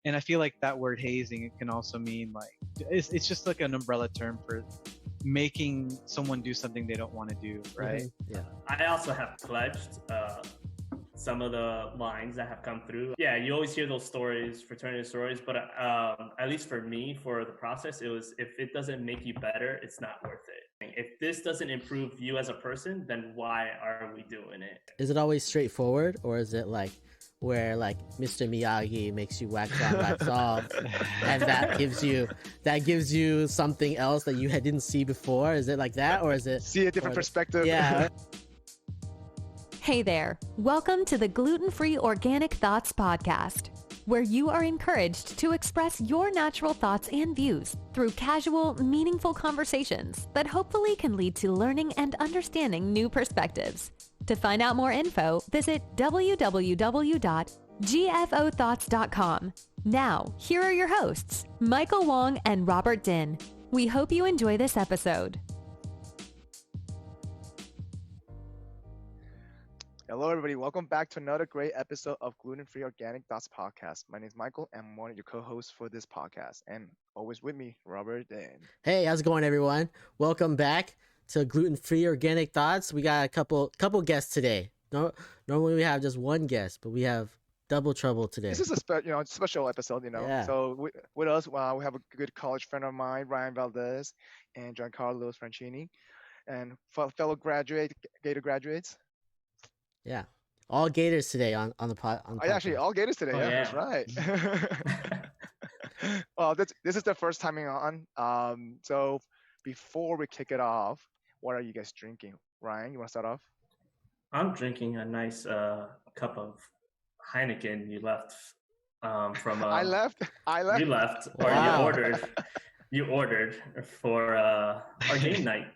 And I feel like that word hazing, it can also mean like, it's just like an umbrella term for making someone do something they don't want to do, right? Yeah. I also have pledged some of the lines that have come through. Yeah, you always hear those stories, fraternity stories, but at least for me, for the process, it was, if it doesn't make you better, it's not worth it. If this doesn't improve you as a person, then why are we doing it? Is it always straightforward, or is it like where like Mr. Miyagi makes you wax on, wax off, and that gives you something else that you didn't see before? Is it like that, or is it see a different perspective? Yeah. Hey there. Welcome to the Gluten-Free Organic Thoughts podcast, where you are encouraged to express your natural thoughts and views through casual, meaningful conversations that hopefully can lead to learning and understanding new perspectives. To find out more info, visit www.gfothoughts.com. Now, here are your hosts, Michael Wong and Robert Din. We hope you enjoy this episode. Hello, everybody. Welcome back to another great episode of Gluten-Free Organic Thoughts podcast. My name is Michael, and I'm one of your co-hosts for this podcast. And always with me, Robert Din. Hey, how's it going, everyone? Welcome back to Gluten-Free Organic Thoughts. We got a couple guests today. Normally we have just one guest, but we have double trouble today. This is a special episode, Yeah. So with us, we have a good college friend of mine, Ryan Valdes, and Giancarlo Franchini, and fellow Gator graduates. Yeah, all Gators today on the pod. Actually, all Gators today. Oh, yeah, yeah. That's right. Well, this is the first time on. So before we kick it off, what are you guys drinking? Ryan, you want to start off? I'm drinking a nice cup of Heineken you left from... I left. You left, or Wow. you ordered for our game night.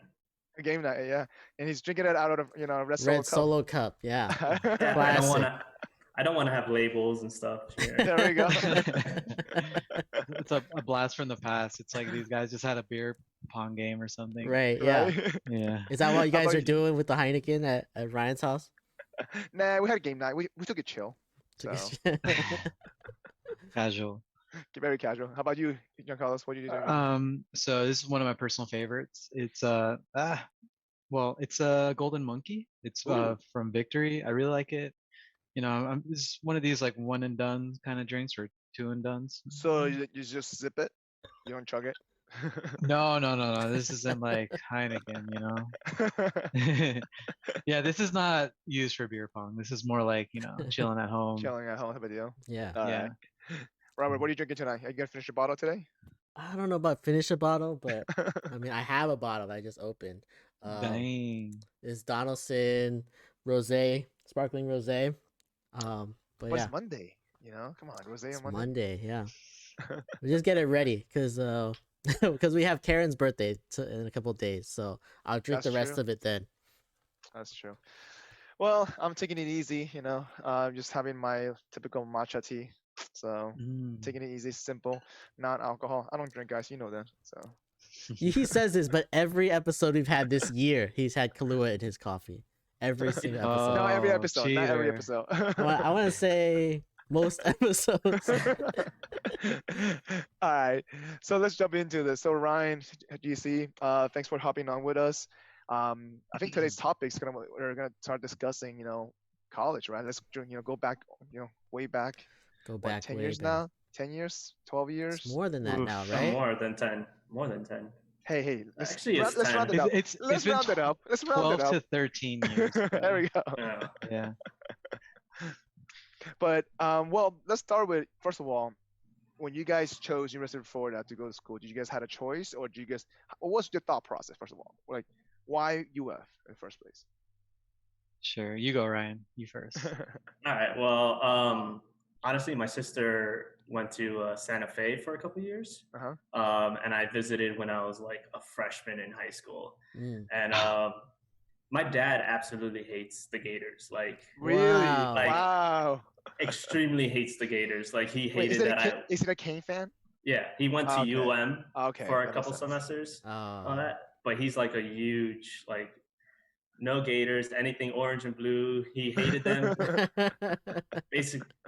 A game night, yeah. And he's drinking it out of Red Solo Cup. Yeah. Yeah, Classic. I don't want to have labels and stuff here. There we go. It's a blast from the past. It's like these guys just had a beer pong game or something. Right. Yeah. Right? Yeah. Is that what you How guys about are you? doing with the Heineken at Ryan's house? Nah, we had a game night. We took it chill. So Casual. very casual. How about you, Giancarlo? What are you doing? So this is one of my personal favorites. It's it's a Golden Monkey. It's Ooh. from Victory. I really like it. It's one of these like one and done kind of drinks or two and dones. So you just sip it? You don't chug it? No. This isn't like Heineken, Yeah, this is not used for beer pong. This is more like, chilling at home. Chilling at home, have a deal. Yeah. Yeah. Robert, what are you drinking tonight? Are you gonna finish your bottle today? I don't know about finish a bottle, but I mean, I have a bottle that I just opened. Dang. It's Donaldson Rosé, sparkling rosé. But But yeah, it's Monday. Come on, rosé it's on Monday. Monday. Yeah, we just get it ready because we have Karen's birthday in a couple of days, so I'll drink That's the rest true. of it then. That's true. Well, I'm taking it easy. Just having my typical matcha tea. So taking it easy, simple, non-alcohol. I don't drink, guys. You know that. So He says this, but every episode we've had this year, he's had Kahlua in his coffee. Every single episode. not every Oh, episode. Not every cheater. episode. I want to say most episodes. All right, so let's jump into this. So Ryan, GC, thanks for hopping on with us. I think today's topic is we're gonna start discussing, college, right? Let's go back, way back. Go What, back 10 way years back. now? 10 years? 12 years? It's more than that Oof. now, right? More than 10. More than 10. Hey, let's, Actually, it's let's 10. round it up. It's Let's been round it up. Let's round 12 it up. to 13 years. There we go. Yeah. Yeah. But well, let's start with, first of all, when you guys chose University of Florida to go to school, did you guys had a choice, or what was your thought process, first of all? Like, why UF in the first place? Sure. You go, Ryan. You first. All right. Well, honestly, my sister went to Santa Fe for a couple years. Uh-huh. And I visited when I was like a freshman in high school. Mm. And my dad absolutely hates the Gators. Like, Really? Wow. Like- Wow. extremely hates the Gators. Like, he Wait, hated is it a Kane fan? Yeah, he went to Okay. UM Okay. for a that couple makes sense. semesters Oh. on that. But he's like a huge, like, no Gators, anything orange and blue. He hated them.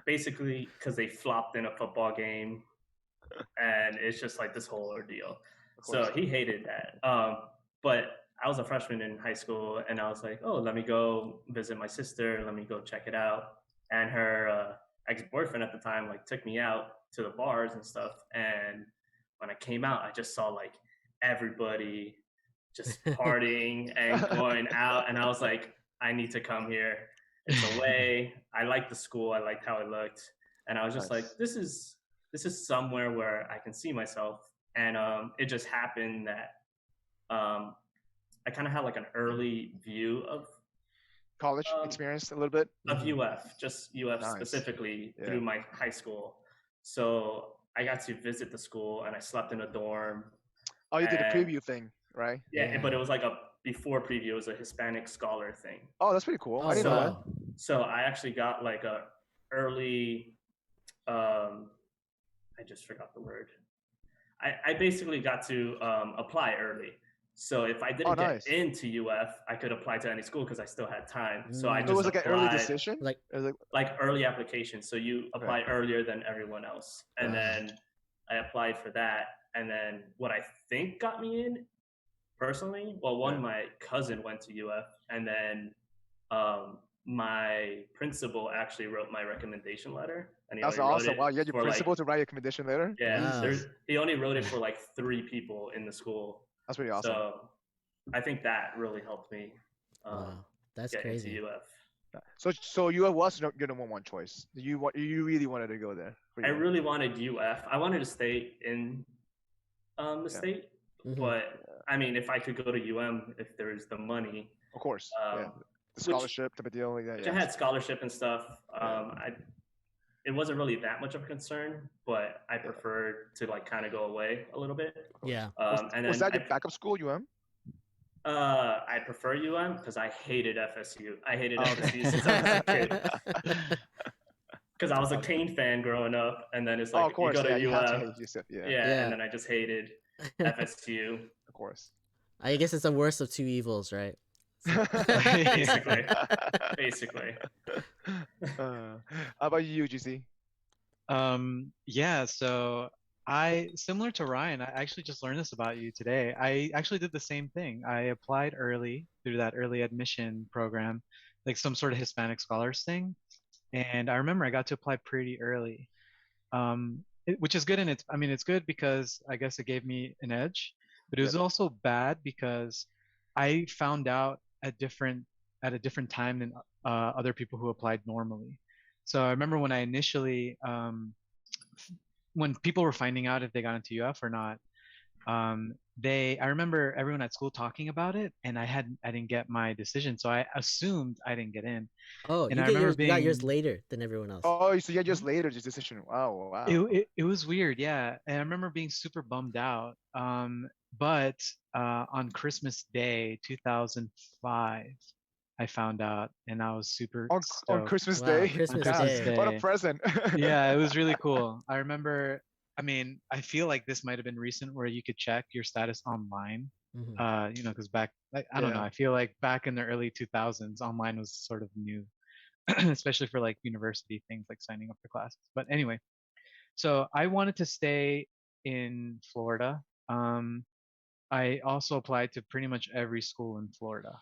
basically because they flopped in a football game, and it's just like this whole ordeal. So he hated that. But I was a freshman in high school, and I was like, oh, let me go visit my sister. Let me go check it out. And her ex-boyfriend at the time like took me out to the bars and stuff. And when I came out, I just saw like everybody just partying and going out, and I was like, I need to come here. It's away. I liked the school. I liked how it looked, and I was just like, this is somewhere where I can see myself. And it just happened that I kind of had like an early view of College experience a little bit of UF, just UF specifically through my high school. So I got to visit the school, and I slept in a dorm. Oh, you did a preview thing, right? Yeah, but it was like a before preview. It was a Hispanic scholar thing. Oh, that's pretty cool. I didn't know that. So I actually got like a early. I just forgot the word. I basically got to apply early. So if I didn't get into UF, I could apply to any school because I still had time. So I just it was like an early decision, like early application. So you apply earlier than everyone else, and then I applied for that. And then what I think got me in personally, well, my cousin went to UF, and then my principal actually wrote my recommendation letter. And that's awesome. Wow, you had your principal to write a recommendation letter? Yeah, he only wrote it for like 3 people in the school. That's pretty awesome. So I think that really helped me. That's get crazy. Into UF. So UF was your number one choice. You really wanted to go there? I really wanted UF. I wanted to stay in the state, but I mean, if I could go to UM, if there's the money, of course, the scholarship type of deal. I had scholarship and stuff. It wasn't really that much of a concern, but I preferred to like kind of go away a little bit. Yeah. And was that your backup school, UM? I prefer UM because I hated FSU. I hated FSU since I was a kid. Because I was a Kane fan growing up, and then it's like of course, you go to UM, and then I just hated FSU. Of course. I guess it's the worst of two evils, right? Basically. How about you, GC? So I, similar to Ryan, I actually just learned this about you today. I actually did the same thing. I applied early through that early admission program, like some sort of Hispanic scholars thing. And I remember I got to apply pretty early, which is good. And it's good because I guess it gave me an edge, but it was also bad because I found out at a different time than other people who applied normally. So I remember when I initially, when people were finding out if they got into UF or not, I remember everyone at school talking about it, and I didn't get my decision, so I assumed I didn't get in. Oh, and you got yours later than everyone else. Oh, so you had yours later, this decision. Wow. It was weird, yeah. And I remember being super bummed out. But on Christmas Day 2005, I found out, and I was super stoked. On Christmas Day. Christmas Day. What a present. Yeah, it was really cool. I remember. I feel like this might have been recent where you could check your status online. Because back, I don't know. I feel like back in the early 2000s, online was sort of new, especially for like university things like signing up for classes. But anyway, so I wanted to stay in Florida. I also applied to pretty much every school in Florida.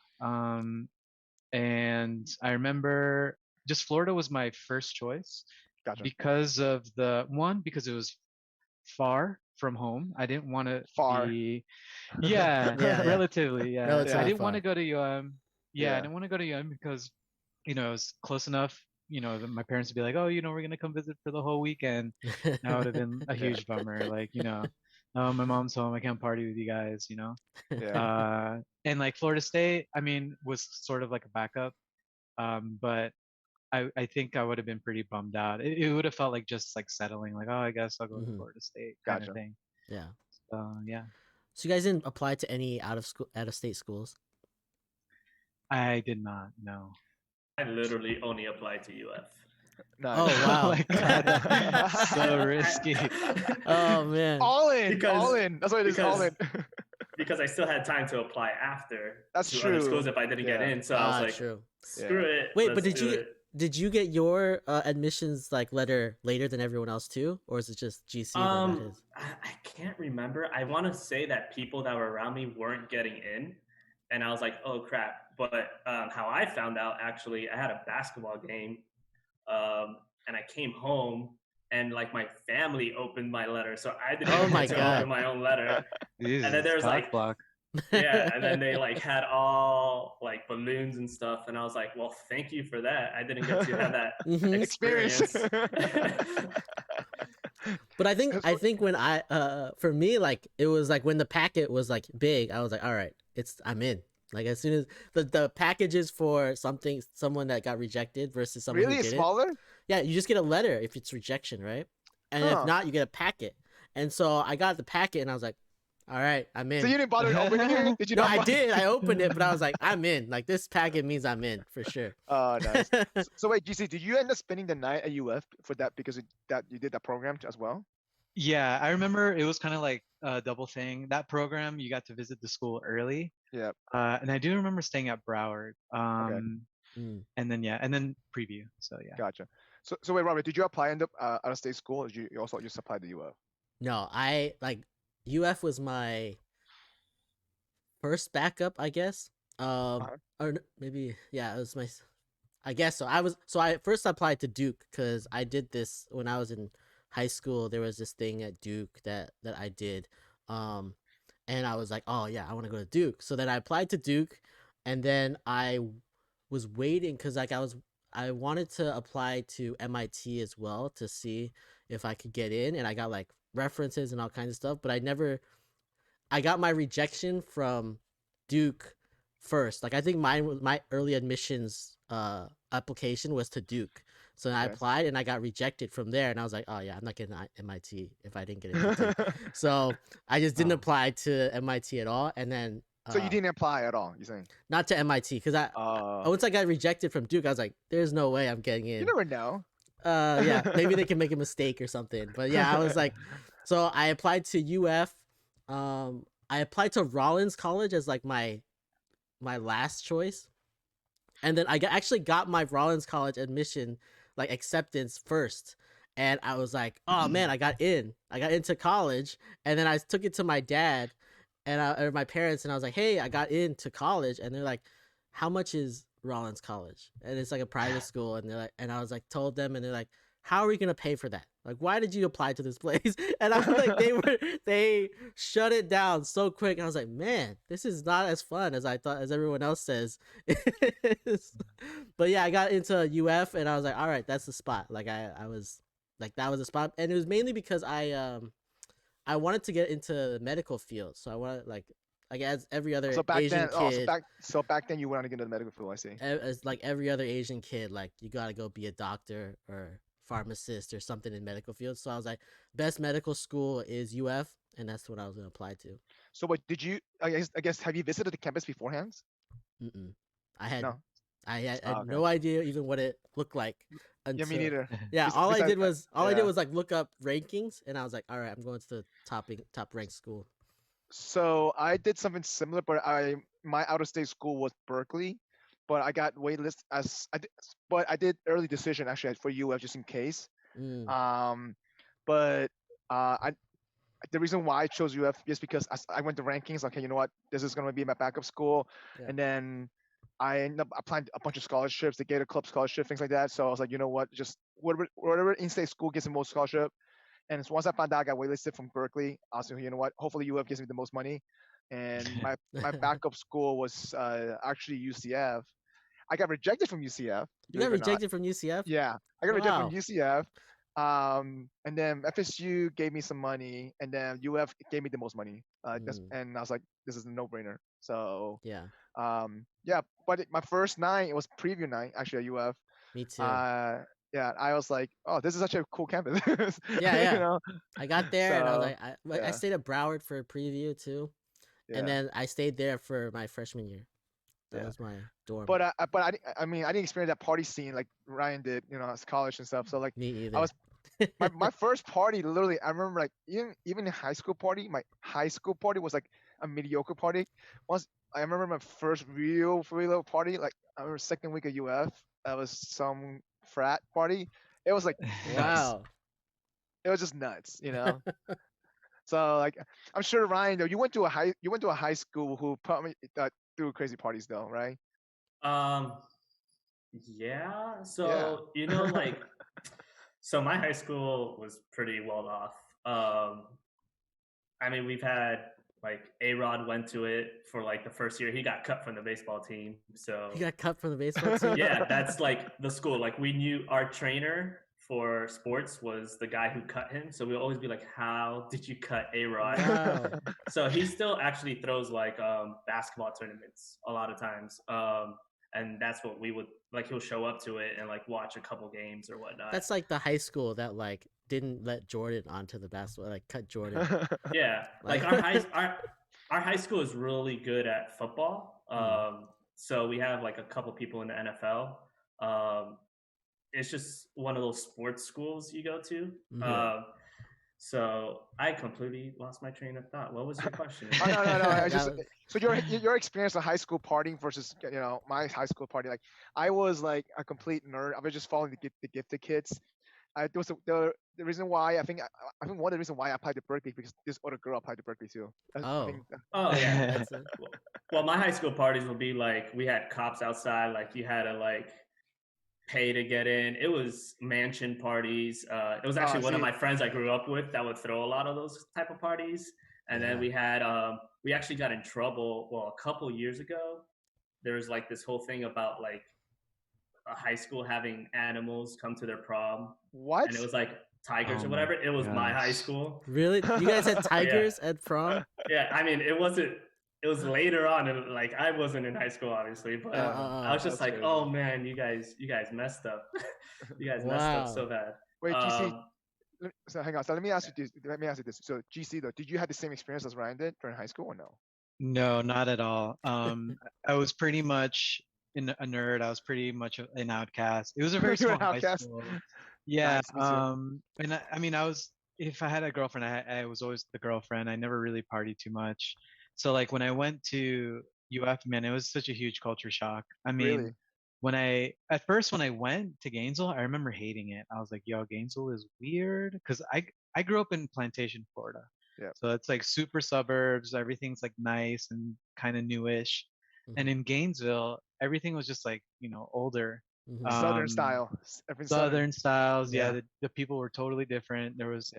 And I remember just Florida was my first choice. Gotcha. Because it was far from home. I didn't want to be relatively. Relatively I didn't far. want to go to UM. I didn't want to go to UM because it was close enough. That my parents would be like, oh, we're gonna come visit for the whole weekend. That would have been a huge bummer. Like, oh, my mom's home. I can't party with you guys. And like Florida State, was sort of like a backup. But I think I would have been pretty bummed out. It would have felt like just like settling, like, oh, I guess I'll go to Florida State kind of thing. Yeah. So yeah. So you guys didn't apply to any out of state schools? I did not. No. I literally only applied to UF. Nice. Oh wow. Oh my God. So risky. Oh man. All in. That's what it is. All in. Because I still had time to apply after. That's to true. Other schools if I didn't get in, so I was like, true. screw it. Wait, but did you did you get your admissions like letter later than everyone else too, or is it just GC that got his? I can't remember. I want to say that people that were around me weren't getting in, and I was like, "Oh crap!" But how I found out, actually, I had a basketball game, and I came home, and like my family opened my letter, so I didn't Oh even my get to open God. my own letter. And then Jesus, there was cock like, block. yeah, and then they like had all like balloons and stuff, and I was like, "Well, thank you for that. I didn't get to have that Mhm. Experience. experience." But I think when I for me, like it was like when the packet was like big, I was like, all right, I'm in. Like as soon as the packages for someone that got rejected versus someone who Really? It's didn't. smaller? Yeah, you just get a letter if it's rejection, right? And if Huh. not, you get a packet. And so I got the packet and I was like, all right, I'm in. So you didn't bother opening it? Did you No, not I bother? did. I opened it, but I was like, I'm in. Like this packet means I'm in for sure. Oh, nice. So wait, GC, did you end up spending the night at UF for that because that you did that program as well? Yeah, I remember it was kind of like a double thing. That program, you got to visit the school early. Yeah. And I do remember staying at Broward. Okay. Mm. And then and then preview. So yeah. Gotcha. So wait, Robert, did you apply in the out of state school, or did you also just applied to UF? No, I like UF was my first backup, I guess. Uh-huh. Maybe yeah, it was my. I guess so. I first applied to Duke because I did this when I was in high school. There was this thing at Duke that I did, um, and I was like, oh yeah, I want to go to Duke. So then I applied to Duke, and then I was waiting because like I wanted to apply to MIT as well to see if I could get in, and I got like references and all kinds of stuff, but I got my rejection from Duke first. Like I think mine was my early admissions application was to Duke. So I Okay. applied and I got rejected from there, and I was like, oh yeah, I'm not getting MIT if I didn't get into Duke. So I just didn't Oh. apply to MIT at all, and then So you didn't apply at all, you're saying? not to MIT because once I got rejected from Duke, I was like, there's no way I'm getting You in. never know. Yeah, maybe they can make a mistake or something. But yeah, I was like, so I applied to UF. I applied to Rollins College as like my last choice, and then actually got my Rollins College admission like acceptance first, and I was like, oh man, I got into college, and then I took it to my dad or my parents, and I was like, hey, I got into college, and they're like, how much is Rollins College? And it's like a private school, and they're like, and I was like, told them, and they're like, how are we gonna pay for that? Like, why did you apply to this place? And I was like, they shut it down so quick. And I was like, man, this is not as fun as I thought, as everyone else says. But yeah, I got into UF, and I was like, all right, that's the spot. Like I was like, that was the spot, and it was mainly because I wanted to get into the medical field, so I wanted like as every other So back Asian then, oh, kid, so back then you wanted to get into the medical field, I see. as like every other Asian kid, like you gotta go be a doctor or pharmacist or something in medical field. So I was like, best medical school is UF, and that's what I was gonna apply to. So what did you? I guess have you visited the campus beforehand? Mm-mm. I had No. I had, Oh, okay. no idea even what it looked like Yeah, me until neither. yeah. All I Besides, did was yeah. like look up rankings, and I was like, all right, I'm going to the top ranked school. So I did something similar, but my out of state school was Berkeley, but I got waitlist as but I did early decision actually for UF just in case. Mm, Um, but I the reason why I chose UF is because I went to rankings. Okay, you know what? This is gonna be my backup school, yeah. and then I ended up applying to a bunch of scholarships, the Gator Club scholarship, things like that. So I was like, you know what? Just whatever in-state school gets the most scholarship. And so once I found out I got waitlisted from Berkeley, I was like, you know what? Hopefully UF gives me the most money. And my backup school was actually UCF. I got rejected from UCF, You got believe it or not. rejected from UCF? Yeah, I got rejected from Wow. UCF. And then FSU gave me some money, and then UF gave me the most money. And I was like, this is a no-brainer. So Yeah, yeah, but my first night it was preview night actually at UF. me too. Yeah, I was like, oh, this is such a cool campus. Yeah. You know, I got there and I was so like, I yeah, stayed at Broward for a preview too, and yeah, then I stayed there for my freshman year. That yeah. was my dorm. But I mean, I didn't experience that party scene like Ryan did, you know, as college and stuff. So like, Me I either. was my first party literally. I remember like even in high school party, my high school party was like a mediocre party. Once I remember my first real party, like I remember second week of UF. was some frat party. It was like nuts. Wow. It was just nuts, you know. So like, I'm sure Ryan, though, you went to a high school who probably threw crazy parties though, right? Um, yeah. Yeah. So like, so my high school was pretty well off. I mean, we've had like A-Rod went to it for like the first year. He got cut from the baseball team. So You got cut from the baseball team? yeah, that's like the school. Like we knew our trainer for sports was the guy who cut him. So we'll always be like, how did you cut A-Rod? Wow. So he still actually throws like basketball tournaments a lot of times. And that's what we would like. He'll show up to it and like watch a couple games or whatnot. That's like the high school that like didn't let Jordan onto the basketball, like cut Jordan. Yeah, like our high school is really good at football. So we have like a couple people in the NFL. It's just one of those sports schools you go to. So I completely lost my train of thought. What was your question? Oh, no. So your experience of high school partying versus my high school party. Like I was like a complete nerd. I was just following the gifted kids. There was the reason why I think one of the reasons why I applied to Berkeley because this other girl applied to Berkeley too. Oh. Oh yeah. That's it. Well, my high school parties would be like we had cops outside. Like you had to like pay to get in. It was mansion parties. It was actually one of my friends I grew up with that would throw a lot of those type of parties. And then we had we actually got in trouble. Well, a couple years ago, there was like this whole thing about like a high school having animals come to their prom. What? And it was like tigers or whatever. It was my high school. Really? You guys had tigers at prom? Yeah, I mean, it wasn't. It was later on, and like I wasn't in high school, obviously, but I was just like, crazy. "Oh man, you guys messed up. You guys messed up so bad." Wait, GC. So hang on. So let me ask you this. So GC though, did you have the same experience as Ryan did during high school or no? No, not at all. I was pretty much a nerd. I was pretty much an outcast. It was a very small high school. Yeah. And I mean, if I had a girlfriend, I was always the girlfriend. I never really partied too much. So like when I went to UF, man, it was such a huge culture shock. I mean, really? At first when I went to Gainesville, I remember hating it. I was like, yo, Gainesville is weird because I grew up in Plantation, Florida. Yeah. So it's like super suburbs. Everything's like nice and kind of newish. And in Gainesville, everything was just like older. Southern style. Southern styles. Yeah, the people were totally different. There was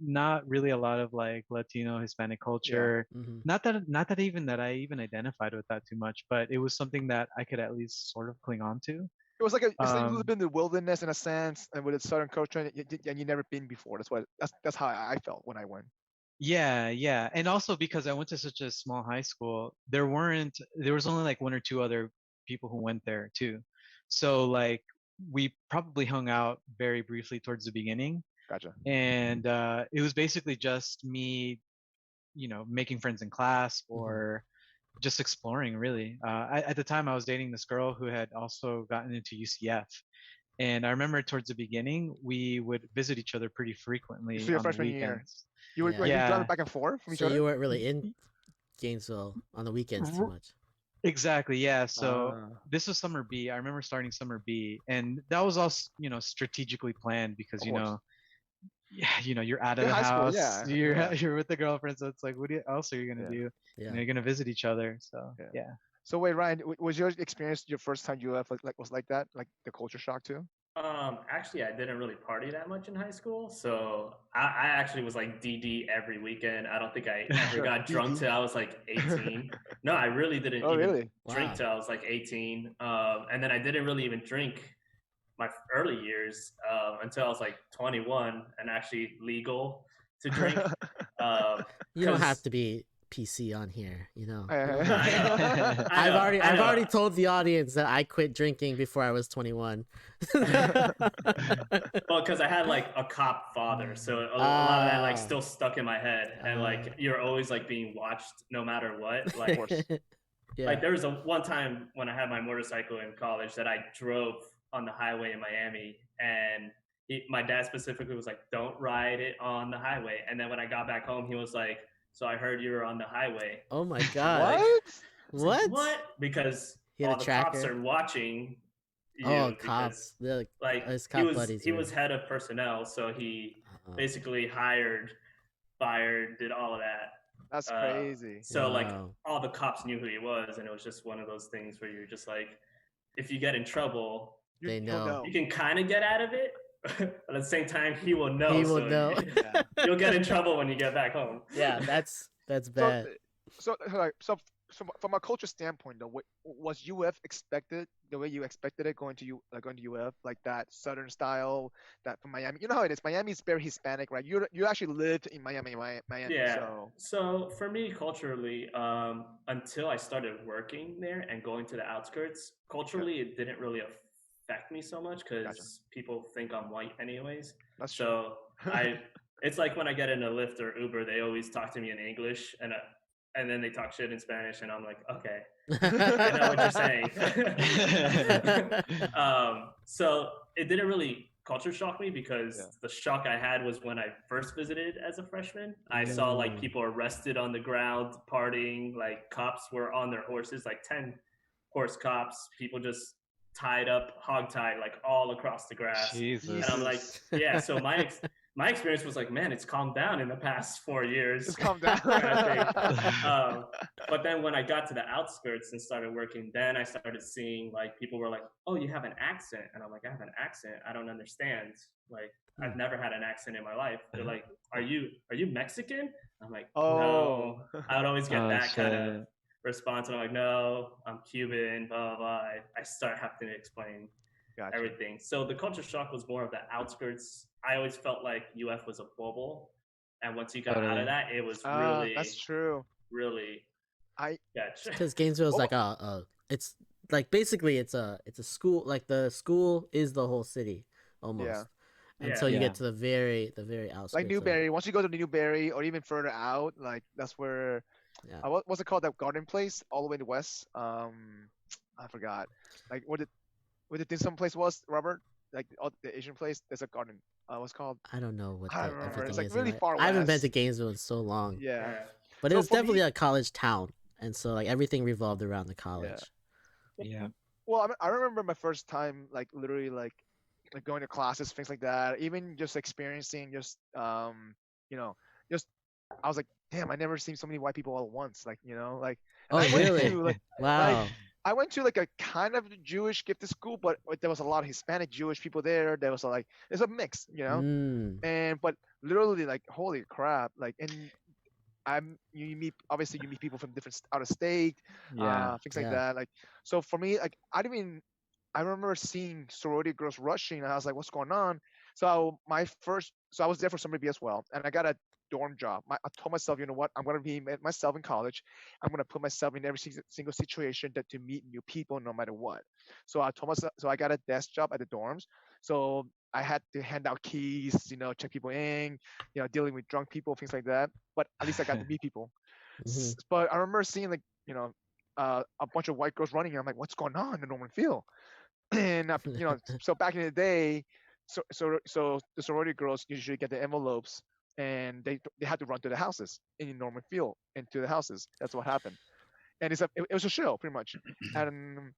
not really a lot of like Latino, Hispanic culture. Not that I even identified with that too much, but it was something that I could at least sort of cling on to. It was like it's like you live in the wilderness in a sense, and with a southern culture, and you never been before. That's how I felt when I went. Yeah, and also because I went to such a small high school, there was only like one or two other people who went there too. So like we probably hung out very briefly towards the beginning. Gotcha. And it was basically just me, making friends in class or just exploring really. At the time I was dating this girl who had also gotten into UCF. And I remember towards the beginning, we would visit each other pretty frequently so your on freshman the weekends. You were driving back and forth from each other? You weren't really in Gainesville on the weekends too much. Exactly, yeah. So this was summer B. I remember starting summer B, and that was all strategically planned because you're out of the house, you're with the girlfriend, so it's like, what else are you gonna do? You're gonna visit each other, so yeah. So wait, Ryan, was your experience your first time UF was like that, like the culture shock too? Actually, I didn't really party that much in high school, so I actually was like DD every weekend. I don't think I ever got drunk till I was like 18. No, I really didn't drink till I was like 18. And then I didn't really even drink my early years until I was like 21 and actually legal to drink. You don't have to be PC on here, I've already told the audience that I quit drinking before I was 21. Well, because I had like a cop father, so a lot of that like still stuck in my head, and like you're always like being watched no matter what. Like, like there was one time when I had my motorcycle in college that I drove on the highway in Miami, and my dad specifically was like, "Don't ride it on the highway." And then when I got back home, he was like, "So I heard you were on the highway." Oh my god! What? What? Because all the cops are watching. Oh, you because cops. They're like his he cop was buddies he were. was head of personnel, so he Oh, basically hired, fired, did all of That's that. crazy. So like wow. all the cops knew who he was, and it was just one of those things where you're just like, if you get in trouble, They He'll know. you can kind of get out of it, but at the same time, he will know. He will So know. Yeah. you'll get in trouble when you get back home. Yeah, that's So, bad. so from a culture standpoint, though, was UF expected the way you expected it going to UF, like that Southern style, that from Miami? You know how it is. Miami is very Hispanic, right? You actually lived in Miami. Yeah. So So for me, culturally, until I started working there and going to the outskirts, culturally, it didn't really affect me so much gotcha. because people think I'm white anyways. That's true. So it's like when I get in a Lyft or Uber, they always talk to me in English, and then they talk shit in Spanish, and I'm like, okay, I know what you're saying. So it didn't really culture shock me because Yeah. the shock I had was when I first visited as a freshman. I saw like Mm. people arrested on the ground, partying, like cops were on their horses, like 10 horse cops, people just tied up, hog tied, like all across the grass. Jesus. And I'm like, Jesus. yeah. So my experience was like, man, it's calmed down in the past 4 years. Just calm down. But then when I got to the outskirts and started working, then I started seeing like people were like, "Oh, you have an accent," and I'm like, "I have an accent. I don't understand. Like, I've never had an accent in my life." They're like, "Are you Mexican?" I'm like, "No." I would always get Oh, that kind of shit. response, and I'm like, "No, I'm Cuban." Blah blah blah. I start having to explain Gotcha. everything. So the culture shock was more of the outskirts. I always felt like UF was a bubble, and once you got out Totally. of that, it was That's true. really I sketch. Because Gainesville is Oh. like it's like basically it's a school. Like the school is the whole city almost Yeah. until you Yeah. get to the very outskirts. like of it. Newberry. Once you go to Newberry or even further out, like that's where Yeah. what's it called, that garden place all the way in the west? I forgot. Like what the dim sum place was, Robert? Like the Asian place. There's a garden. What's it called? I don't know what I the don't remember. everything It's like is. really far I haven't been west. to Gainesville in so long, Yeah. but So it was for definitely me- a college town, and so like everything revolved around the college. Yeah. Well, I remember my first time, like literally, like going to classes, things like that. Even just experiencing, you know, just I was like, damn, I never seen so many white people all at once. Like, like. And Oh, I went really? to like Wow. I went to like a kind of Jewish gifted school, but there was a lot of Hispanic Jewish people there. There was there's a mix, Mm. and but literally like holy crap, like, and you meet people from different out of state, Yeah. things like Yeah. that. Like, so for me, like I remember seeing sorority girls rushing, and I was like, what's going on? So I was there for summer B as well, and I got a dorm job. I told myself, you know what, I'm gonna be myself in college. I'm gonna put myself in every single situation to meet new people, no matter what. So I told myself, so I got a desk job at the dorms. So I had to hand out keys, check people in, dealing with drunk people, things like that. But at least I got to meet people. Mhm. But I remember seeing like, a bunch of white girls running, and I'm like, what's going on in Norman Field? And so back in the day, so the sorority girls usually get the envelopes, and they had to run to the houses in Norman Field and to the houses. That's what happened, and it was a show pretty much, and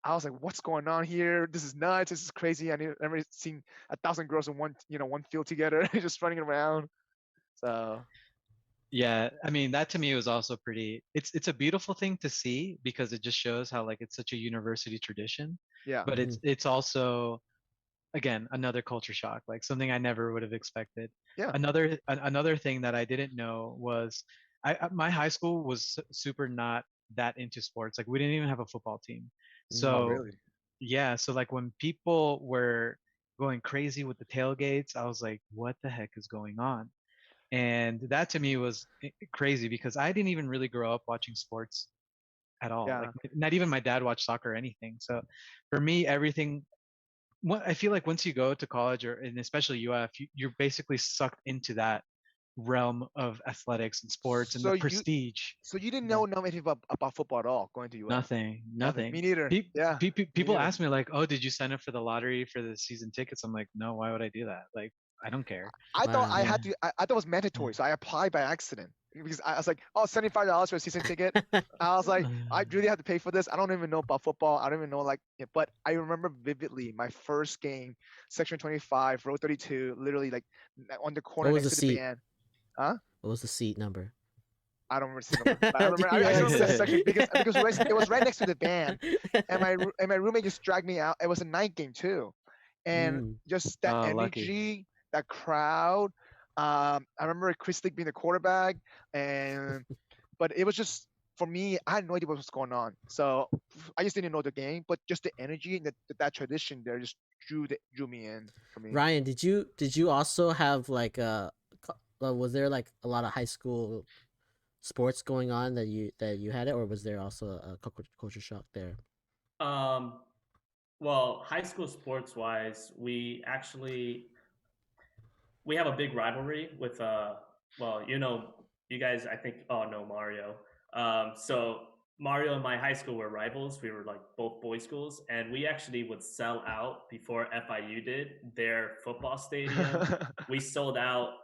I was like, what's going on here? This is nuts. This is crazy. I never seen 1,000 girls in one field together, just running around. So Yeah, I mean that to me was also pretty it's a beautiful thing to see because it just shows how like it's such a university tradition, yeah, but Mhm. it's also again another culture shock, like something I never would have expected. yeah, Another thing that I didn't know was my high school was super not that into sports. Like we didn't even have a football team. oh So really? yeah, so like when people were going crazy with the tailgates, I was like, what the heck is going on? And that to me was crazy because I didn't even really grow up watching sports at all. Like Yeah, not even my dad watched soccer or anything. So for me, everything. I feel like once you go to college or and especially UF, you're basically sucked into that realm of athletics and sports and so the you prestige. so you didn't Yeah. know anything about football at all going to UF? Nothing, Nothing. Me nothing. neither. Yeah, me People neither. ask me like, "Oh, did you sign up for the lottery for the season tickets?" I'm like, "No, why would I do that? Like, I don't care." I thought I Wow. Yeah. had to. I thought it was mandatory, so I applied by accident. because I was like, oh, $75 for a season ticket. I was like, I really have to pay for this. I don't even know about football. I don't even know like, but I remember vividly my first game, section 25, row 32, literally like on the corner What was next the to the seat? band. Huh? What was the seat number? I don't remember the seat number, but I Do remember. you I just remember the actually? section because it was right next to the band, and my roommate just dragged me out. It was a night game too, and Mm. just that Oh, lucky. energy, that crowd. I remember Chris Leak being the quarterback, and but it was just for me. I had no idea what was going on, so I just didn't know the game. But just the energy and that tradition there just drew me in for me. Ryan, did you also have like was there like a lot of high school sports going on that you had it, or was there also a culture shock there? Um, well, high school sports wise, we have a big rivalry with well, you guys I think all know Mario. So Mario and my high school were rivals. We were like both boys schools, and we actually would sell out before FIU did their football stadium. We sold out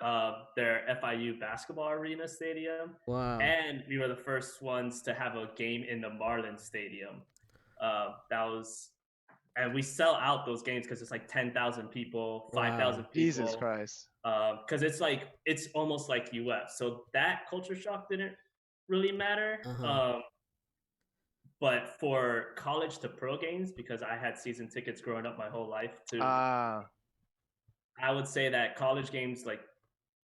their FIU basketball arena stadium, Wow. and we were the first ones to have a game in the Marlin Stadium. That was, and we sell out those games because it's like 10,000 people, 5,000 Wow. Jesus people, Christ. because it's almost like UF. So that culture shock didn't really matter. Uh-huh. But for college to pro games, because I had season tickets growing up my whole life too, Ah. I would say that college games like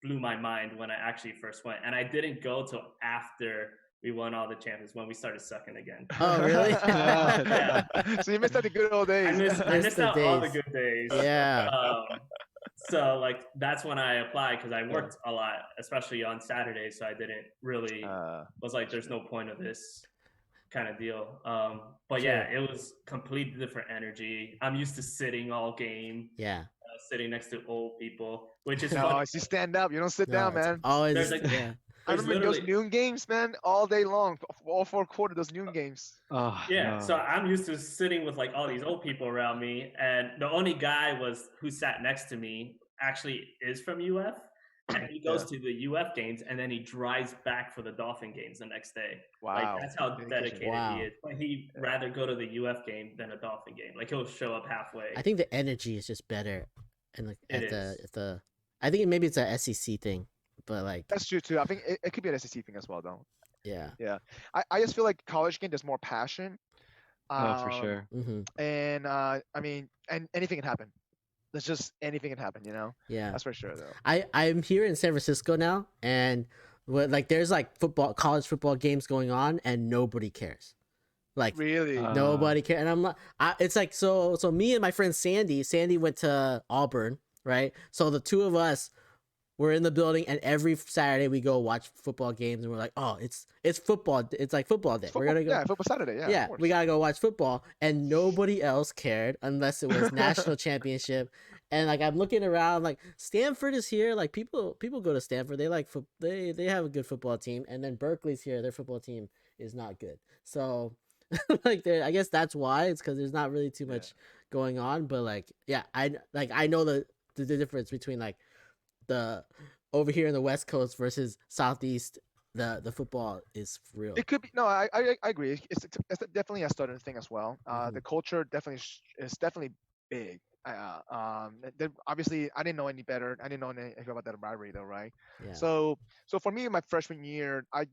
blew my mind when I actually first went, and I didn't go till after we won all the champions when we started sucking again. Oh, really? Yeah. So you missed out the good old days. I missed the out all the days. good days. Yeah. So like that's when I applied because I worked a lot, especially on Saturdays. So I didn't really was like, there's no point of this kind of deal. But Sure. yeah, it was completely different energy. I'm used to sitting all game, Yeah. sitting next to old people, which is No, funny. you stand up. You don't sit No, down, it's man. always There's like yeah. I there's remember those literally noon games, man, all day long, all 4 quarters. Those noon games. Oh, yeah. no. So I'm used to sitting with like all these old people around me, and the only guy who sat next to me actually is from UF. And he goes to the UF games, and then he drives back for the Dolphin games the next day. Wow. Like that's how Dedication. dedicated Wow. he is. But he'd rather go to the UF game than a Dolphin game. Like he'll show up halfway. I think the energy is just better, and like It at is. the I think maybe it's a SEC thing, but like That's true too. I think it could be an SEC thing as well, though. yeah. I just feel like college game there's more passion. Oh, for sure. Mm-hmm. And I mean, and anything can happen. There's just anything can happen, Yeah. That's for sure, though. I'm here in San Francisco now, and like there's like college football games going on, and nobody cares. Like Really? nobody cares, and I'm not. It's like so me and my friend Sandy went to Auburn, right? So the two of us were in the building, and every Saturday we go watch football games, and we're like, oh, it's football. It's like football day. We're gonna go. Yeah, football Saturday. Yeah. Yeah, Of course. we gotta go watch football, and nobody else cared unless it was national championship. And like I'm looking around, like Stanford is here. Like people go to Stanford. They like they have a good football team, and then Berkeley's here. Their football team is not good. So like I guess that's why it's because there's not really too much going on. But like yeah, I know the difference between like the over here in the West Coast versus Southeast. The football is real. It could be no. I agree. It's definitely a southern thing as well. The culture definitely is definitely big. Obviously, I didn't know any better. I didn't know anything about that rivalry though, right? Yeah. So for me, my freshman year, I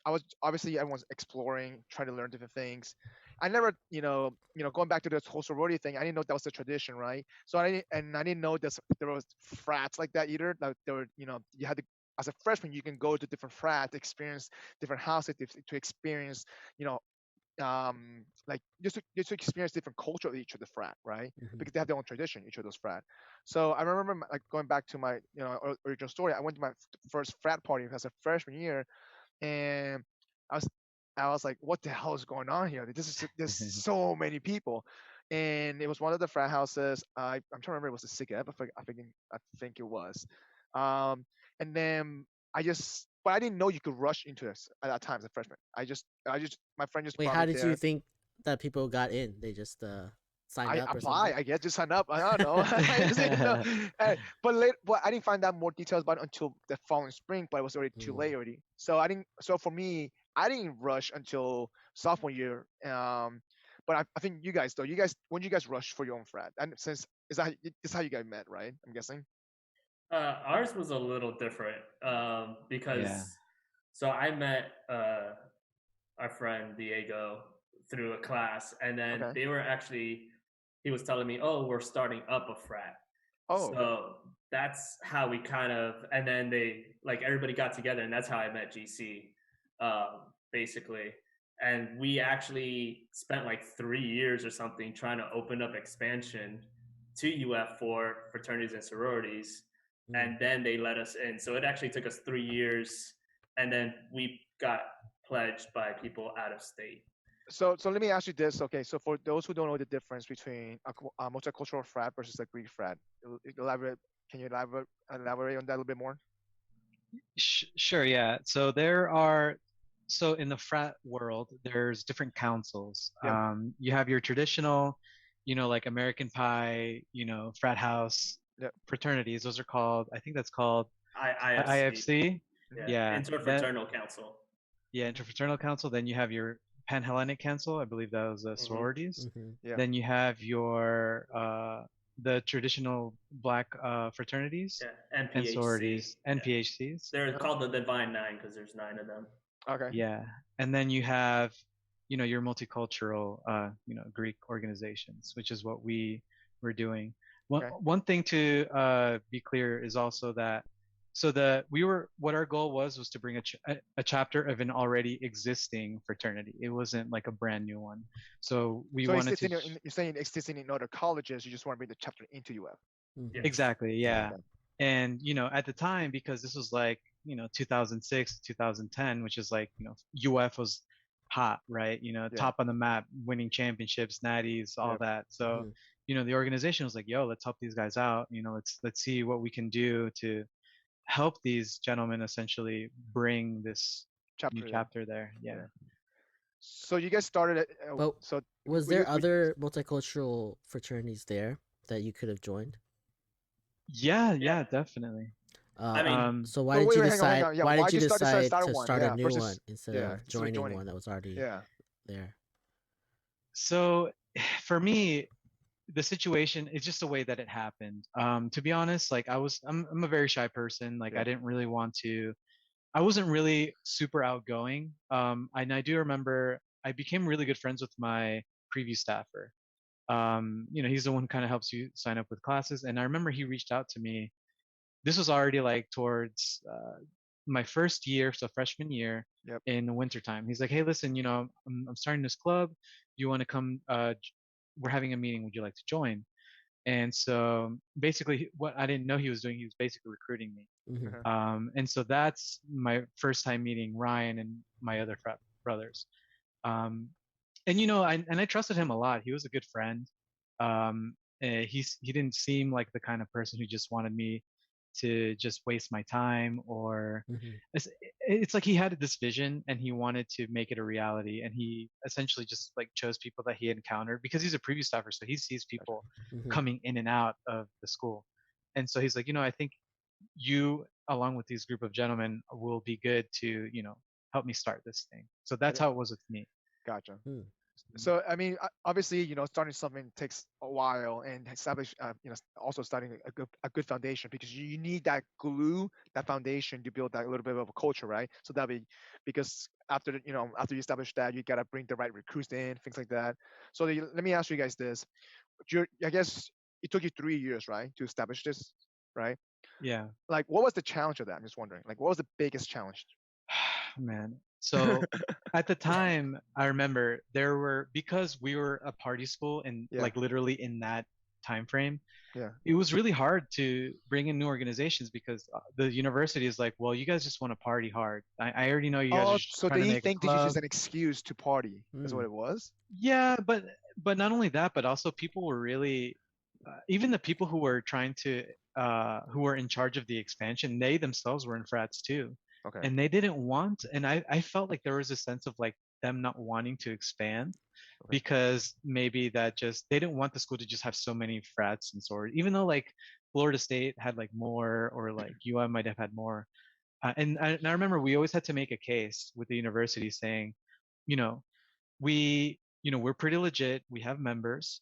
was obviously everyone's exploring, trying to learn different things. I never, going back to this whole sorority thing. I didn't know that was the tradition, right? So I didn't know there was frats like that either. Like there were, you had to as a freshman, you can go to different frats, experience different houses to experience, like just to experience different culture of each of the frat, right? Because they have their own tradition, each of those frat. So I remember like going back to my original story. I went to my first frat party as a freshman year, and I was I was like, what the hell is going on here? There's so many people, and it was one of the frat houses. I'm trying to remember it was the SIGEP. I think it was. And then but I didn't know you could rush into this at that time as a freshman. My friend just Wait, brought how me did there. you think that people got in? They just signed I up or apply, something? I guess, just sign up. I don't know. I just didn't know. But I didn't find out more details about it until the following spring. But it was already too Mm. late already. So I didn't. So for me, I didn't rush until sophomore year. But I think you guys though. You guys, when you guys rushed for your own frat, and since is how you guys met, right? I'm guessing. Ours was a little different Yeah. because so I met our friend Diego through a class, and then Okay. they were actually he was telling me, "Oh, we're starting up a frat." Oh, So that's how we kind of, and then they like everybody got together, and that's how I met GC, basically. And we actually spent like 3 years or something trying to open up expansion to UF for fraternities and sororities, Mm. and then they let us in. So it actually took us 3 years, and then we got pledged by people out of state. so let me ask you this. Okay, so for those who don't know the difference between a multicultural frat versus a Greek frat, elaborate. Can you elaborate on that a little bit more? Sure, yeah. So in the frat world, there's different councils. Yep. You have your traditional, like American Pie, frat house Yep. fraternities. Those are called, I think that's called IFC, IFC. yeah, Yeah. Interfraternal Council. Yeah, Interfraternal Council. Then you have your Panhellenic Council. I believe that was sororities. Mm-hmm. Yeah. Then you have your the traditional black fraternities Yeah, and NPHC. sororities, Yeah. NPHCs. They're called the Divine Nine because there's 9 of them. Okay. Yeah, and then you have, your multicultural, Greek organizations, which is what we were doing. One Okay. one thing to be clear is also that, what our goal was to bring a chapter of an already existing fraternity. It wasn't like a brand new one. So we So wanted to. you're saying it's existing in other colleges. You just want to bring the chapter into UF. Mm-hmm. Yes. Exactly, yeah. Okay. And at the time, because this was like 2006 2010, which is like UF was hot, right? Yeah. Top on the map, winning championships, natties, all Yep. that. So Mhm. the organization was like, yo, let's help these guys out. Let's see what we can do to help these gentlemen essentially bring this new Chapter there. chapter there. Yeah. Yeah. So you guys started it. But So was there other multicultural fraternities there that you could have joined? Yeah, Yeah. definitely. I mean, So why But did wait, you hang on, hang decide? on. Yeah, Why did you decide start to one? start Yeah, a new versus one instead yeah, of instead of joining one that was already Yeah. there? So for me, the situation is just the way that it happened. To be honest, like I'm a very shy person. Like Yeah. I didn't really want to. I wasn't really super outgoing. And I do remember I became really good friends with my previous staffer. He's the one who kind of helps you sign up with classes. And I remember he reached out to me. This was already like towards my first year, so freshman year Yep. in the wintertime. He's like, hey, listen, I'm starting this club. Do you want to come? We're having a meeting. Would you like to join? And so basically, what I didn't know he was doing, he was basically recruiting me. Mm-hmm. Uh-huh. And so that's my first time meeting Ryan and my other frat brothers. Um, and I trusted him a lot. He was a good friend. He didn't seem like the kind of person who just wanted me to just waste my time, or Mm-hmm. it's like he had this vision and he wanted to make it a reality, and he essentially just like chose people that he encountered because he's a previous staffer, so he sees people Mm-hmm. coming in and out of the school. And so he's like, I think you, along with these group of gentlemen, will be good to help me start this thing. So that's how it was with me. Gotcha. Mm. So I mean, obviously, starting something takes a while, and establish, also starting a good foundation, because you need that glue, that foundation to build that little bit of a culture, right? So that be because after after you establish that, you gotta bring the right recruits in, things like that. So let me ask you guys this: I guess it took you 3 years, right, to establish this, right? Yeah. Like, what was the challenge of that? I'm just wondering. Like, what was the biggest challenge? Man. So at the time, I remember because we were a party school and Yeah. like literally in that time frame, Yeah. it was really hard to bring in new organizations because the university is like, well, you guys just want to party hard. I already know you guys are just So trying to they make a think this is just club. an excuse to party. Is what Mm. it was. Yeah, but not only that, but also people were really, even the people who were trying to, who were in charge of the expansion, they themselves were in frats too. Okay. And they didn't want, and I felt like there was a sense of like them not wanting to expand because maybe that just they didn't want the school to just have so many frats and sororities, even though like Florida State had like more, or like UM might have had more. And I remember we always had to make a case with the university saying, you know, we're pretty legit. We have members.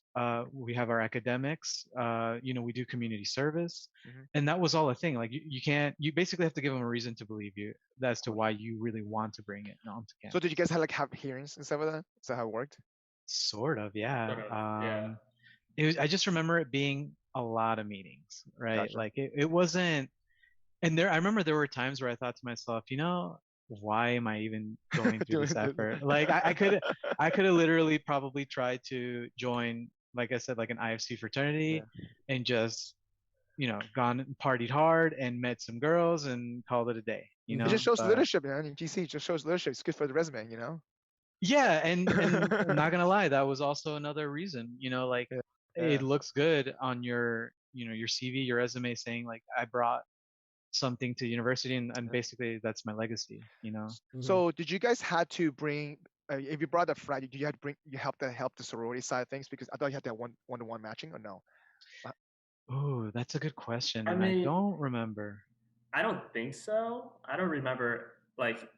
We have our academics. We do community service, and that was all a thing. Like you can't. You basically have to give them a reason to believe you as to why you really want to bring it onto campus. So did you guys have hearings and stuff like that? Is that how it worked? Sort of, yeah. Sort of, yeah. It was. I just remember it being a lot of meetings, right? Gotcha. Like it wasn't. And I remember there were times where I thought to myself, why am I even going through this effort? Like I could have literally probably tried to join, like I said, like an IFC fraternity and just, gone and partied hard and met some girls and called it a day, It just shows leadership, man. In GC, it just shows leadership. It's good for the resume, Yeah, and I'm not gonna lie, that was also another reason, it looks good on your, your CV, your resume saying like I brought something to university, and basically that's my legacy. So did you guys had to bring if you brought a frat, did you have to help the sorority side of things? Because I thought you had that one-to-one matching, or no? Oh, that's a good question. I mean, I don't remember. I don't think so. I don't remember, like,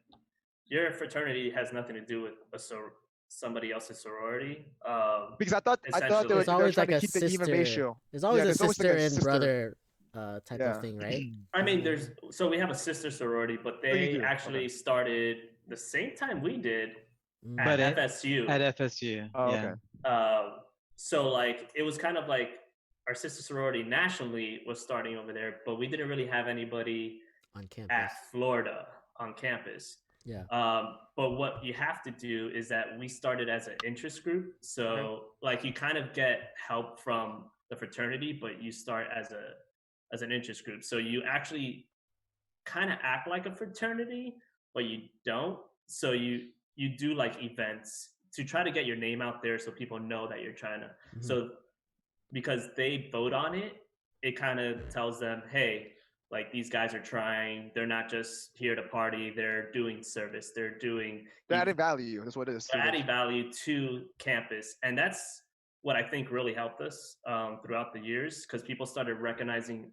your fraternity has nothing to do with somebody else's sorority. Because I thought they were always trying like to keep the even ratio. There's always a sister like and brother type of thing, right? I mean, we have a sister sorority, but they actually started the same time we did at FSU. At FSU, okay. So like it was kind of like our sister sorority nationally was starting over there, but we didn't really have anybody on campus at Florida on campus. Yeah. But what you have to do is that we started as an interest group, so like you kind of get help from the fraternity, but you start as an interest group. So you actually kind of act like a fraternity, but you don't. So you do like events to try to get your name out there so people know that you're trying to. So because they vote on it, it kind of tells them, hey, like these guys are trying. They're not just here to party. They're doing service. They're adding value. That's what it is. They're adding value to campus. And that's what I think really helped us throughout the years, because people started recognizing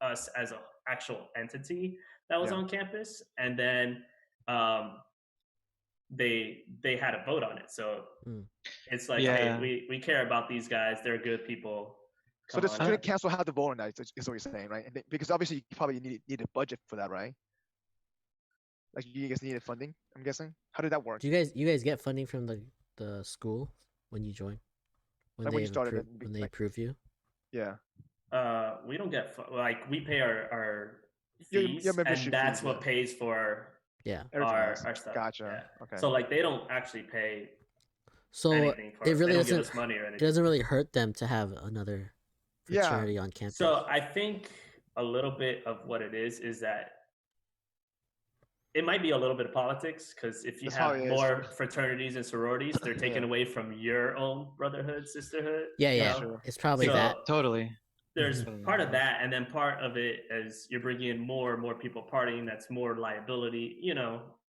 us as an actual entity that was on campus, and then they had a vote on it. So it's like, hey, we care about these guys. They're good people. So the student council had to vote on that. Is what you're saying, right? Because obviously you probably need a budget for that, right? Like you guys needed funding, I'm guessing. How did that work? Do you guys get funding from the school when you join? When you started, when they approve you? Yeah. We don't get we pay our fees, and that's what pays for our stuff. Gotcha. Yeah. Okay. So like they don't actually pay. So anything for it really doesn't give us money or anything. It doesn't really hurt them to have another fraternity on campus. So I think a little bit of what it is that it might be a little bit of politics, because if you have more fraternities and sororities, they're taken away from your own brotherhood, sisterhood. Yeah. Sure. It's probably that. Totally. There's part of that, and then part of it is you're bringing in more and more people partying. That's more liability,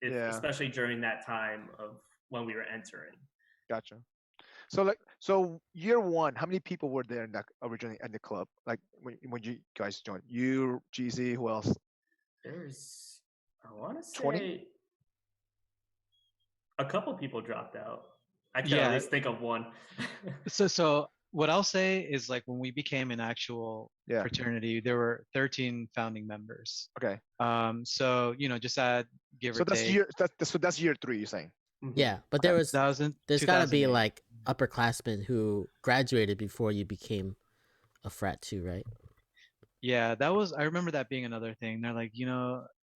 especially during that time of when we were entering. Gotcha. So year one, how many people were there originally in the club? Like when you guys joined? You, GZ, who else? There's, I want to say 20? A couple people dropped out. I can at least think of one. So what I'll say is, like, when we became an actual fraternity, there were 13 founding members. Okay. So just add give or take. So that's year 3, you're saying? Yeah, but there's got to be like upperclassmen who graduated before you became a frat too, right? Yeah, I remember that being another thing. They're like,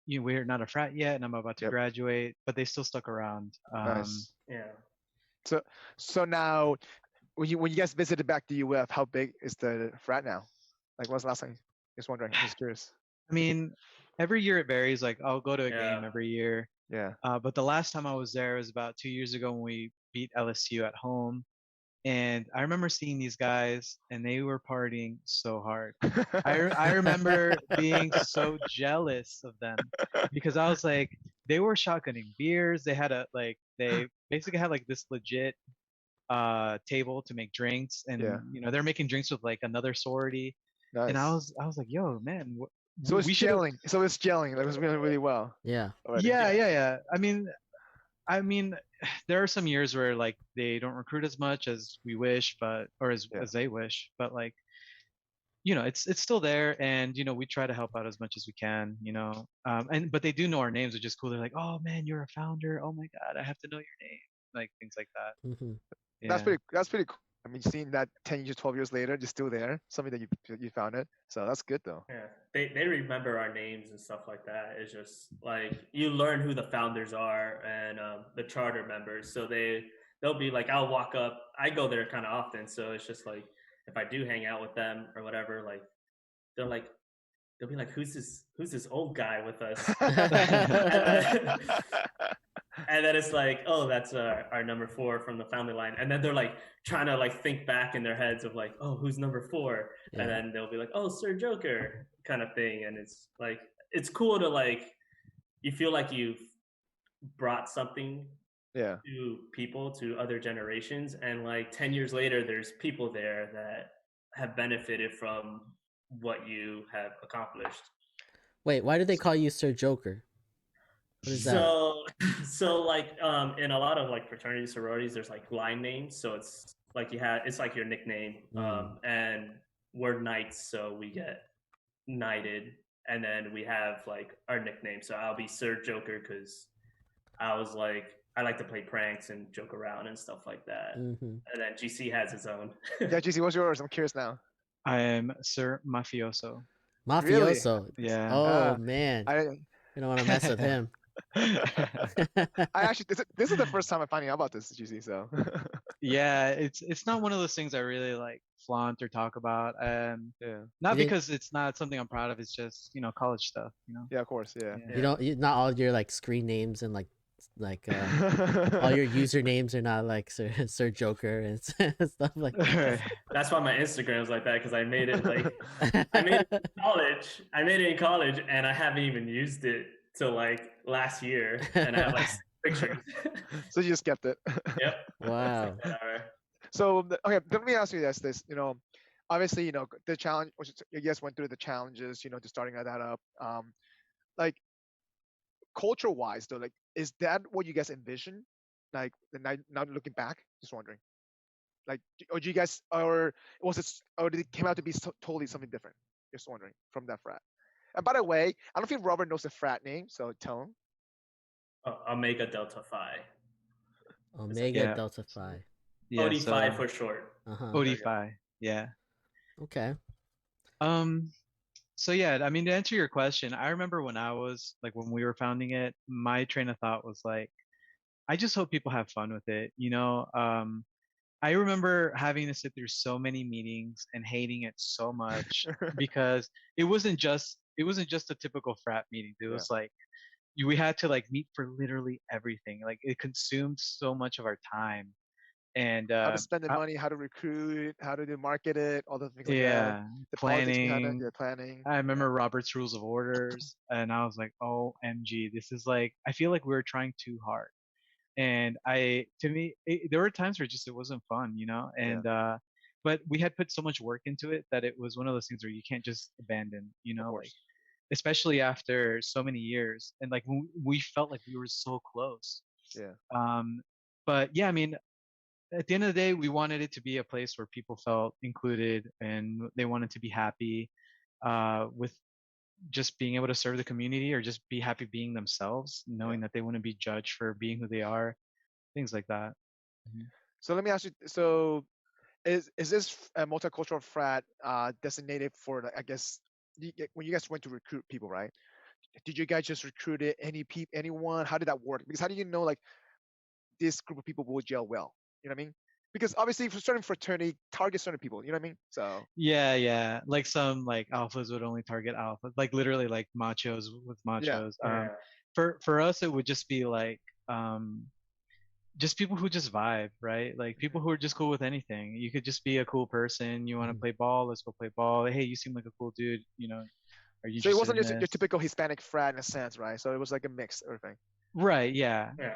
we're not a frat yet, and I'm about to graduate, but they still stuck around. Nice. Yeah. So now, when you guys visited back to UF, how big is the frat now? Like, when's the last time? Just wondering. Just curious. I mean, every year it varies. Like, I'll go to a game every year. Yeah. But the last time I was there was about 2 years ago when we beat LSU at home. And I remember seeing these guys, and they were partying so hard. I remember being so jealous of them, because I was like, they were shotgunning beers. They had they basically had like this legit table to make drinks, and Yeah. they're making drinks with like another sorority, and Nice. I was like, yo man, So it's we should have. gelling. So it's gelling. Like, it's really, really well Yeah. already. Yeah. I mean, there are some years where like they don't recruit as much as we wish, but or Yeah. as they wish, but like it's still there, and we try to help out as much as we can, and but they do know our names, which is cool. They're like, oh man, you're a founder. Oh my god, I have to know your name, like things like that. Hmm. That's Yeah. pretty. That's pretty cool. I mean, seeing that 10 years, 12 years later, just still there, something that you found it. So that's good though. Yeah, they remember our names and stuff like that. It's just like you learn who the founders are and the charter members. So they'll be like, I'll walk up. I go there kind of often, so it's just like if I do hang out with them or whatever, like they're like they'll be like, who's this old guy with us? And then it's like, oh, that's our number 4 from the family line. And then they're like trying to like think back in their heads of like, oh, who's number 4? Yeah. And then they'll be like, oh, Sir Joker kind of thing. And it's like, it's cool to like, you feel like you've brought something Yeah. to people, to other generations. And like 10 years later, there's people there that have benefited from what you have accomplished. Wait, why do they call you Sir Joker? What is that? So like in a lot of like fraternity sororities, there's like line names. So it's like it's like your nickname. And we're knights, so we get knighted, and then we have like our nickname. So I'll be Sir Joker because I was like, I like to play pranks and joke around and stuff like that. Mm-hmm. And then GC has his own. Yeah, GC, what's yours? I'm curious now. I am Sir Mafioso. Mafioso. Yeah. Oh man, I you don't want to mess with him. I actually this is the first time I'm finding out about this, GC. So Yeah, it's not one of those things I really like flaunt or talk about. yeah, Not because it's not something I'm proud of. It's just college stuff. yeah, of course, yeah. You don't. Not all your like screen names and like all your usernames are not like Sir Joker and stuff like that. That's why my Instagram is like that, because I made it I made it in college. I made it in college, and I haven't even used it till like last year, and I have like pictures. So you just kept it. Yep. Wow. So okay, let me ask you this. Obviously, the challenge. You guys went through the challenges, to starting that up. Like cultural wise, though, like is that what you guys envision? Like not looking back, just wondering. Like, or do you guys, or was it, or did it came out to be totally something different? Just wondering from that frat. And by the way, I don't think Robert knows the frat name, so tell him. Omega Delta Phi. Omega Delta Phi. Yeah, OD5 for short. OD5. Yeah. Okay. So yeah, I mean, to answer your question, I remember when when we were founding it, my train of thought was like, I just hope people have fun with it. I remember having to sit through so many meetings and hating it so much because it wasn't just a typical frat meeting. It was like we had to like meet for literally everything. Like it consumed so much of our time. And how to spend the money, how to recruit, how to market it, all the things like that. Yeah, The planning. Planning. I remember Robert's Rules of Orders, and I was like, OMG, this is like, I feel like we were trying too hard. And there were times where it wasn't fun, and but we had put so much work into it that it was one of those things where you can't just abandon, like especially after so many years, and like we felt like we were so close. But yeah, I mean, at the end of the day, we wanted it to be a place where people felt included and they wanted to be happy with just being able to serve the community, or just be happy being themselves, knowing that they wouldn't be judged for being who they are, things like that. So let me ask you, so is this a multicultural frat designated for, I guess, when you guys went to recruit people, right? Did you guys just recruit anyone? How did that work? Because how do you know like this group of people will gel well? You know what I mean? Because obviously for certain fraternity target certain people, you know what I mean? So yeah, like some like alphas would only target alphas, like literally like machos with machos. For us it would just be like just people who just vibe, right? Like people who are just cool with anything. You could just be a cool person. You want to play ball, let's go play ball. Hey, you seem like a cool dude, are you? So it wasn't just your typical Hispanic frat in a sense, right? So it was like a mix, everything. Right, yeah. Yeah.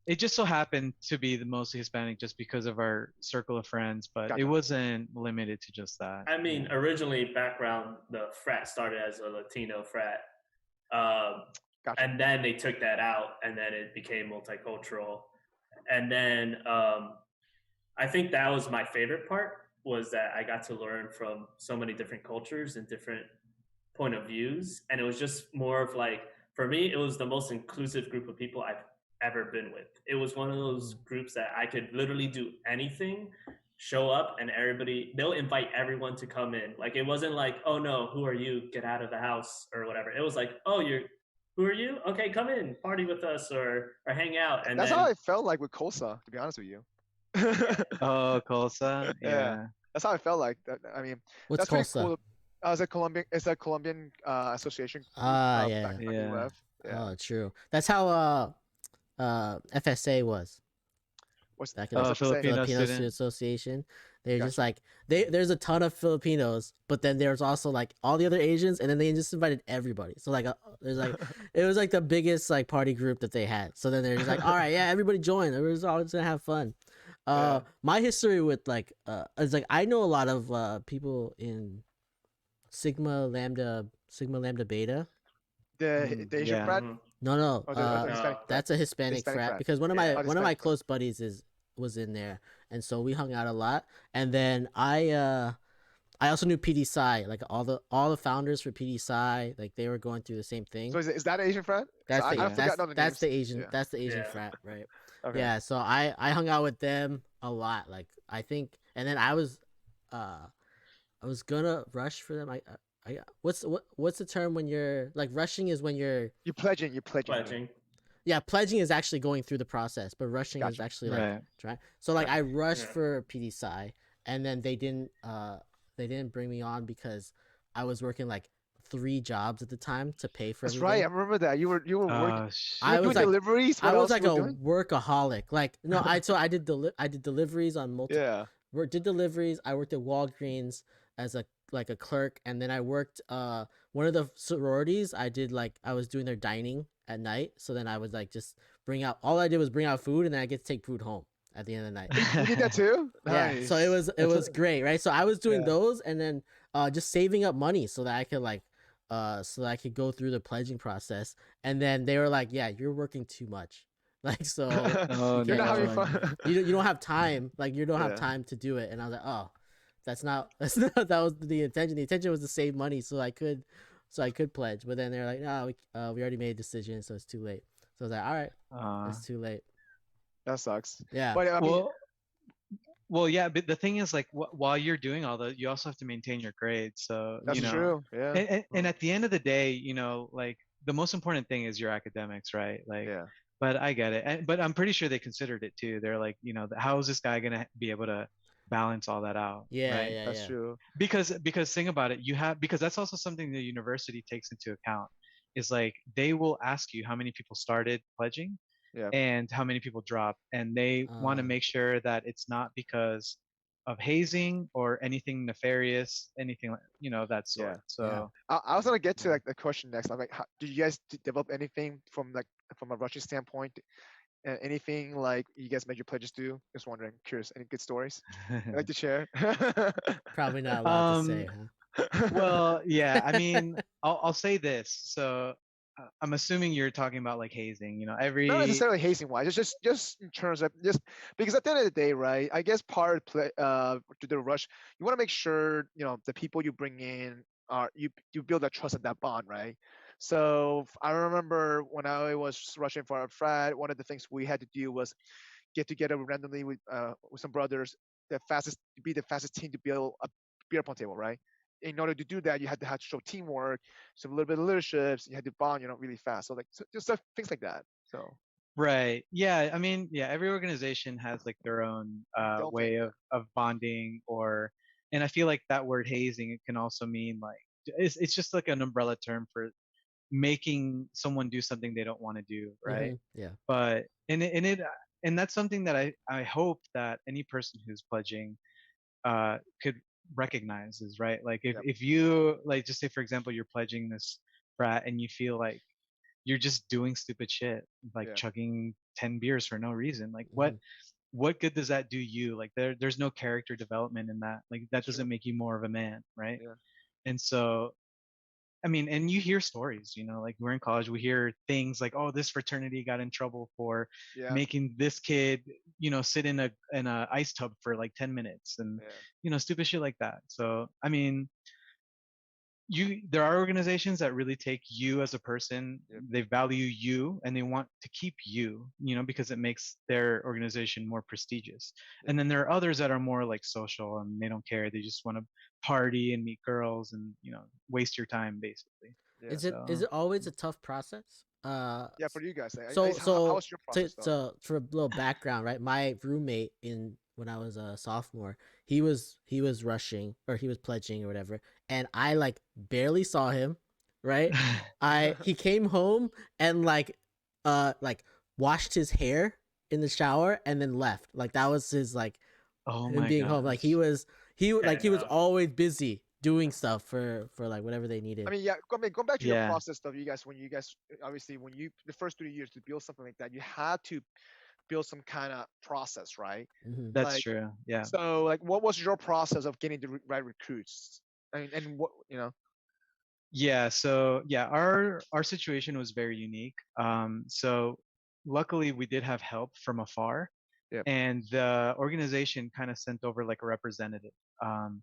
it just so happened to be the mostly Hispanic just because of our circle of friends, but it Gotcha. wasn't limited to just that. I mean, originally background, the frat started as a Latino frat, um, Gotcha. and then they took that out, and then it became multicultural, and then I think that was my favorite part, was that I got to learn from so many different cultures and different point of views, and it was just more of like, for me, it was the most inclusive group of people I've ever been with. It was one of those groups that I could literally do anything, show up, and they'll invite everyone to come in. Like, it wasn't like, oh no, who are you, get out of the house or whatever. It was like, oh, who are you, okay, come in, party with us, or hang out. And That's how then I felt like with Kosa, to be honest with you. Oh, Colsa, Yeah. yeah. That's how I felt like. I mean, What's that's pretty Tulsa? cool. It's a Colombian association group, Ah, back yeah. when you Yeah. left. Yeah. Oh, true. That's how FSA was. What's Back in Oh, the what's the saying? Filipino Filipino student. Student Association. They're just Gotcha. like there's a ton of Filipinos, but then there's also like all the other Asians, and then they just invited everybody. So like there's like it was like the biggest like party group that they had. So then they're just like, all right, yeah, everybody join. Everybody's all just gonna have fun. Yeah. My history with like is like I know a lot of people in Sigma Lambda Beta. The Asian Yeah. frat No, or the Hispanic frat? that's a Hispanic Hispanic frat frat. because one of Yeah. my Oh, the one of my Hispanic frat. close buddies was in there, and so we hung out a lot. And then I also knew PD Psi, like all the founders for PD Psi, like they were going through the same thing. So is that an Asian frat? That's So the I Yeah. forgot all the that's names. the Asian Yeah. that's the Asian Yeah. frat, right? Okay. Yeah, so I hung out with them a lot, like I think, and then I was gonna rush for them. What's the term when you're like rushing is when you're You're pledging. You're pledging. pledging. yeah, pledging is actually going through the process, but rushing is Gotcha. actually like Right. trying. So like I rushed Yeah. for PD Psi, and then they didn't bring me on because I was working like 3 jobs at the time to pay for That's everything. right. I remember that. You were working. Oh, You were I was doing like deliveries. What I was else like you a were doing? workaholic. Like no, I did deliveries on multiple Yeah. did deliveries. I worked at Walgreens as a clerk, and then I worked one of the sororities. I was doing their dining at night. So then I was like just all I did was bring out food, and then I get to take food home at the end of the night. You did that too. Yeah, Nice. so it was great, right? So I was doing Yeah. those, and then just saving up money so that I could so that I could go through the pledging process. And then they were like, "Yeah, you're working too much." Like so Oh, You're not having no. fun. you don't have time, like you don't have Yeah. time to do it. And I was like, "Oh, that's not that was the intention. The intention was to save money so I could pledge." But then they're like, "No, we already made a decision, so it's too late." So I was like, "All right, it's too late." That sucks. Yeah. But I mean, Well, yeah, but the thing is, like, while you're doing all that, you also have to maintain your grades. So, that's true. Yeah. and at the end of the day, like, the most important thing is your academics, right? Like, Yeah. but I get it. But I'm pretty sure they considered it too. They're like, how is this guy gonna be able to balance all that out, Yeah, right? yeah, That's yeah. true. Because think about it, because that's also something the university takes into account. Is like they will ask you how many people started pledging Yeah. and how many people drop, and they want to make sure that it's not because of hazing or anything nefarious, anything that Yeah. sort. So I was gonna get to like the question next. Like, did you guys develop anything from a Russian standpoint? Anything like you guys made your pledges do? Just wondering. Curious. Any good stories you'd like to share? Probably not allowed to say, huh? well, yeah, I mean, I'll say this. So I'm assuming you're talking about like hazing. Not Every necessarily hazing wise. It's just in terms of just because at the end of the day, right? I guess part of to the rush, you want to make sure the people you bring in are you build that trust and that bond, right? So I remember when I was rushing for a frat, one of the things we had to do was get together randomly with some brothers, the fastest team to build a beer pong table, right? In order to do that, you had to show teamwork, some little bit of leadership. So you had to bond, really fast. So just things like that. So Right. Yeah. I mean, yeah, every organization has like their own don't think, way of bonding and I feel like that word hazing, it can also mean like, it's just like an umbrella term for making someone do something they don't want to do. Right. Yeah. But, and that's something that I hope that any person who's pledging could recognize is right. Like Yep. if you like, just say, for example, you're pledging this frat and you feel like you're just doing stupid shit, like Yeah. chugging 10 beers for no reason. Like Mhm. what good does that do you? Like there's no character development in that. Like that True. doesn't make you more of a man, right? Yeah. And so I mean, and you hear stories, you know, like we're in college, we hear things like, oh, this fraternity got in trouble for Yeah. making this kid, you know, sit in a ice tub for like 10 minutes and, Yeah. you know, stupid shit like that. So, I mean, there are organizations that really take you as a person, Yep. they value you and they want to keep you, you know, because it makes their organization more prestigious. Yep. And then there are others that are more like social and they don't care, they just want to party and meet girls and, you know, waste your time basically. Yeah. Is So it always a tough process? Yeah. For you guys, like, at So least so how's your process though? for a little background, right? My roommate in when I was a sophomore, he was rushing or he was pledging or whatever, and I like barely saw him, right? He came home and like washed his hair in the shower and then left. Like that was his like oh him my being home. Like gosh. he Yeah, was no. always busy doing stuff for like whatever they I needed. mean, yeah. Going back to your Yeah, process stuff, you guys, when you guys obviously when you the first 3 years to build something like that, you had to build some kind of process, right? Hmm. that's Like, true. Yeah. so like, what was your process of getting the right recruits? And what you know? Yeah, so yeah, our situation was very unique. So luckily we did have help from afar, Yep. and the organization kind of sent over like a representative um,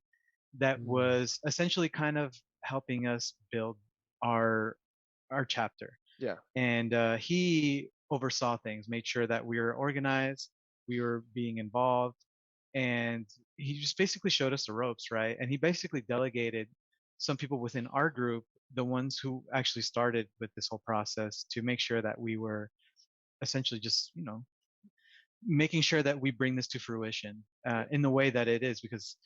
that was essentially kind of helping us build our our chapter. Yeah. And he oversaw things, made sure that we were organized, we were being involved, and he just basically showed us the ropes, right? And he basically delegated some people within our group, the ones who actually started with this whole process, to make sure that we were essentially just, you know, making sure that we bring this to fruition Yeah. in the way that it is. Because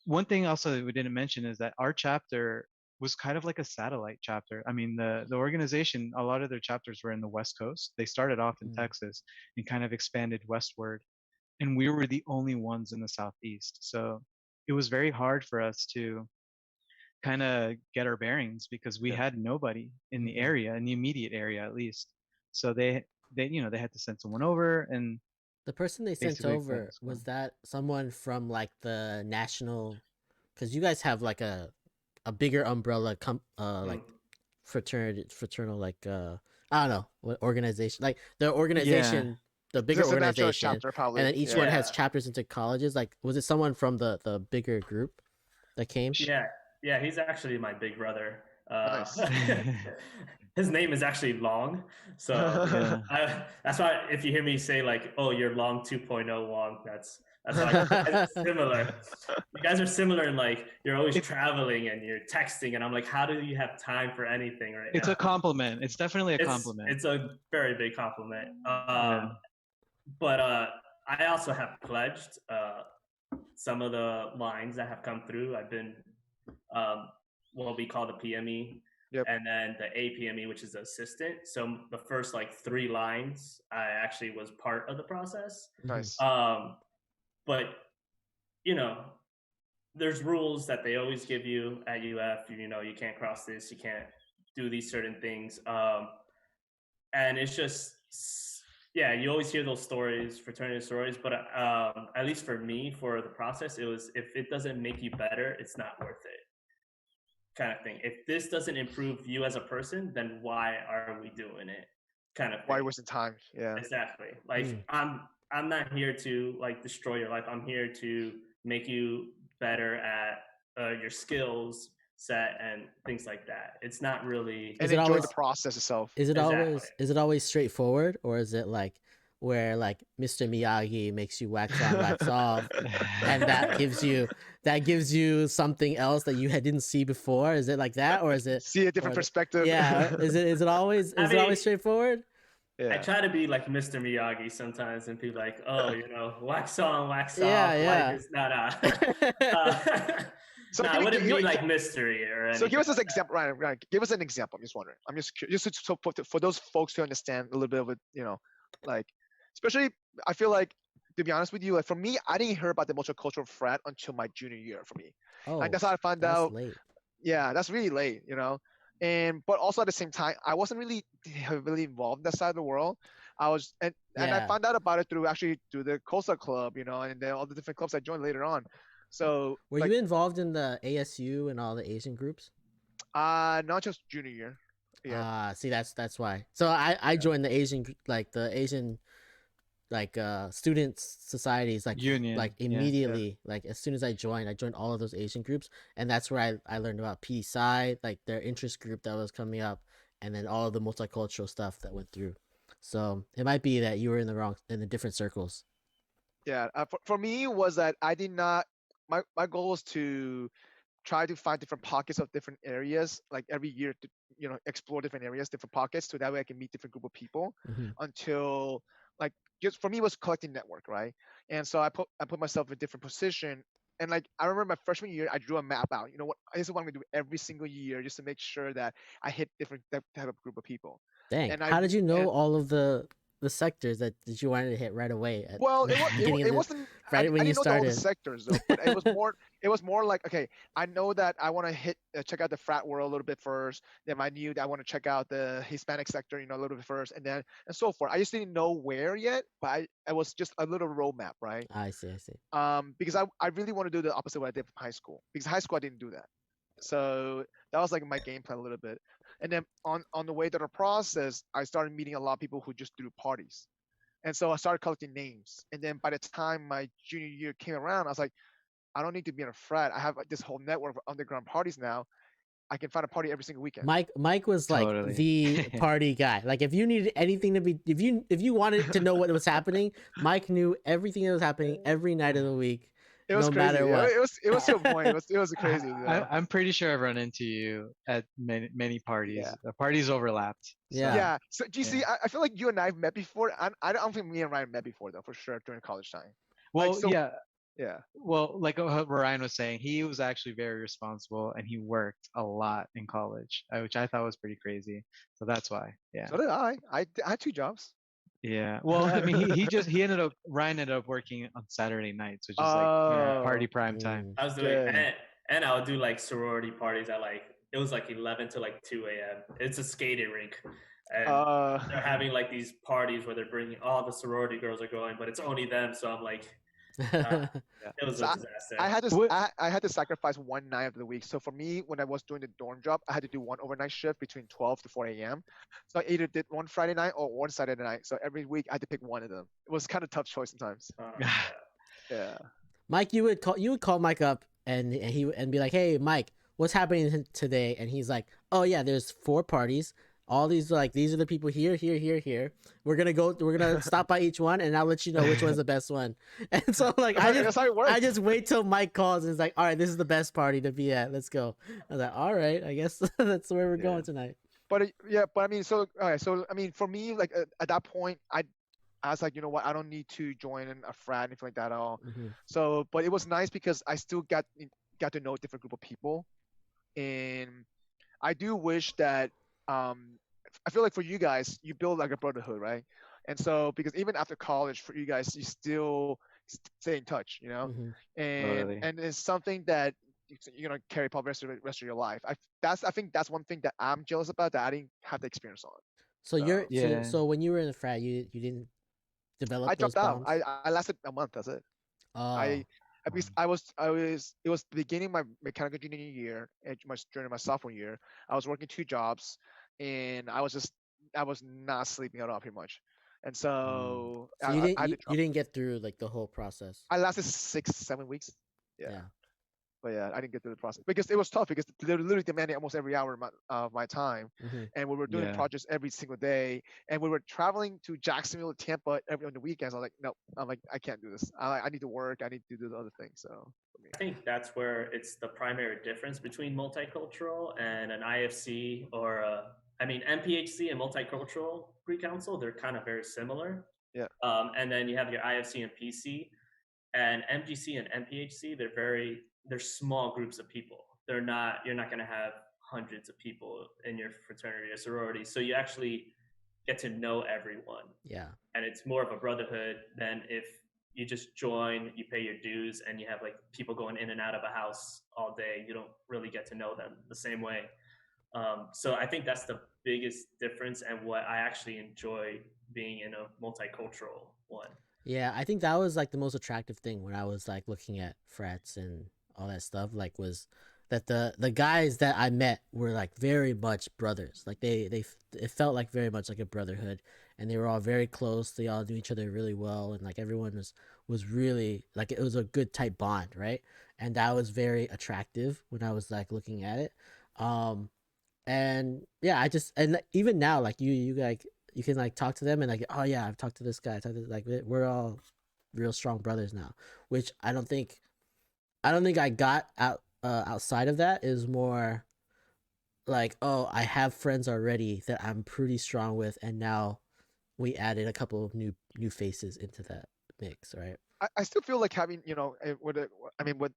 one thing also that we didn't mention is that our chapter was kind of like a satellite chapter. I mean, the organization, a lot of their chapters were in the West Coast. They started off in Texas and kind of expanded westward, and we were the only ones in the Southeast. So it was very hard for us to kind of get our bearings because we Yeah. had nobody in the area, in the immediate area at least. So they you know they had to send someone over and The person they sent basically let over, us go. was that someone from like the national? Because you guys have like a bigger umbrella, like fraternal, like I don't know what organization, like the Yeah, organization, the bigger Just a natural organization, chapter, probably. and then each Yeah. one has Yeah. chapters into colleges. Like, was it someone from the bigger group that came? Yeah, yeah, he's actually my big brother. Nice. His name is actually Long, so yeah. that's why if you hear me say like, "Oh, you're Long 2.0 Wong," that's like you guys are similar. You guys are similar in like you're always It's traveling and you're texting, and I'm like, how do you have time for anything right it's now? a compliment. It's definitely a It's compliment. it's a very big compliment. Yeah. But I also have pledged some of the lines that have come through. I've been um, what we call the PME, Yep. and then the APME, which is the assistant. So the first like 3 lines, I actually was part of the process. Nice. But you know, there's rules that they always give you at UF. You know, you can't cross this, you can't do these certain things, and it's just yeah, you always hear those stories, fraternity stories, but at least for me, for the process, it was if it doesn't make you better, it's not worth it, kind of thing. If this doesn't improve you as a person, then why are we doing it, kind of Why thing. wasting time? Yeah. Exactly. Like I'm not here to like destroy your life. I'm here to make you better at your skills set and things like that. It's not really And Is it enjoy always the process itself. exactly. is it always straightforward, or is it like where like Mr. Miyagi makes you wax on, wax off, and that gives you something else that you didn't see before? Is it like that, or is it See a different perspective. yeah? Is it always I is it always mean, straightforward? I Yeah. try to be like Mr. Miyagi sometimes and be like, oh, you know, wax on, wax Yeah, off. Life yeah. is not So no, give I me- wouldn't give- be like mystery or anything. So give us an like that. example, Ryan. Give us an example. I'm just wondering. I'm just curious, just so for those folks to understand a little bit of it, you know, like especially I feel like to be honest with you, like for me, I didn't hear about the multicultural frat until my junior year. For me, Oh, like that's how I found that's out. late. Yeah, that's really late, you know. but also at the same time, I wasn't really heavily involved in that side of the world. I was, and I Yeah. found out about it through the Costa Club, and then all the different clubs I joined later on. So Were like, you involved in the ASU and all the Asian groups? not just junior year. Yeah, See, that's why. So I joined the Asian student societies Union. like Yeah. immediately, like as soon as I joined all of those Asian groups, and that's where I learned about PD Sci, like their interest group that was coming up, and then all of the multicultural stuff that went through. So it might be that you were in the different circles. yeah. For me was that I did not. My goal was to try to find different pockets of different areas, like every year to explore different areas, different pockets, so that way I can meet different group of people. Hmm. Until like just for me it was collecting network, right? And so I put myself in a different position. And like I remember my freshman year, I drew a map out. You know what? This is what I'm gonna do every single year, just to make sure that I hit different type of group of people. Dang, And how did you and know all of the sectors that you wanted to hit right away at well, the beginning of it the wasn't. right I when you didn't know all the started? sectors though, but it was more like, okay, I know that I want to check out the frat world a little bit first. Then I knew that I want to check out the Hispanic sector, a little bit first, and then and so forth. I just didn't know where yet, but I was just a little roadmap, right? I see, I see. Because I really want to do the opposite of what I did from high school, because high school I didn't do that. So that was like my game plan a little bit. And then on the way to the process, I started meeting a lot of people who just threw parties. And so I started collecting names. And then by the time my junior year came around, I was like, I don't need to be in a frat. I have this whole network of underground parties now. I can find a party every single weekend. Mike was like Totally. the party guy. Like if you needed anything to be, if you wanted to know what was happening, Mike knew everything that was happening every night of the week, It was no crazy. matter It, what. it was it was to a point. It was crazy, I'm pretty sure I've run into you at many Yeah. parties. The parties overlapped. Yeah. So Yeah. So GC, yeah. I feel like you and I have met before. I don't think me and Ryan met before though, for sure during college time. Like Well, so. yeah. Yeah. Well, like what Ryan was saying, he was actually very responsible and he worked a lot in college, which I thought was pretty crazy. So that's why. Yeah. So did I. I had two jobs. Yeah. Well, I mean, Ryan ended up working on Saturday nights, which is like, party Oh, prime time. Mm. I was doing, yeah. and I would do like sorority parties at like, it was like 11 to like 2 a.m. It's a skating rink. And they're having like these parties where they're bringing all the sorority girls are going, but it's only them. So I'm like, Yeah. it was So a disaster. I had to What? I had to sacrifice one night of the week. So for me, when I was doing the dorm job, I had to do one overnight shift between 12 to 4 a.m. So I either did one Friday night or one Saturday night. So every week I had to pick one of them. It was kind of tough choice sometimes. Yeah. Yeah. Mike, you would call Mike up and be like, "Hey, Mike, what's happening today?" And he's like, "Oh yeah, there's 4 parties. All these these are the people here, here, here, here. We're gonna stop by each one, and I'll let you know which one's the best one." And so like That's how it works. I just wait till Mike calls and it's like, "All right, this is the best party to be at. Let's go." I was like, "All right, I guess that's where we're Yeah. going tonight." But I mean, so okay, so I mean, for me, like at that point, I was like, you know what, I don't need to join in a frat, anything like that at all. Hmm. So, but it was nice because I still got to know a different group of people, and I do wish that I feel like for you guys, you build like a brotherhood, right? And so because even after college, for you guys, you still stay in touch, Hmm. Totally. and it's something that you're gonna carry probably rest of your life. I think that's one thing that I'm jealous about that I didn't have the experience on. So So Yeah. so when you were in the frat, you didn't I develop those dropped out. bonds. I lasted a month. That's it. I Oh. at least it was the beginning of my mechanical engineering year and during my sophomore year. I was working two jobs, and I was not sleeping at all pretty much, and Mm. so So you didn't I had to you drop. didn't get through like the whole process. I lasted 6 7 weeks. Yeah. Yeah. But yeah, I didn't get through the process because it was tough because they were literally demanding almost every hour of my time, Hmm. and we were doing Yeah. projects every single day, and we were traveling to Jacksonville, Tampa every on the weekends. I'm like, no, I'm like, I can't do this. I need to work. I need to do the other things. So for me, I think that's where it's the primary difference between multicultural and an IFC or I mean, MPHC and multicultural pre-council, they're kind of very similar. yeah, And then you have your IFC and PC, and MGC and MPHC, they're small groups of people. You're not going to have hundreds of people in your fraternity or sorority. So you actually get to know everyone. Yeah. And it's more of a brotherhood than if you just join, you pay your dues, and you have like people going in and out of a house all day. You don't really get to know them the same way. So I think that's the biggest difference and what I actually enjoy being in a multicultural one. Yeah, I think that was like the most attractive thing when I was like looking at frats and all that stuff. Like, was that the guys that I met were like very much brothers. Like it felt like very much like a brotherhood, and they were all very close. They all knew each other really well, and like everyone was really like it was a good type bond, right? And that was very attractive when I was like looking at it. Um, and yeah, I just and even now, like you like you can like talk to them and like, oh yeah, I've talked to this guy. Like we're all real strong brothers now, which I don't think I got outside of that. Is more like, oh, I have friends already that I'm pretty strong with, and now we added a couple of new faces into that mix, right? I still feel like having, I mean, what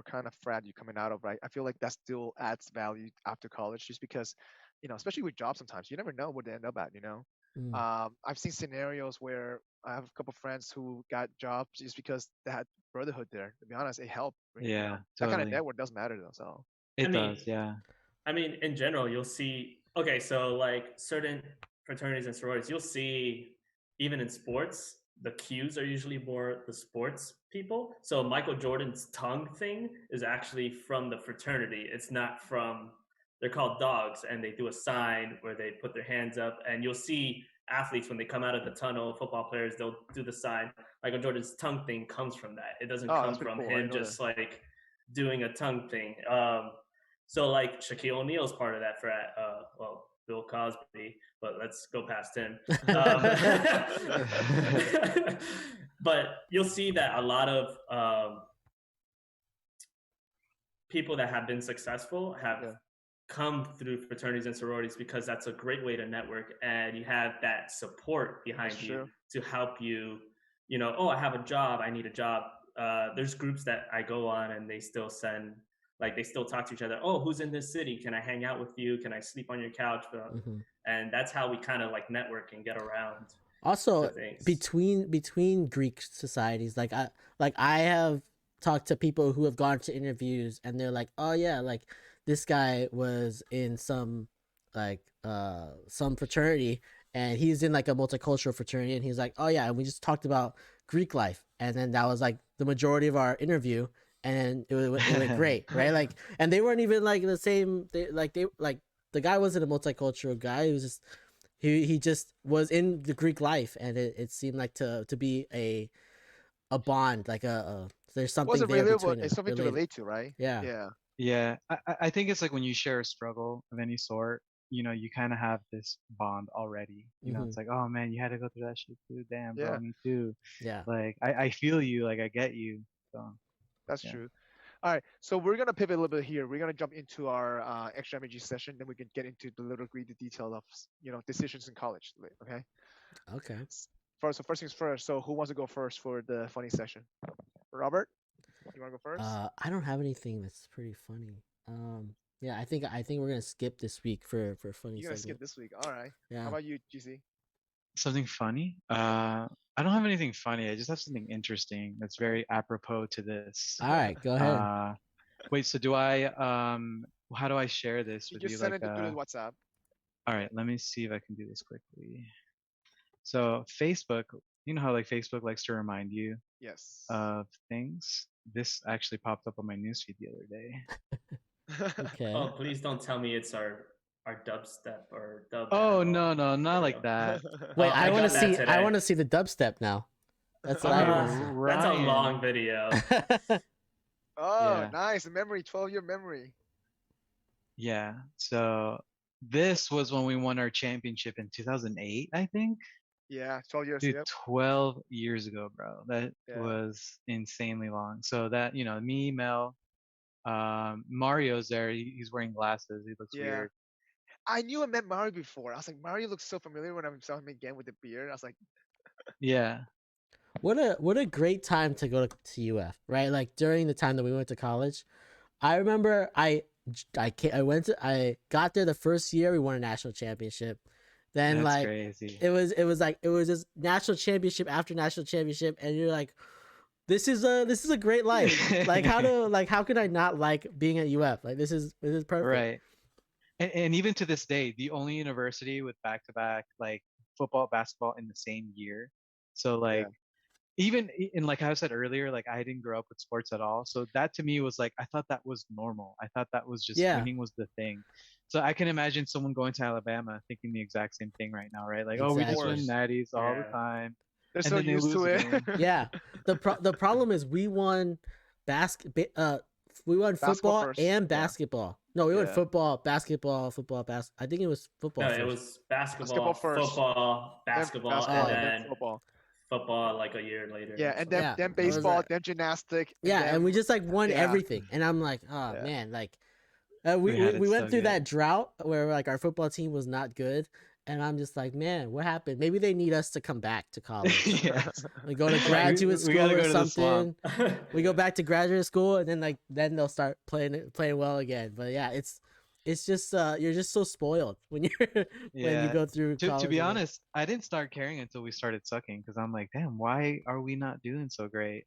kind of frat you coming out of, right? I feel like that still adds value after college, just because, especially with jobs, sometimes you never know what they end up at. Mm. I've seen scenarios where I have a couple friends who got jobs just because they had brotherhood there. To be honest, it helped. Yeah, That kind of totally. network does matter though. So It I mean, does, yeah. I mean, in general, you'll see. Okay, so like certain fraternities and sororities, you'll see even in sports, the cues are usually more the sports people. So Michael Jordan's tongue thing is actually from the fraternity. It's not from. They're called dogs, and they do a sign where they put their hands up, and you'll see athletes when they come out of the tunnel. Football players, they'll do the sign. Michael Jordan's tongue thing comes from that. It doesn't oh, come that's pretty from cool. I him didn't know just that. like doing a tongue thing. So like Shaquille O'Neal's part of that frat. Well, Bill Cosby, but let's go past him. But you'll see that a lot of people that have been successful have Yeah. come through fraternities and sororities because that's a great way to network, and you have that support behind That's you true. to help you. Oh, I have a job. I need a job. There's groups that I go on, and they still send. Like they still talk to each other. Oh, who's in this city? Can I hang out with you? Can I sleep on your couch? Mm-hmm. And that's how we kind of like network and get around Also, to things. between Greek societies, like I have talked to people who have gone to interviews and they're like, oh yeah, like this guy was in some some fraternity and he's in like a multicultural fraternity and he's like, oh yeah, and we just talked about Greek life and then that was like the majority of our interview and it went great, right? Like, and they weren't even like the same. They like the guy wasn't a multicultural guy. He was just he just was in the Greek life, and it seemed like to be a bond, like there's something Wasn't there relatable. between It's them. something to Related. relate to, right? Yeah. Yeah. Yeah, I think it's like when you share a struggle of any sort, you kind of have this bond already. Mm-hmm. It's like, oh man, you had to go through that shit too. Damn, Yeah. bro, me too. Yeah. Like, I feel you. Like, I get you. So, That's yeah. true. All right, so we're gonna pivot a little bit here. We're gonna jump into our extra MSG session, then we can get into the little gritty detail of decisions in college. Okay. Okay. First things first. So who wants to go first for the funny session? Robert, you wanna go first? I don't have anything that's pretty funny. Yeah, I think we're gonna skip this week for funny You're gonna segment. skip this week. All right. Yeah. How about you, GC? Something funny? I don't have anything funny. I just have something interesting that's very apropos to this. All right, go ahead. Wait, so do I how do I share this You with just you? send Like, it through the WhatsApp. all right, let me see if I can do this quickly. So Facebook, you know how like Facebook likes to remind you Yes. of things? This actually popped up on my newsfeed the other day. Okay. Oh, please don't tell me it's our dubstep or dub. Oh no, not like that. Wait, I want to got that see. today. I want to see the dubstep now. That's what I want to see. That's a Ryan. long video. Oh, Yeah. nice memory, 12-year memory. Yeah. So this was when we won our championship in 2008, I think. Yeah, 12 years. Dude, Yep. 12 years ago, bro. That Yeah. was insanely long. So that, me, Mel, Mario's there. He's wearing glasses. He looks Yeah. weird. I knew I met Mario before. I was like, Mario looks so familiar when I saw him again with the beard. I was like, Yeah. What a great time to go to UF, right? Like during the time that we went to college. I remember I got there the first year we won a national championship. Then That's like crazy. it was just national championship after national championship, and you're like, this is a great life. Like how can I not like being at UF? Like this is perfect. Right. And even to this day, the only university with back-to-back like football, basketball in the same year. So Yeah. like even in like I said earlier, like I didn't grow up with sports at all. So that to me was like I thought that was normal. I thought that was just Yeah, winning was the thing. So I can imagine someone going to Alabama thinking the exact same thing right now, right? Like, oh, Of we just win exactly. course. natties all the Yeah. time, They're and so then they used lose to a it. game. Yeah. The problem is we won Basketball football first. and Yeah. basketball. No, we won Yeah. football, basketball, I think it was football No, it first. was Basketball basketball, first. football, Then basketball, and basketball, Oh, then then football. football like a year later Yeah, or and something. then yeah. then It was baseball, then gymnastic, and yeah, then and we just like won yeah, everything. And I'm like, oh yeah. man, like We had it we went so through good. that drought where like our football team was not good. And I'm just like, man, what happened? Maybe they need us to come back to college. Yes, We go to Like, graduate we got school to or go to the swamp. something. We go back to graduate school, and then like then they'll start playing well again. But yeah, it's just you're just so spoiled when you're when you Yeah. go through To college be again. honest, I didn't start caring until we started sucking because I'm like, damn, why are we not doing so great?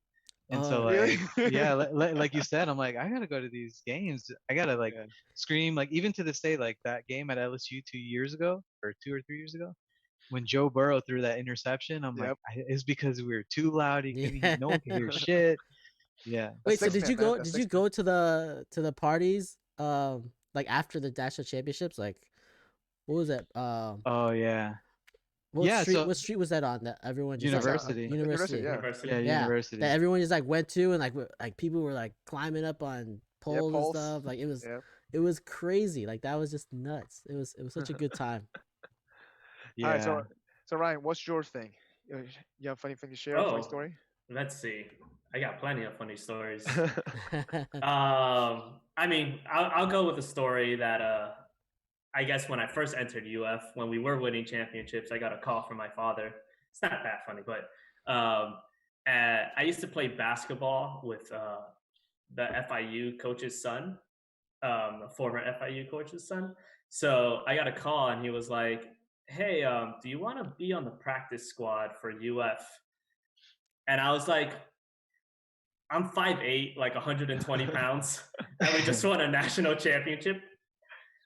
And so Oh Really? like, yeah, like you said, I'm like, I gotta go to these games. I gotta like Yeah. scream. Like even to this day, like that game at LSU 2 years ago or 2 or 3 years ago, when Joe Burrow threw that interception, I'm like, Yep. it's because we were too loud. yeah. No one could hear shit. Yeah. A Wait, so six did man, you man. go? A Did you six go man. to the parties? Like after the national championships, like what was it? Oh yeah. What Yeah. street? So What street was that on? That everyone just like university. University. university. Yeah. Yeah, University. Yeah, that university. everyone just like went to, and like people were like climbing up on Yeah. poles and Pulse. stuff. Like Yeah. it was crazy. Like that was just nuts. It was such a good time. All right. Yeah. So Ryan, what's your thing? You have funny thing to share? Funny Oh, story? let's see. I got plenty of funny stories. Oh I mean, I'll go with a story that I guess when I first entered UF, when we were winning championships, I got a call from my father. It's not that funny, but I used to play basketball with the FIU coach's son, a former FIU coach's son. So I got a call and he was like, "Hey, do you want to be on the practice squad for UF?" And I was like, I'm 5'8", like 120 pounds, and we just won a national championship.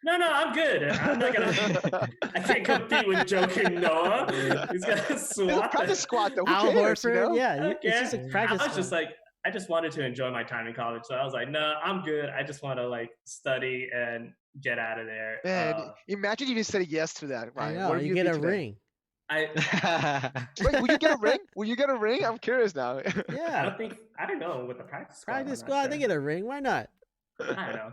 No, I'm good. I'm not gonna. I can't compete with Joakim Noah. He's gonna It's a swat. practice The, squad though. Who Al cares? You Horford, know? yeah, it's just a okay. practice I was just squad. like, I just wanted to enjoy my time in college, so I was like, no, I'm good. I just want to like study and get out of there. Man, imagine if you said yes to that, I Ryan. know Where would you you get be a today? ring. I Wait, will you get a ring? Will you get a ring? I'm curious now. Yeah, I don't know with the practice squad. practice I'm not squad. They sure. get a ring. Why not? I don't know.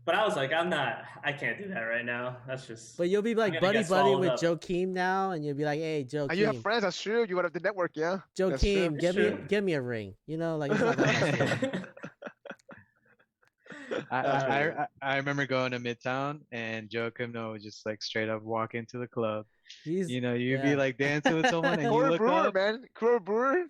But I was like, I can't do that right now. That's just. But you'll be I'm like gonna buddy get buddy swallowed with up. Joakim now, and you'll be like, hey, And you have Joakim, friends, that's true. You would have the network, yeah. That's true. Joakim, Sure. give me a ring. You know, like it's not that much fun. That's pretty good. I remember going to Midtown and Joe Kimno would just like straight up walk into the club. He's You'd be yeah. like dancing with someone and you Corey look Brewer, up. man. Corey Brewer.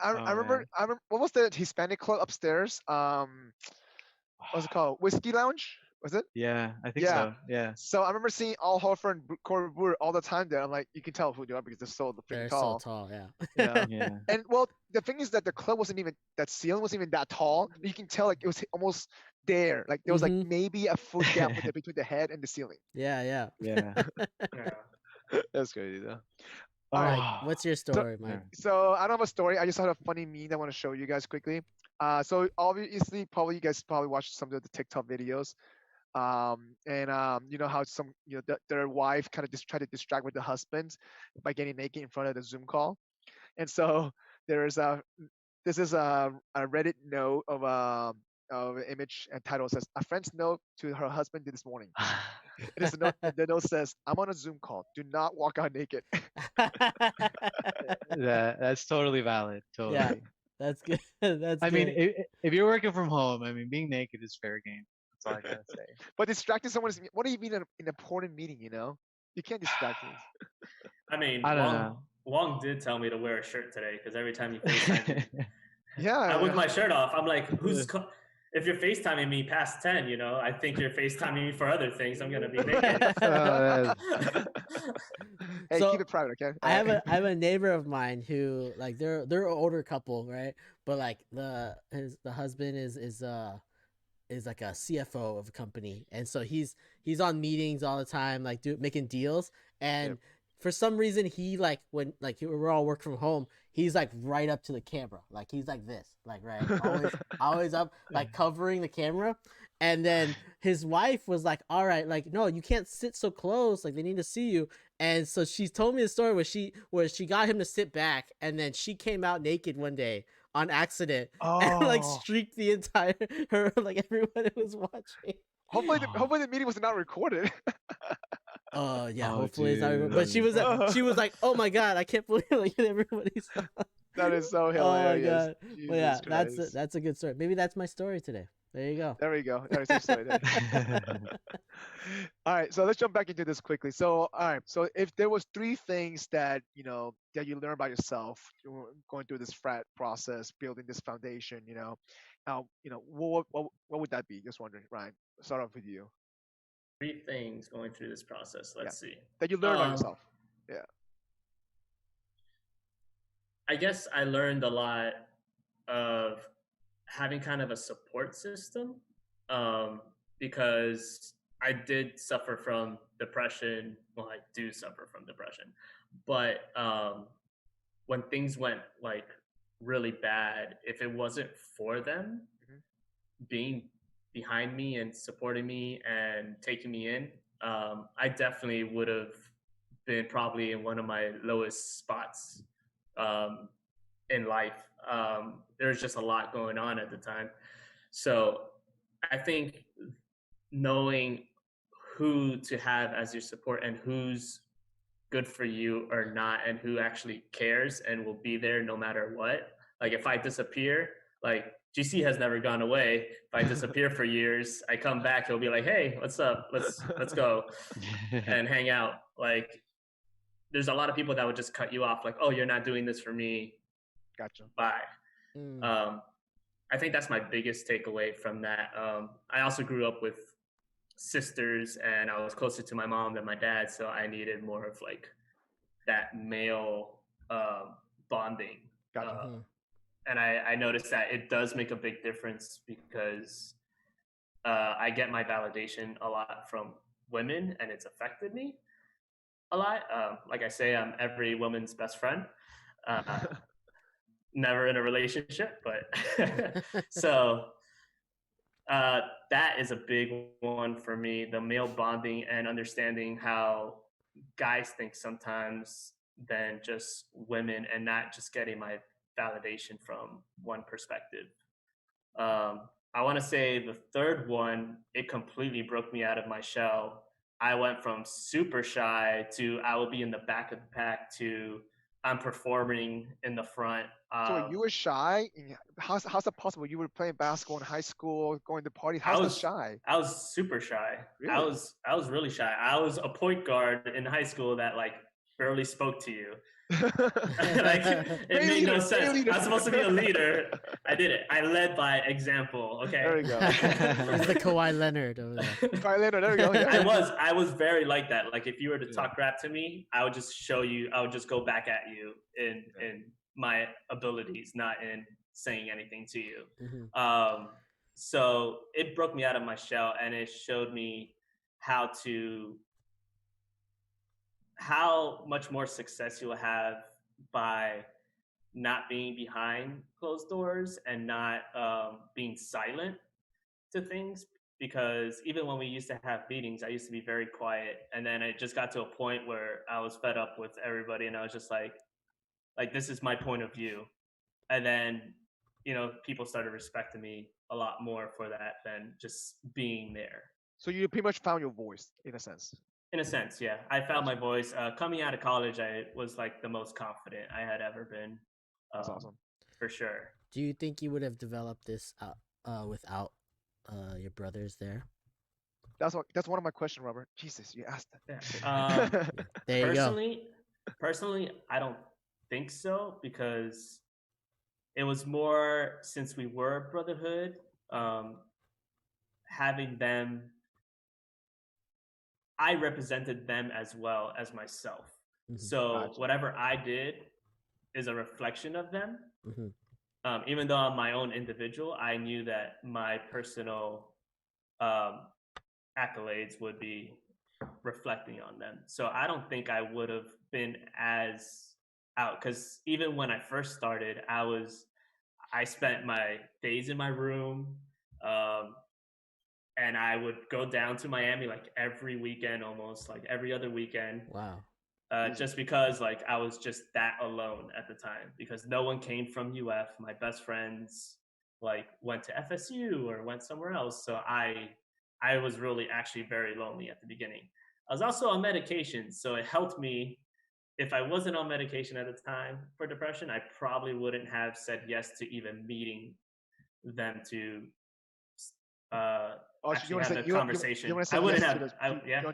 Oh man. I remember what was the Hispanic club upstairs? What's it called? Whiskey Lounge? Was it? Yeah, I think Yeah. so. Yeah. So I remember seeing Al Horford and Corey Brewer all the time there. I'm like, you can tell who they are because they're so freaking They're so tall. tall. Yeah. Yeah. Yeah. And well, the thing is that the club wasn't even that ceiling wasn't even that tall. You can tell like it was almost there. Like there was like Mhm. maybe a foot gap between the head and the ceiling. Yeah. Yeah. Yeah. That's crazy though. All All right. right. What's your story, Mike? So I don't have a story. I just had a funny meme that I want to show you guys quickly. So obviously, probably you guys probably watched some of the TikTok videos. You know how some their wife kind of just try to distract with the husband by getting naked in front of the Zoom call. And so there's this is a Reddit note of an image and title says a friend's note to her husband this morning. It is a note. The note says, "I'm on a Zoom call. Do not walk out naked." That's totally valid. Totally. Yeah. That's good. That's I mean, good. if you're working from home, I mean, being naked is fair game. That's all I gotta say. But distracting someone is what do you mean in an important meeting? You know, you can't distract them. I mean, I don't Wong, know. Wong did tell me to wear a shirt today because every time he FaceTimes me, Yeah. with my shirt off, I'm like, if you're FaceTiming me past 10, I think you're FaceTiming me for other things. I'm gonna be naked. Hey, So, keep it private, okay? I have a neighbor of mine who like they're an older couple, right? But like the husband is is like a CFO of a company, and so he's on meetings all the time, like making deals. And Yep. for some reason, he like when like we're all work from home, he's like right up to the camera, like he's like this, like right, always up, like covering the camera. And then his wife was like, "All right, like no, you can't sit so close. Like they need to see you." And so she told me the story where she got him to sit back, and then she came out naked one day on accident and like Oh, streaked the entire like everyone who was watching. hopefully the meeting was not recorded. Yeah, Oh, hopefully it's not. But she was dude. like, "Oh my god, I can't believe like everybody saw." That is so Oh hilarious. god. But yeah, Jesus Christ. that's a good story. Maybe that's my story today. There you go. There we go. There's your story there. All right, so let's jump back into this quickly. So, all right, so if there was three things that that you learned about yourself going through this frat process, building this foundation, now what would that be? Just wondering, Ryan. Start off with you. 3 things going through this process. Yeah, Let's see. that you learned about yourself. Yeah. I guess I learned a lot of having kind of a support system, because I did suffer from depression. Well, I do suffer from depression, but when things went like really bad, if it wasn't for them Mhm. being behind me and supporting me and taking me in, I definitely would have been probably in one of my lowest spots um, in life. There was just a lot going on at the time. So I think knowing who to have as your support and who's good for you or not, and who actually cares and will be there no matter what. Like if I disappear, like GC has never gone away. If I disappear for years, I come back, he'll be like, "Hey, what's up? Let's go and hang out." Like there's a lot of people that would just cut you off, like, "Oh, you're not doing this for me. Gotcha. Bye." Mm. I think that's my biggest takeaway from that. I also grew up with sisters, and I was closer to my mom than my dad, so I needed more of like that male bonding. Gotcha. And I noticed that it does make a big difference because I get my validation a lot from women, and it's affected me a lot. Like I say, I'm every woman's best friend. Never in a relationship, but so that is a big one for me, the male bonding and understanding how guys think sometimes than just women, and not just getting my validation from one perspective. I want to say the third one, it completely broke me out of my shell. I went from super shy to I will be in the back of the pack to I'm performing in the front. So you were shy? How's that possible? You were playing basketball in high school, going to parties. I How's that was shy? I was super shy. Really? I was really shy. I was a point guard in high school that like barely spoke to you. Like it made no sense. I was supposed to be a leader. I did it. I led by example. Okay. There we go. He's the Kawhi Leonard over there. Kawhi Leonard, there we go. Yeah. I was very like that. Like if you were to talk crap to me, I would just show you. I would just go back at you in my abilities, not in saying anything to you. Mm-hmm. So it broke me out of my shell, and it showed me how much more success you'll have by not being behind closed doors and not being silent to things. Because even when we used to have meetings, I used to be very quiet, and then it just got to a point where I was fed up with everybody, and I was just like this is my point of view. And then people started respecting me a lot more for that than just being there. So you pretty much found your voice in a sense. In a sense, yeah. I found my voice. Coming out of college, I was like the most confident I had ever been. That's awesome. For sure. Do you think you would have developed this without your brothers there? That's one of my questions, Robert. Jesus, you asked that. Yeah. There you go. Personally, I don't think so, because it was more since we were Brotherhood, having them, I represented them as well as myself. Mm-hmm. So gotcha. Whatever I did is a reflection of them. Mm-hmm. Even though I'm my own individual, I knew that my personal accolades would be reflecting on them. So I don't think I would have been as out, because even when I first started, I spent my days in my room, and I would go down to Miami like every weekend, almost like every other weekend. Wow. Just because like I was just that alone at the time, because no one came from UF. My best friends like went to FSU or went somewhere else. So I was really actually very lonely at the beginning. I was also on medication, so it helped me. If I wasn't on medication at the time for depression, I probably wouldn't have said yes to even meeting them to Oh, so actually have the conversation. you want to say I wouldn't yes have. to this?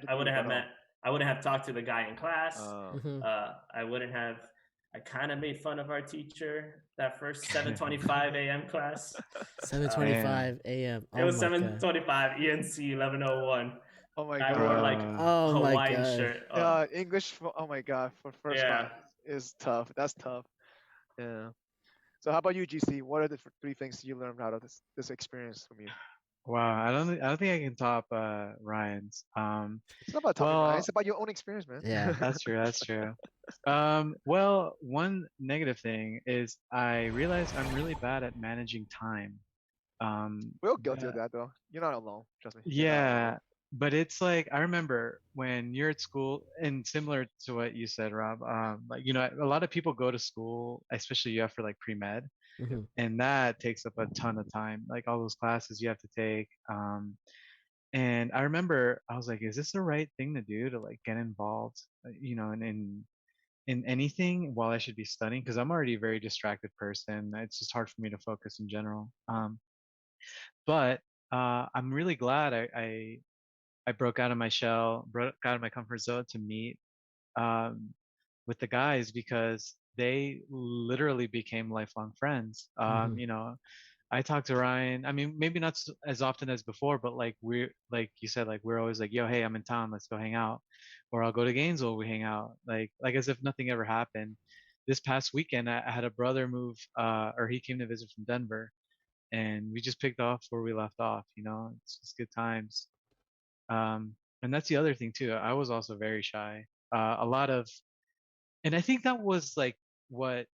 I wouldn't have met. I wouldn't have talked to the guy in class. Mhm. I wouldn't have. I kind of made fun of our teacher that first 7:25 a.m. class. 7:25 a.m. It was 7:25 ENC 1101. Oh my I god. wore like Oh my Hawaiian god. shirt. English. Oh my god, for first Yeah. class is tough. That's tough. Yeah. So how about you, GC? What are the three things you learned out of this experience from you? Wow, I don't think I can top Ryan's. It's not about topic, right? Well, It's about your own experience, man. Yeah. that's true, that's true. Well, one negative thing is I realized I'm really bad at managing time. We're all guilty uh, of that, though. You're not alone. Trust me. You're not alone. yeah, but it's like I remember when you're at school, and similar to what you said, Rob. Like a lot of people go to school, especially you have for like pre-med, Mhm. and that takes up a ton of time. Like all those classes you have to take. And I remember I was like, is this the right thing to do to like get involved, in anything while I should be studying? Because I'm already a very distracted person. It's just hard for me to focus in general. But I'm really glad I broke out of my shell, broke out of my comfort zone to meet um, with the guys because they literally became lifelong friends. Mhm. I talked to Ryan. I mean, maybe not as often as before, but like we're like you said, like we're always like, yo, hey, I'm in town, let's go hang out, or I'll go to Gainesville, we hang out, like as if nothing ever happened. This past weekend, I had a brother move, or he came to visit from Denver, and we just picked off where we left off. It's just good times. And that's the other thing too. I was also very shy. A lot of, and I think that was like what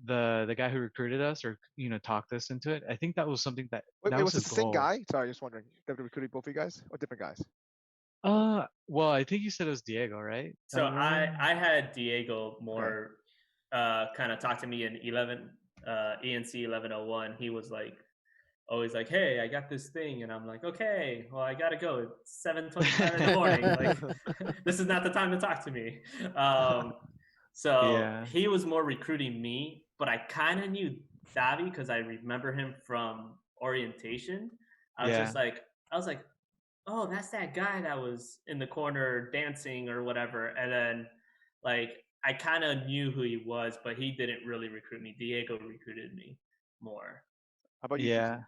the the guy who recruited us or talked us into it. I think that was something that Wait, was was it his the same goal. guy? Sorry, just wondering. That recruited both of you guys or different guys? Well, I think you said it was Diego, right? So Ryan? I had Diego Okay. more kind of talk to me in 11 ENC 1101. He was like always like, hey, I got this thing, and I'm like, okay, well, I gotta go. It's 7:25 in the morning. Like, this is not the time to talk to me. So Yeah. he was more recruiting me, but I kind of knew Davi because I remember him from orientation. I was Yeah. just like, I was like, oh, that's that guy that was in the corner dancing or whatever. And then, like, I kind of knew who he was, but he didn't really recruit me. Diego recruited me more. How about you, Yeah. GC?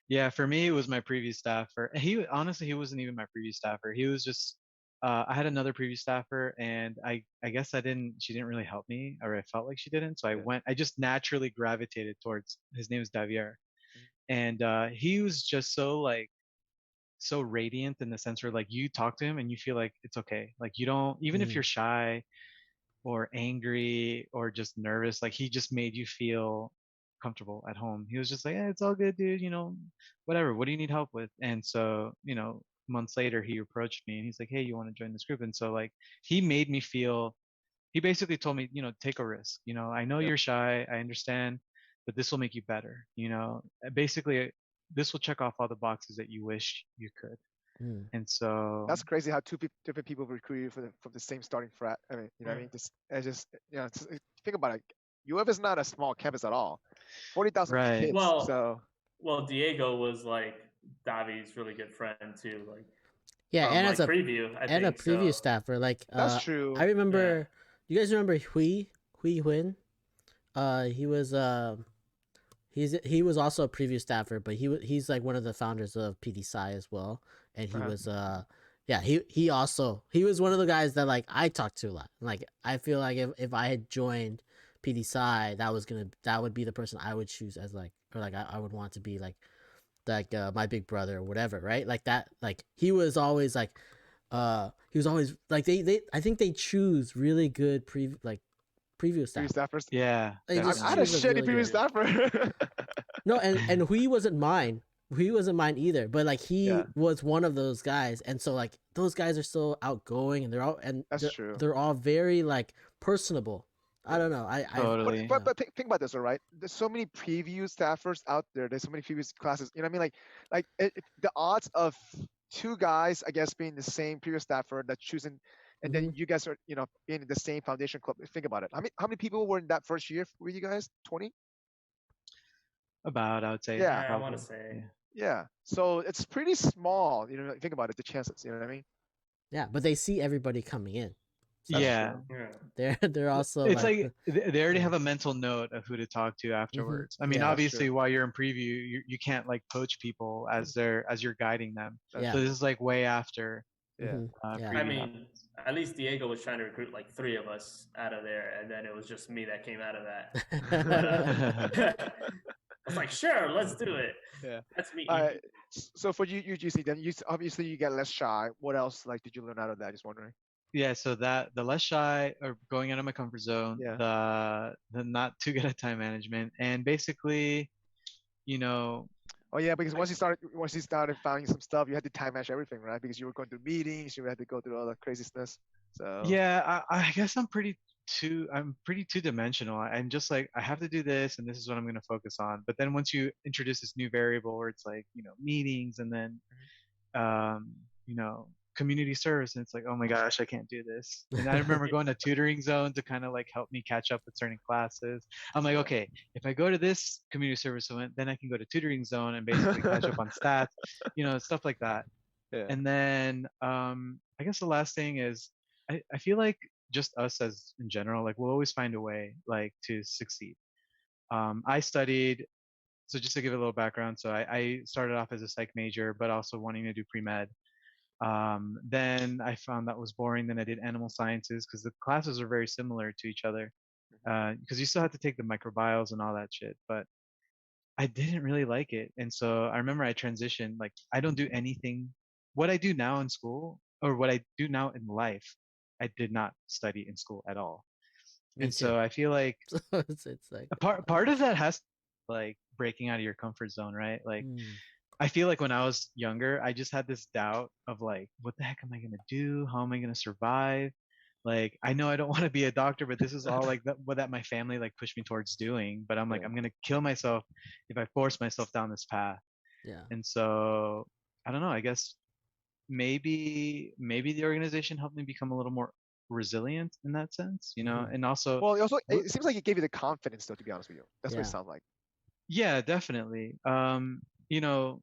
Yeah, for me it was my previous staffer. He honestly he wasn't even my previous staffer. He was just I had another previous staffer and I guess she didn't really help me or I felt like she didn't. So Yeah. I just naturally gravitated towards his name is Davier. And he was just so radiant in the sense where like you talk to him and you feel like it's okay. Like you don't even if Mm. you're shy or angry or just nervous, like he just made you feel comfortable at home. He was just like, it's all good, dude, whatever. What do you need help with? And so, months later he approached me and he's like, hey, you want to join this group? And so like he made me feel he basically told me, take a risk. I know Yep. you're shy, I understand, but this will make you better. Basically this will check off all the boxes that you wish you could. Mm. And so That's crazy how two different people recruit you from the same starting frat. I mean, you know what I mean? Think about it. UF is not a small campus at all. 40,000 right. kids. Well, Diego was like Davi's really good friend too. Like, Yeah, from and like as a preview, I think previous so. staffer, like That's true. I remember. You guys remember Hui Huin? He was he was also a previous staffer, but he's like one of the founders of PD Psi as well, and he Uh-huh. was yeah, he was one of the guys that like I talked to a lot. Like I feel like if I had joined PD Psi, that would be the person I would choose as like, or like I would want to be like like My Big Brother or whatever, right? Like that, like he was always like they I think they choose really good preview Previous staff. staffers. Yeah, They just I had a definitely. choose a shitty really previous good. staffer. No, and Hui wasn't mine. Hui wasn't mine either. But like he Yeah. was one of those guys, and so like those guys are so outgoing, and That's true. they're all very like personable. I Yeah. don't know. Totally. But think about this, all right? There's so many preview staffers out there. There's so many previous classes. You know what I mean? The odds of two guys, I guess, being the same previous staffer that choosing, and then you guys are, being in the same foundation club. Think about it. How many people were in that first year with you guys? 20? About, I would say, Yeah. I want probably. to say. Yeah. Yeah. So it's pretty small. Think about it. The chances. You know what I mean? Yeah, but they see everybody coming in. So That's Yeah. true. Yeah. they're also It's like like they already yeah. have a mental note of who to talk to afterwards. I mean, Yeah. That's obviously, true. while you're in preview, you can't like poach people as you're guiding them. That's Yeah. So this is like way after Yeah. Yeah. I preview mean, happens. at least Diego was trying to recruit like 3 of us out of there, and then it was just me that came out of that. But I was like, sure, let's do it. Yeah. Let's meet All you. right. So for you, UGC, then obviously you get less shy. What else did you learn out of that? Just wondering. Yeah, so that the less shy or going out of my comfort zone, Yeah. the not too good at time management, and basically, you know, Oh yeah, because once you started finding some stuff, you had to time match everything, right? Because you were going through meetings, you had to go through all the craziness. So yeah, I guess I'm pretty two dimensional. I'm just like I have to do this, and this is what I'm going to focus on. But then once you introduce this new variable where it's like meetings, and then um, you know, community service, and it's like, oh my gosh, I can't do this. And I remember going to tutoring zone to kind of like help me catch up with certain classes. I'm like, okay, if I go to this community service event, then I can go to tutoring zone and basically catch up on stats, stuff like that. yeah, And then I guess the last thing is I feel like just us as in general, like we'll always find a way like to succeed. I studied, so just to give a little background, so I started off as a psych major, but also wanting to do pre-med. Then I found that was boring. Then I did animal sciences because the classes are very similar to each other. Because you still have to take the microbiomes and all that shit, but I didn't really like it. And so I remember I transitioned. Like I don't do anything. What I do now in school, or what I do now in life, I did not study in school at all. Me And too. so I feel like So it's like a part of that has like breaking out of your comfort zone, right? Like I feel like when I was younger, I just had this doubt of like, what the heck am I gonna do? How am I gonna survive? Like, I know I don't want to be a doctor, but this is all like what that my family like pushed me towards doing. But I'm like, yeah. I'm gonna kill myself if I force myself down this path. yeah. And so I don't know. I guess maybe the organization helped me become a little more resilient in that sense, And also, Well, it seems like it gave you the confidence, though. To be honest with you, that's what it Yeah. sounds like. yeah, definitely. You know,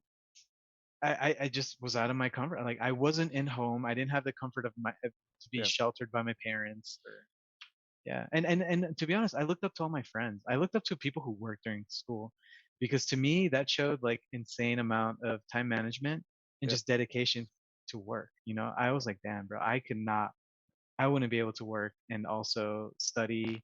I just was out of my comfort. Like I wasn't in home. I didn't have the comfort to be Yeah. sheltered by my parents. Yeah, and to be honest, I looked up to all my friends. I looked up to people who worked during school, because to me that showed like insane amount of time management and Yeah. just dedication to work. I was like, damn, bro, I wouldn't be able to work and also study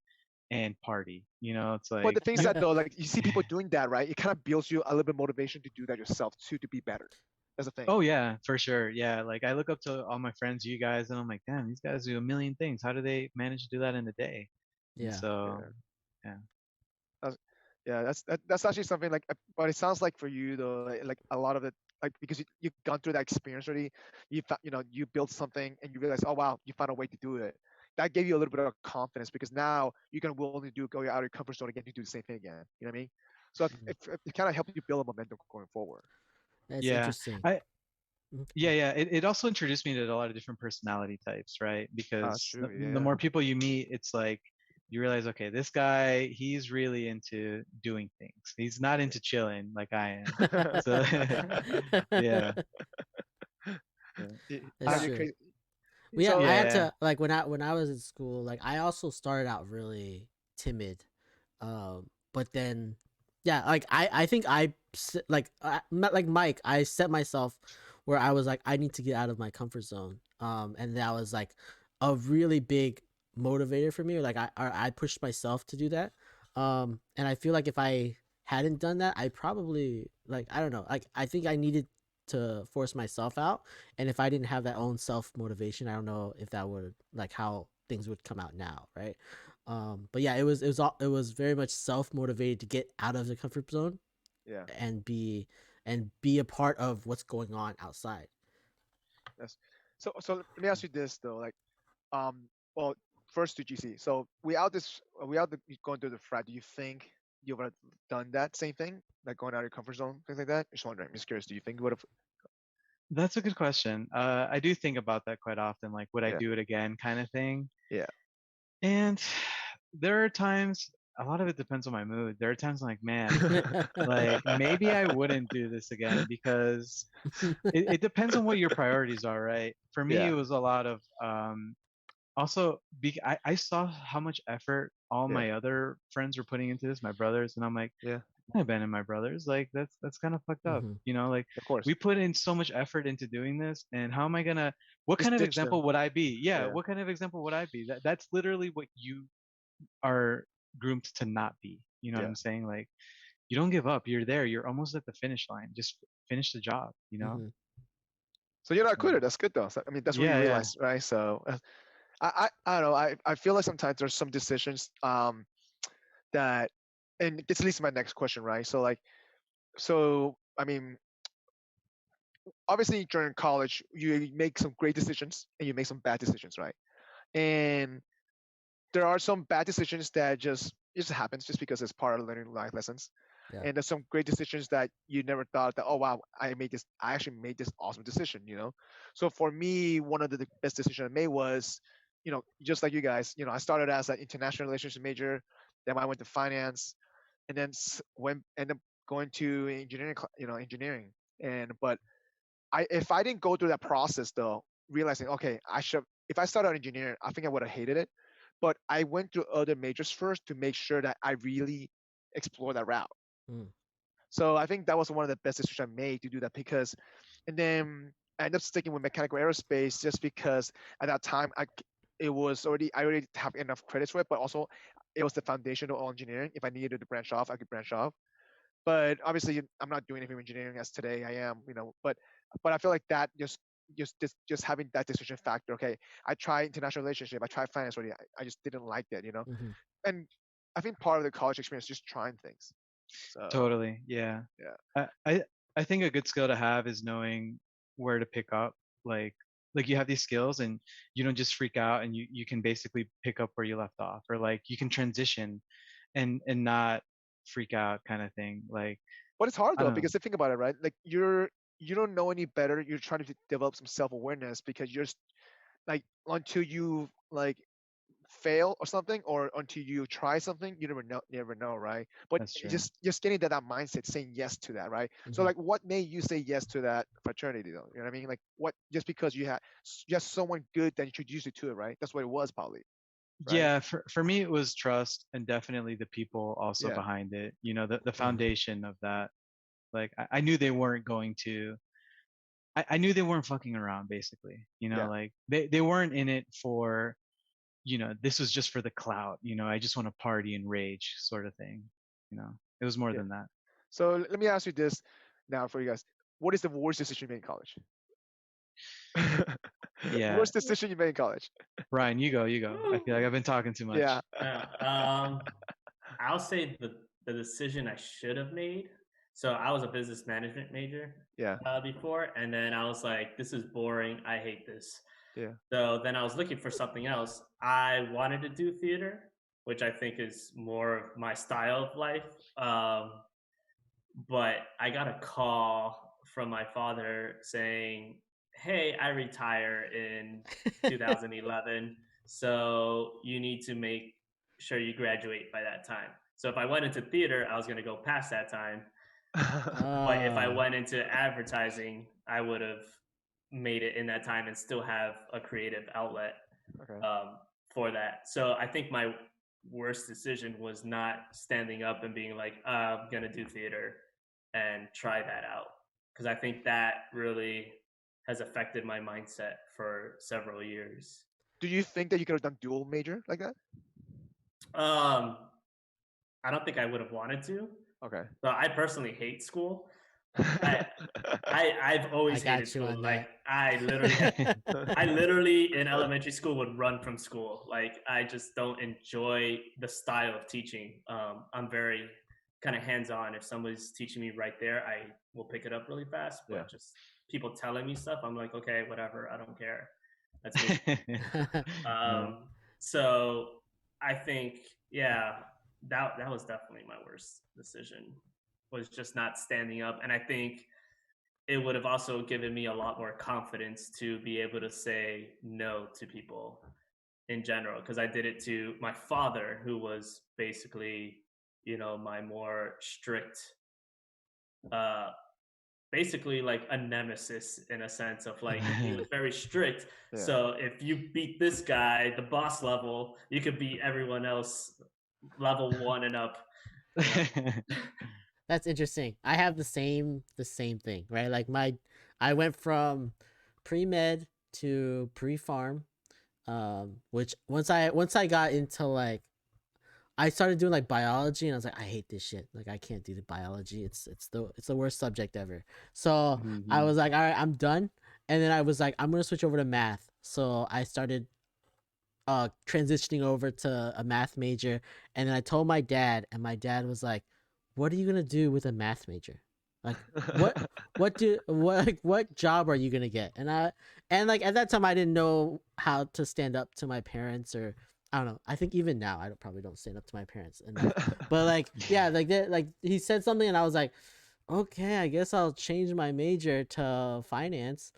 and party. It's But the like thing is that though, like you see people doing that, right? It kind of builds you a little bit motivation to do that yourself too, to be better. That's the thing. Oh yeah, for sure. Yeah, like I look up to all my friends, you guys, and I'm like, damn, these guys do a million things. How do they manage to do that in a day? And Yeah. so, Yeah. yeah. That's, yeah, that's actually something like, but it sounds like for you though, like a lot of it, like because you've gone through that experience already, you built something and you realize, oh wow, you found a way to do it. That gave you a little bit of confidence because now you can willing to go out of your comfort zone again to do the same thing again. You know what I mean? So it kind of helped you build a momentum going forward. That's Yeah. interesting. Yeah. It also introduced me to a lot of different personality types, right? Because True. the Yeah. more people you meet, it's like you realize, okay, this guy, he's really into doing things. He's not into chilling like I am. So, yeah. That's You're true. crazy. Yeah, So I had Yeah. to like when I was in school, like I also started out really timid, but then yeah, like I think like Mike, I set myself where I was like I need to get out of my comfort zone, and that was like a really big motivator for me. Like I pushed myself to do that, and I feel like if I hadn't done that, I probably like I don't know. Like I think I needed to force myself out, and if I didn't have that own self motivation, I don't know if that would like how things would come out now, right? But yeah, it was very much self motivated to get out of the comfort zone Yeah. and be a part of what's going on outside. Yes. So let me ask you this though, like, um, well, first to GC. So without going through the frat, do you think you would have done that same thing, like going out of your comfort zone, things like that? Just wondering. Just curious. Do you think you would have? That's a good question. I do think about that quite often, like would I Yeah. do it again kind of thing. Yeah. And there are times, a lot of it depends on my mood. There are times I'm like, man, like maybe I wouldn't do this again because it depends on what your priorities are, right? For me, Yeah. it was a lot of also I saw how much effort all Yeah. my other friends were putting into this, my brothers, and I'm like, Yeah. I abandon my brothers. Like that's kind of fucked up, Mhm. you know? Like Of course. we put in so much effort into doing this, and how am I gonna? What Just kind of ditch them. example would I be? Yeah, Yeah. what kind of example would I be? That's literally what you are groomed to not be. You know what Yeah. I'm saying? Like you don't give up. You're there. You're almost at the finish line. Just finish the job. You know? Mhm. So you're not a So, quitter. That's good though. So, I mean, that's what you yeah, yeah. realize, right? So I don't know. I feel like sometimes there's some decisions that, and this leads to my next question, right? So like, so I mean, obviously during college you make some great decisions and you make some bad decisions, right? And there are some bad decisions that just happens just because it's part of learning life lessons. Yeah. And there's some great decisions that you never thought that, oh wow, I actually made this awesome decision, you know. So for me, one of the best decisions I made was, you know, just like you guys, you know, I started as an international relations major, then I went to finance, and then went ended up going to engineering, you know, engineering. And but if I didn't go through that process though, realizing, okay, I should, if I started out engineering, I think I would have hated it. But I went through other majors first to make sure that I really explore that route. Mm. So I think that was one of the best decisions I made to do that, because, and then I ended up sticking with mechanical aerospace just because at that time I already have enough credits for it, but also it was the foundational engineering. If I needed to branch off, I could branch off. But obviously I'm not doing anything with engineering as today I am, you know. But I feel like that just having that decision factor. Okay, I tried international relationship, I tried finance already. I just didn't like that, you know. Mhm. And I think part of the college experience is just trying things. So Totally. Yeah. yeah, I, I I think a good skill to have is knowing where to pick up. Like you have these skills and you don't just freak out, and you can basically pick up where you left off, or like you can transition and not freak out kind of thing. Like but it's hard I though, don't know. because think about it, right? Like you don't know any better. You're trying to develop some self awareness because like until you like fail or something, or until you try something, you never know, right? But That's true. just getting that mindset, saying yes to that, right? So Mhm. like what made you say yes to that fraternity though? You know what I mean? Like what, just because you had just someone good that introduced you to it, right? That's what it was probably, right? Yeah, for me it was trust, and definitely the people also Yeah. behind it. You know, the Mhm. foundation of that. Like I knew they weren't going to. I knew they weren't fucking around, basically. You know, Yeah. like they weren't in it for, this was just for the clout. I just want to party and rage sort of thing. It was more Yeah. than that. So let me ask you this now for you guys. What is the worst decision you made in college? Yeah, Worst decision you made in college? Ryan, you go, you go. I feel like I've been talking too Yeah. much. Yeah. I'll say the decision I should have made. So I was a business management major Yeah. before, and then I was like, "This is boring. I hate this." Yeah. So then I was looking for something else. I wanted to do theater, which I think is more of my style of life. But I got a call from my father saying, "Hey, I retire in 2011, so you need to make sure you graduate by that time." So if I went into theater, I was going to go past that time. But if I Ah. went into advertising, I would have made it in that time and still have a creative outlet Okay. for that. So I think my worst decision was not standing up and being like, I'm going to do theater and try that out. Because I think that really has affected my mindset for several years. Do you think that you could have done dual major like that? Um, I don't think I would have wanted to. Okay. So I personally hate school. I've always I got hated you school. on Like that. I literally in elementary school would run from school. Like I just don't enjoy the style of teaching. I'm very kind of hands-on. If somebody's teaching me right there, I will pick it up really fast. Yeah. But just people telling me stuff, I'm like, okay, whatever. I don't care. That's me. Yeah. So I think, yeah, that was definitely my worst decision, was just not standing up. And I think it would have also given me a lot more confidence to be able to say no to people in general, because I did it to my father, who was basically, my more strict, uh, basically like a nemesis in a sense of like he was very strict. Yeah. So if you beat this guy, the boss level, you could beat everyone else level 1 and up. That's interesting. I have the same thing, right? Like I went from pre-med to pre-farm, which once I got into like I started doing like biology, and I was like, I hate this shit. Like I can't do the biology. It's the worst subject ever. So I Mhm. was like, all right, I'm done. And then I was like, I'm gonna switch over to math. So I started transitioning over to a math major, and then I told my dad, and my dad was like, what are you gonna do with a math major? Like what job are you gonna get? And like at that time I didn't know how to stand up to my parents, or I don't know. I think even now I probably don't stand up to my parents enough. But like yeah, like that, like he said something and I was like, okay, I guess I'll change my major to finance,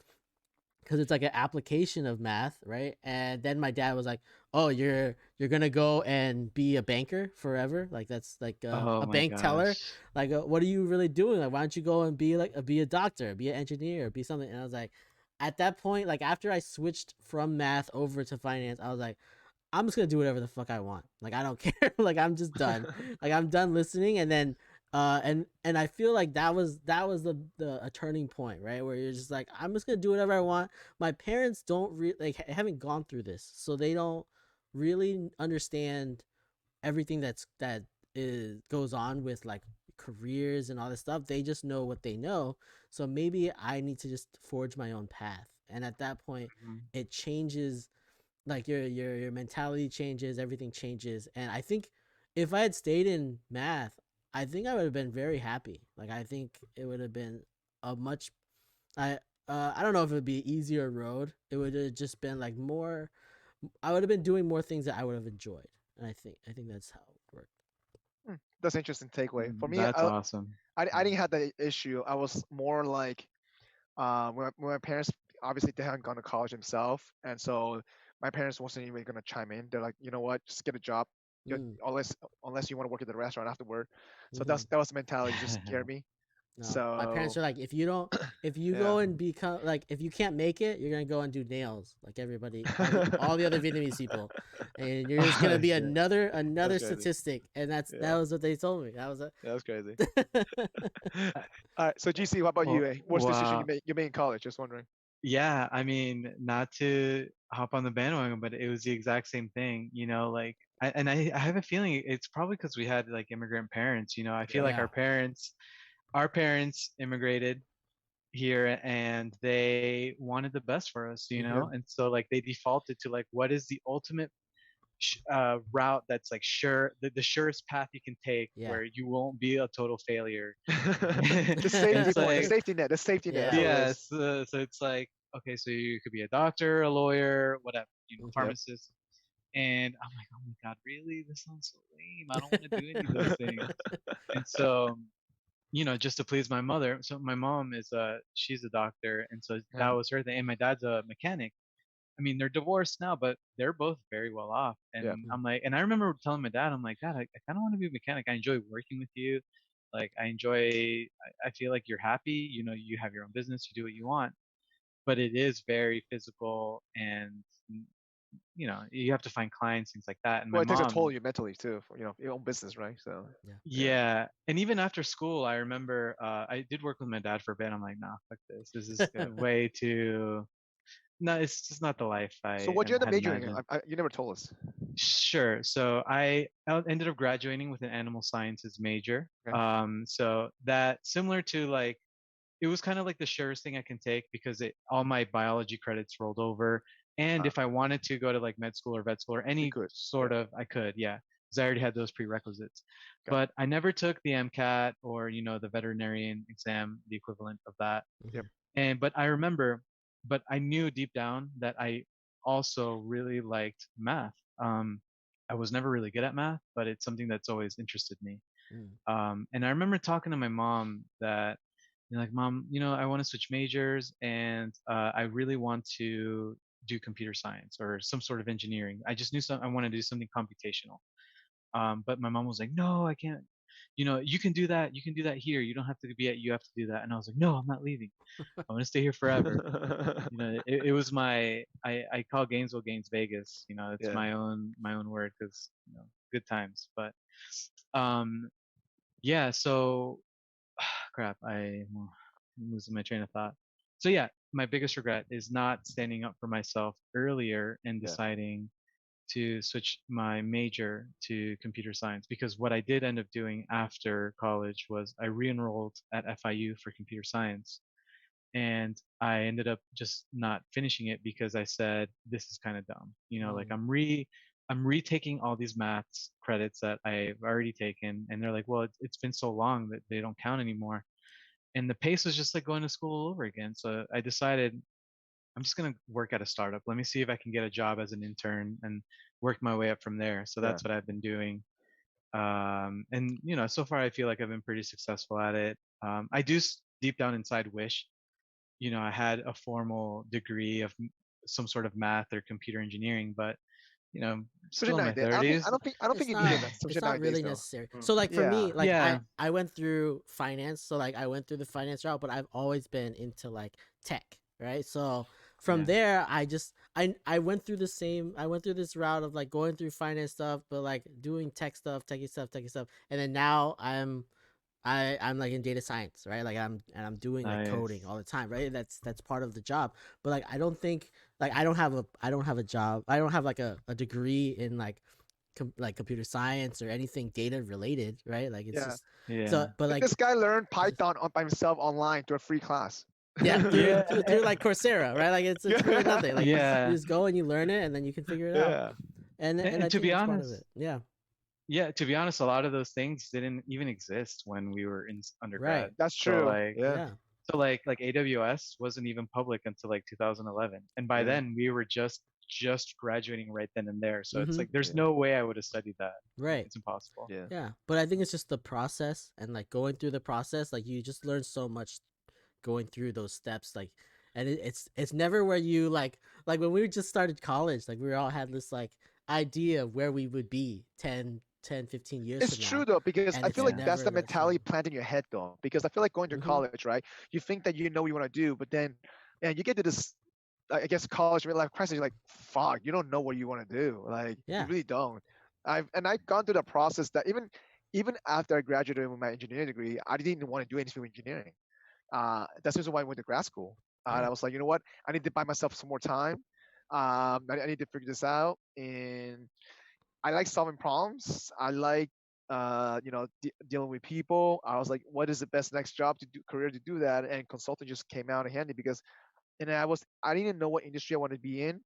because it's like an application of math, right? And then my dad was like, "Oh, you're gonna go and be a banker forever? Like that's like Oh a my bank teller? gosh. Like what are you really doing? Like why don't you go and be like be a doctor, be an engineer, be something?" And I was like, at that point, like after I switched from math over to finance, I was like, I'm just gonna do whatever the fuck I want. Like I don't care. Like I'm just done. Like I'm done listening. And then and I feel like that was the a turning point, right? Where you're just like, I'm just gonna do whatever I want. My parents don't really like haven't gone through this, so they don't really understand everything that is goes on with like careers and all this stuff. They just know what they know. So maybe I need to just forge my own path. And at that point, Mhm. it changes, like your mentality changes, everything changes. And I think if I had stayed in math, I think I would have been very happy. Like I think it would have been a much I I don't know if it would be an easier road. It would have just been like more, I would have been doing more things that I would have enjoyed. And I think that's how it worked. That's an interesting takeaway. For me, That's awesome. I didn't have that issue. I was more like when my parents, obviously they hadn't gone to college themselves, and so my parents wasn't even gonna chime in. They're like, you know what, just get a job, get, Mm, unless you want to work at the restaurant afterward. So mm-hmm. that was the mentality, just scare me. No, my parents So are like, if you yeah, go and become like, if you can't make it, you're gonna go and do nails like everybody, all the other Vietnamese people, and you're just gonna oh be shit, that's another crazy. statistic. And that Yeah, was what they told me. That was a yeah, that's crazy. All right, so GC, what about you? Well, Eh? What's the decision well, you made in college? Just wondering. yeah, I mean, not to hop on the bandwagon, but it was the exact same thing, like, I have a feeling it's probably because we had like immigrant parents, I feel Yeah. like yeah, our parents immigrated here and they wanted the best for us, mm-hmm. and so like they defaulted to like, what is the ultimate route that's like the surest path you can take Yeah, where you won't be a total failure. The And safety it's point, like, the safety net. That's yeah, what it yeah, is. so it's like, okay, so you could be a doctor, a lawyer, whatever, mm-hmm. Yep. pharmacist. And I'm like, oh my God, really? This sounds so lame. I don't want to do any of those things. And so, just to please my mother. So my mom she's a doctor. And so that Yeah. was her thing. And my dad's a mechanic. I mean, they're divorced now, but they're both very well off. Yeah. And I'm like, and I remember telling my dad, I'm like, Dad, I kind of want to be a mechanic. I enjoy working with you. Like, I feel like you're happy. You have your own business, you do what you want, but it is very physical and, you have to find clients, things like that. And my Well, it takes a toll mom, on you mentally too. For, your own business, right? So Yeah, yeah. yeah. And even after school, I remember I did work with my dad for a bit. I'm like, nah, fuck this. This is way too no, it's just not the life So what you end up had majoring in? imagined. You never told us. Sure. So I ended up graduating with an animal sciences major. Okay. So that similar to like it was kind of like the surest thing I can take because all my biology credits rolled over. And if I wanted to go to like med school or vet school or You any could. sort of, I could, yeah, because I already had those prerequisites. Got it. But I never took the MCAT or, the veterinarian exam, the equivalent of that. Yep. But I remember, but I knew deep down that I also really liked math. I was never really good at math, but it's something that's always interested me. And I remember talking to my mom that, like, Mom, I want to switch majors and I really want to do computer science or some sort of engineering. I just knew I want to do something computational. But my mom was like, no, I can't. You can do that. You can do that here. You don't have to be at. You have to do that. And I was like, no, I'm not leaving. I want to stay here forever. It was I call Gainesville Gaines Vegas. It's Yeah. my own word because good times. But yeah. So crap. I'm losing my train of thought. So yeah, my biggest regret is not standing up for myself earlier and Yeah. deciding to switch my major to computer science because what I did end up doing after college was I re-enrolled at FIU for computer science and I ended up just not finishing it because I said this is kind of dumb. Like I'm retaking all these maths credits that I've already taken and they're like, well, it's been so long that they don't count anymore. And the pace was just like going to school all over again. So I decided I'm just gonna work at a startup. Let me see if I can get a job as an intern and work my way up from there. So Yeah. that's what I've been doing. And so far I feel like I've been pretty successful at it. I do deep down inside wish, I had a formal degree of some sort of math or computer engineering, but Especially still in my nowadays. I don't think. I 30s. don't think. I don't think It's you need not it. Especially it's not nowadays, really though. necessary. So like for Yeah. me, like Yeah, I went through finance, so like I went through the finance route, but I've always been into like tech, right? So from yeah, there I went through I went through this route of like going through finance stuff, but like doing techie stuff, and then now I'm like in data science, right? Like I'm doing like coding nice. all the time, right? That's part of the job. But like I don't think like I don't have a job. I don't have like a degree in like like computer science or anything data related, right? Like it's Yeah. just so. Yeah, But But like this guy learned Python by himself online through a free class. yeah, yeah, through like Coursera, right? Like it's really Yeah. nothing. Like you yeah. just go and you learn it, and then you can figure it out. Yeah. And And I to think be that's part of honest, it. Yeah, a lot of those things didn't even exist when we were in undergrad. right. That's So true. like Yeah. Yeah, like AWS wasn't even public until like 2011, and by Yeah. then we were just graduating right then and there. So it's mm-hmm. like there's Yeah. no way I would have studied that. Right. It's impossible. Yeah. Yeah, but I think it's just the process and like going through the process. Like you just learn so much going through those steps. Like, and it's never where you like when we just started college. Like we all had this like idea of where we would be 10, 10, 15 years It's from true now, though, because and I it's feel like Yeah. that's never the the mentality same. planted in your head though. Because I feel like going to Mm-hmm. college, right? You think that you know what you want to do, but then, and you get to this, I guess, college real life crisis. You're like, fuck, you don't know what you want to do. Like, you Yeah. really don't. I've gone through the process that even after I graduated with my engineering degree, I didn't want to do anything with engineering. That's the reason why I went to grad school. And Yeah. I was like, you know what? I need to buy myself some more time. I need to figure this out. And I like solving problems. I like, dealing with people. I was like, what is the best next job to do, career to do that? And consulting just came out handy because, and I didn't know what industry I wanted to be in,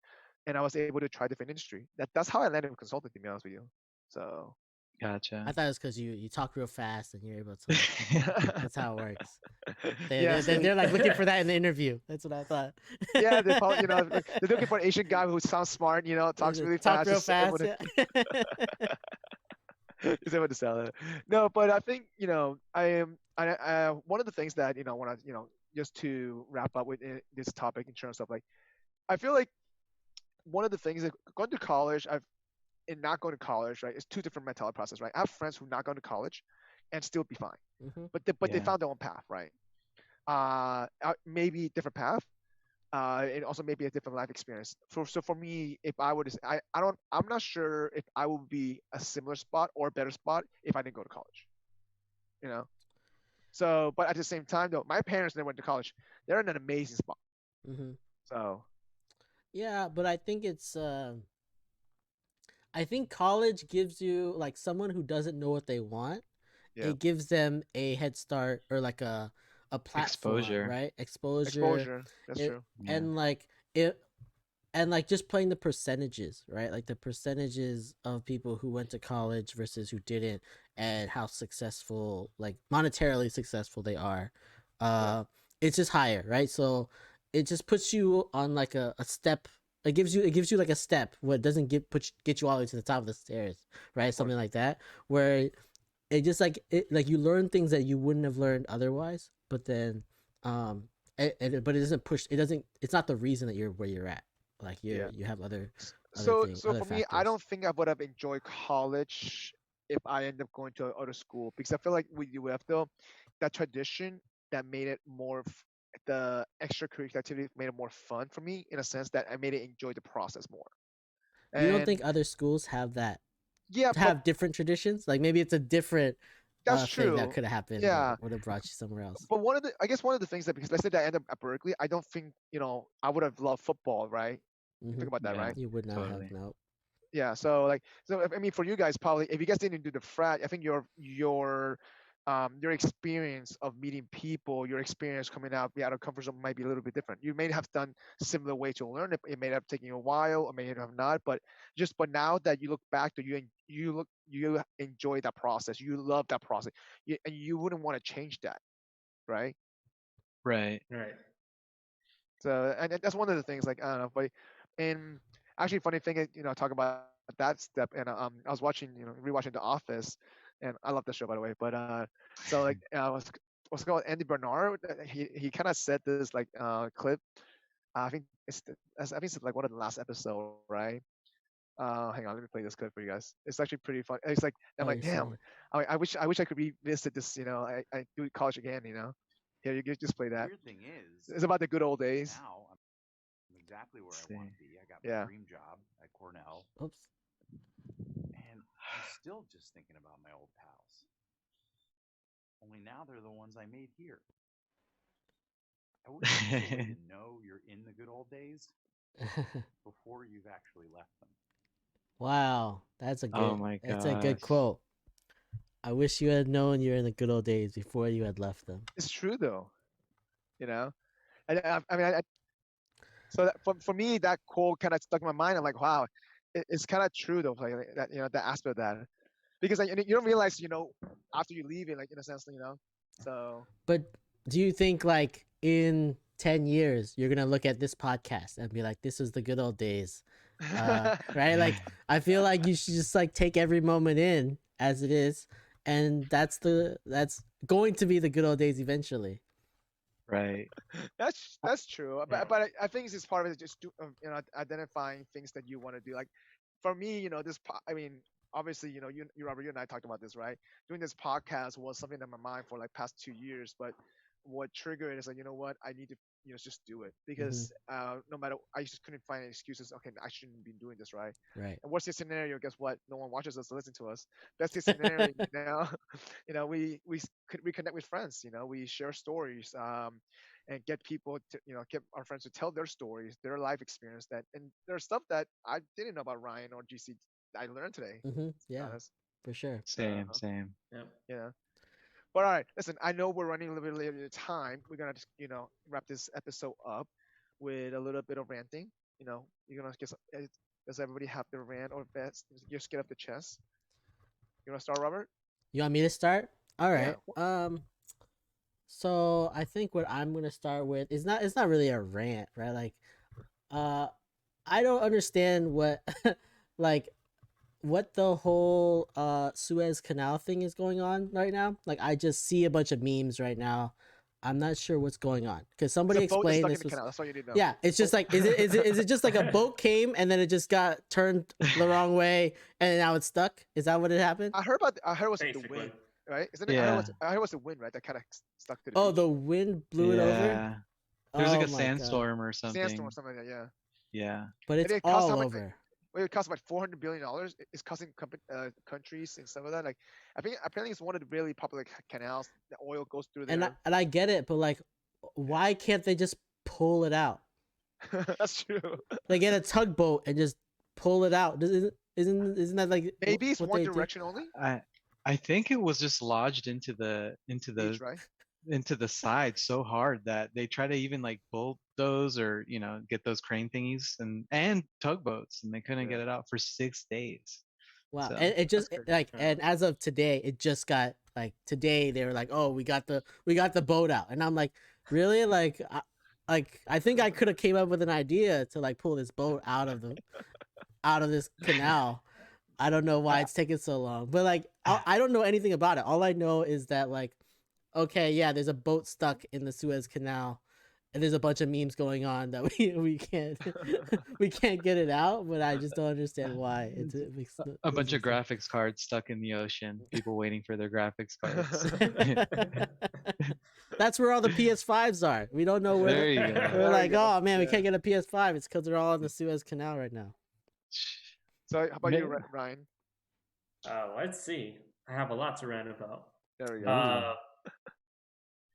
and I was able to try different industry. That's how I landed with consulting, to be honest with you. So, I Gotcha. thought it was because you talk real fast and you're able to like. That's how it works. yeah, They're like looking for that in the interview. That's what I thought. yeah, they probably, like, they're looking for an Asian guy who sounds smart, talks really Talk fast, real just able fast. to, Yeah. just able to sell it. No, but I think I am. One of the things that when I just to wrap up with this topic in terms of like, I feel like one of the things that going to college, and not going to college, right, is two different mentality process, right? I have friends who not going to college and still be fine, Mm-hmm. but they Yeah. found their own path, right? Maybe different path, and also maybe a different life experience. So for me, if I would, I'm not sure if I would be a similar spot or a better spot if I didn't go to college, you know. So, but at the same time, though, my parents never went to college. They're in an amazing spot. Mm-hmm. So, Yeah, but I think it's I think college gives you, like, someone who doesn't know what they want, Yeah. it gives them a head start, or like a platform, Exposure. right? Exposure. Exposure. That's It, true. Yeah. and like it and like just playing the percentages, right? Like the percentages of people who went to college versus who didn't, and how successful, like monetarily successful they are. Yeah. It's just higher, right? So it just puts you on like a step. It gives you like a step where it doesn't get you all the way to the top of the stairs, right? Of Something course. like that, where it just like you learn things that you wouldn't have learned otherwise. But then but it doesn't push, it's not the reason that you're where you're at. Like Yeah. you have So other for me, I factors. don't think I would have enjoyed college if I end up going to other school, because I feel like with UF though, that tradition that made it more the extracurricular activity made it more fun for me, in a sense that I made it enjoy the process more. You don't And think other schools yeah, but have different traditions? Like maybe it's a different that's thing that true. could have happened that Yeah, would have brought you somewhere else. but I guess one of the things that, because let's say that I end up at Berkeley, I don't think I would have loved football, right? You Hmm. think about that, Yeah. right? You would not have, Totally. no. Yeah, so like, I mean, for you guys, probably if you guys didn't do the frat, I think your experience of meeting people, your experience coming out of comfort zone might be a little bit different. You may have done similar way to learn it. It may have taken you a while, or may have not. But now that you look back, to you enjoy that process. You love that process, and you wouldn't want to change that, right? Right. Right. So, and that's one of the things, like, I don't know, but and actually, funny thing is, talk about that step, and I was watching, rewatching The Office, and I love the show, by the way. But so like, what's it called, Andy Bernard, he kind of said this, like, clip. I think it's like one of the last episode, right? Hang on, let me play this clip for you guys. It's actually pretty fun. It's like, I'm Oh, like, you're damn, saying. I wish I could revisit this. I do college again. Here, you just play that. It's about the good old days. See. Yeah. Oops. Wow, Oh my that's a good gosh. quote. I wish you had known you're in the good old days before you had left them. It's true though. You know. I mean, so that, for me, that quote kind of stuck in my mind. I'm like, wow, it's kind of true though. Like that, the aspect of that, because like, you don't realize, after you leave it, like, in a sense, So But do you think, like, in 10 years you're gonna look at this podcast and be like, this is the good old days? Right? Like, I feel like you should just like take every moment in as it is, and that's going to be the good old days eventually. Right. that's true. Yeah. But I think it's just part of it, just identifying things that you want to do. Like for me, I mean, obviously, Robert, you and I talked about this, right? Doing this podcast was something in my mind for like past 2 years, but what triggered it is like, you know what, I need to, just do it, Hmm. because no matter, I just couldn't find any excuses. Okay, I shouldn't be doing this, right? Right. And worst case scenario, guess what? No one watches us to listen to us. Best case scenario, we reconnect with friends. We share stories, and get people to, get our friends to tell their stories, their life experience. And there's stuff that I didn't know about Ryan or GC. I learned today. Hmm. To be Yeah, honest, for sure. Same, uh, same. Yep. yeah. But all right, listen. I know we're running a little bit late in time. We're gonna just, wrap this episode up with a little bit of ranting. You're gonna guess. Does everybody have their rant or best? Just get off the chest. You wanna start, Robert? You want me to start? All Yeah. right. So I think what I'm gonna start with is not, it's not really a rant, right? Like, uh I don't understand what like what the whole Suez Canal thing is going on right now. Like, I just see a bunch of memes right now. I'm not sure what's going on, because It's somebody a boat that's explained stuck in this the was, canal. That's all you need to know. yeah, it's Boat. just like, is it just like a boat came and then it just got turned the wrong way and now it's stuck? Is that what it happened? I heard it was the Basically. wind, right? Isn't it? Yeah. I heard it was the wind, right? That kind of stuck to the Oh, beach. the wind blew it over. Yeah. There's like Oh a my god. sandstorm or Sandstorm or something. something like that. Yeah. Yeah. But And it's it cost how all much? over. Well, it costs about $400 billion. It's costing countries and stuff like that. Like, I think apparently it's one of the really popular canals. The oil goes through And there. I get it, but like, Yeah. why can't they just pull it out? That's true. They get a tugboat and just pull it out. Isn't that like Maybe it's what one they do? direction only. I think it was just lodged into Each, right? the side so hard that they try to even like bulldoze or get those crane thingies and tugboats, and they couldn't get it out for 6 days. Wow. So And it just crazy. like, and as of today, it just got like today they were like, oh, we got the boat out, and I'm like, really? Like, I think I could have came up with an idea to like pull this boat out of this canal. I don't know why it's taking so long, but like I don't know anything about it. All I know is that like, okay, yeah, there's a boat stuck in the Suez Canal, and there's a bunch of memes going on that we can't we can't get it out, but I just don't understand why. It makes a bunch of doesn't graphics cards stuck in the ocean, people waiting for their graphics cards. sense. That's where all the PS5s are. We don't know where. There you go. We're There like, you go. oh man, we Yeah. can't get a PS5. It's because they're all in the Suez Canal right now. So how about you, Ryan? Let's see. I have a lot to rant about. There we go.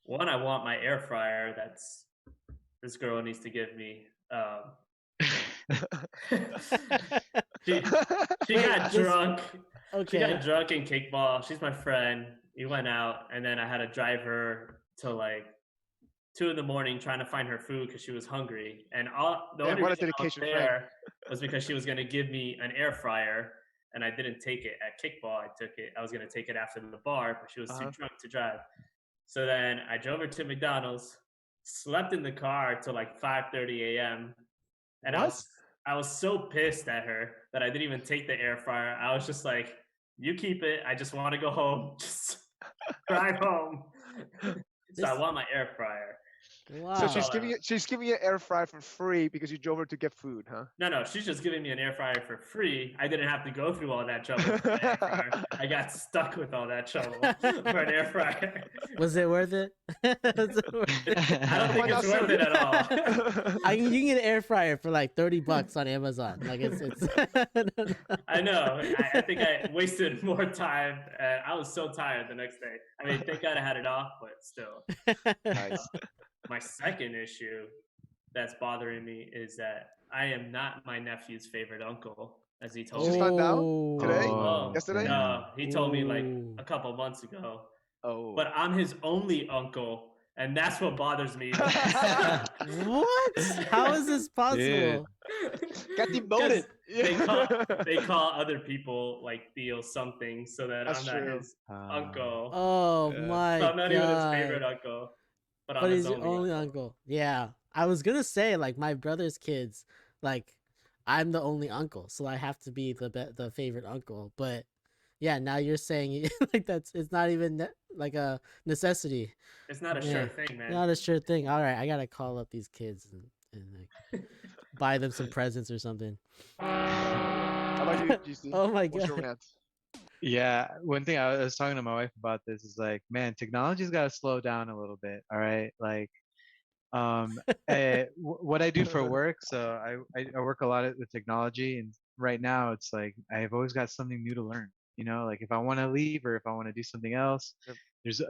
One, I want my air fryer. That's this girl needs to give me. She Wait, got this- drunk. She Okay. got drunk in kickball. She's my friend. We went out, and then I had to drive her to like 2 a.m. trying to find her food because she was hungry. And the Man, only what a reason I was dedication friend. there was because she was going to give me an air fryer, and I didn't take it at kickball. I took it. I was going to take it after the bar, but she was too drunk to drive. So then I drove her to McDonald's, slept in the car till like 5:30 a.m. And I was so pissed at her that I didn't even take the air fryer. I was just like, "You keep it. I just want to go home. Just drive home." So I want my air fryer. Wow. So she's giving you an air fryer for free because you drove her to get food, huh? No, she's just giving me an air fryer for free. I didn't have to go through all that trouble for an air fryer. I got stuck with all that trouble for an air fryer. Was it worth it? I don't think it's worth it at all. You can get an air fryer for like $30 on Amazon. Like it's. I know. I think I wasted more time. I was so tired the next day. I mean, thank God I had it off, but still. Nice. My second issue that's bothering me is that I am not my nephew's favorite uncle, as he told You just me. found out today? Oh, Yesterday? No, he told me like Ooh. a couple months ago. Oh. But I'm his only uncle, and that's what bothers me. What? How is this possible? Got demoted. They call other people like Theo something, so that That's I'm not true. his uncle. Oh Yeah. my So I'm not even his God. favorite uncle, but I'm But his he's your only only uncle. Yeah. I was gonna say like my brother's kids, like I'm the only uncle, so I have to be the favorite uncle. But yeah, now you're saying like it's not even like a necessity. It's not a Yeah. sure thing, man. Not a sure thing. All right, I gotta call up these kids and like buy them some presents or something. How about you, GC? Oh my What's your God. rant? Yeah, one thing I was talking to my wife about this is like, man, technology's got to slow down a little bit. All right, like, what I do for work. So I work a lot with technology, and right now it's like I've always got something new to learn. Like if I want to leave or if I want to do something else, Yep.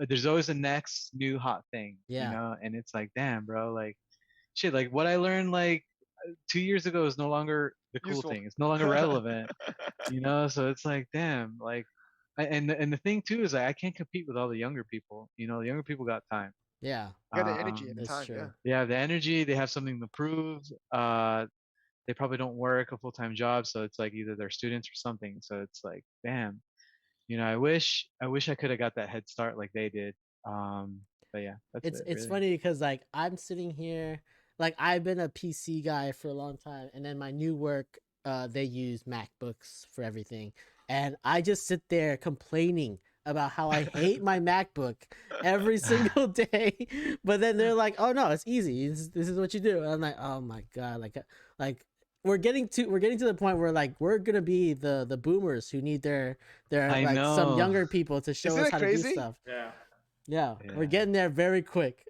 there's always the next new hot thing. Yeah. And it's like, damn, bro, like, shit, like what I learned like 2 years ago is no longer the cool Useful. thing. It's no longer relevant. So it's like, damn, like, and the thing too is like, I can't compete with all the younger people. The younger people got time. Yeah. You got the energy and the That's time, true. yeah. They have the energy. They have something to prove. They probably don't work a full-time job, so it's like either they're students or something. So it's like, damn, I wish I could have got that head start like they did. But yeah, that's It's it, it's really. funny because like I'm sitting here, like I've been a PC guy for a long time, and then my new work, they use MacBooks for everything, and I just sit there complaining about how I hate my MacBook every single day. But then they're like, "Oh no, it's easy. This is what you do." And I'm like, "Oh my God!" Like we're getting to the point where like we're gonna be the boomers who need their I like some know. younger people to show Isn't us it how to do crazy? stuff. Yeah. Yeah, we're Yeah. getting there very quick.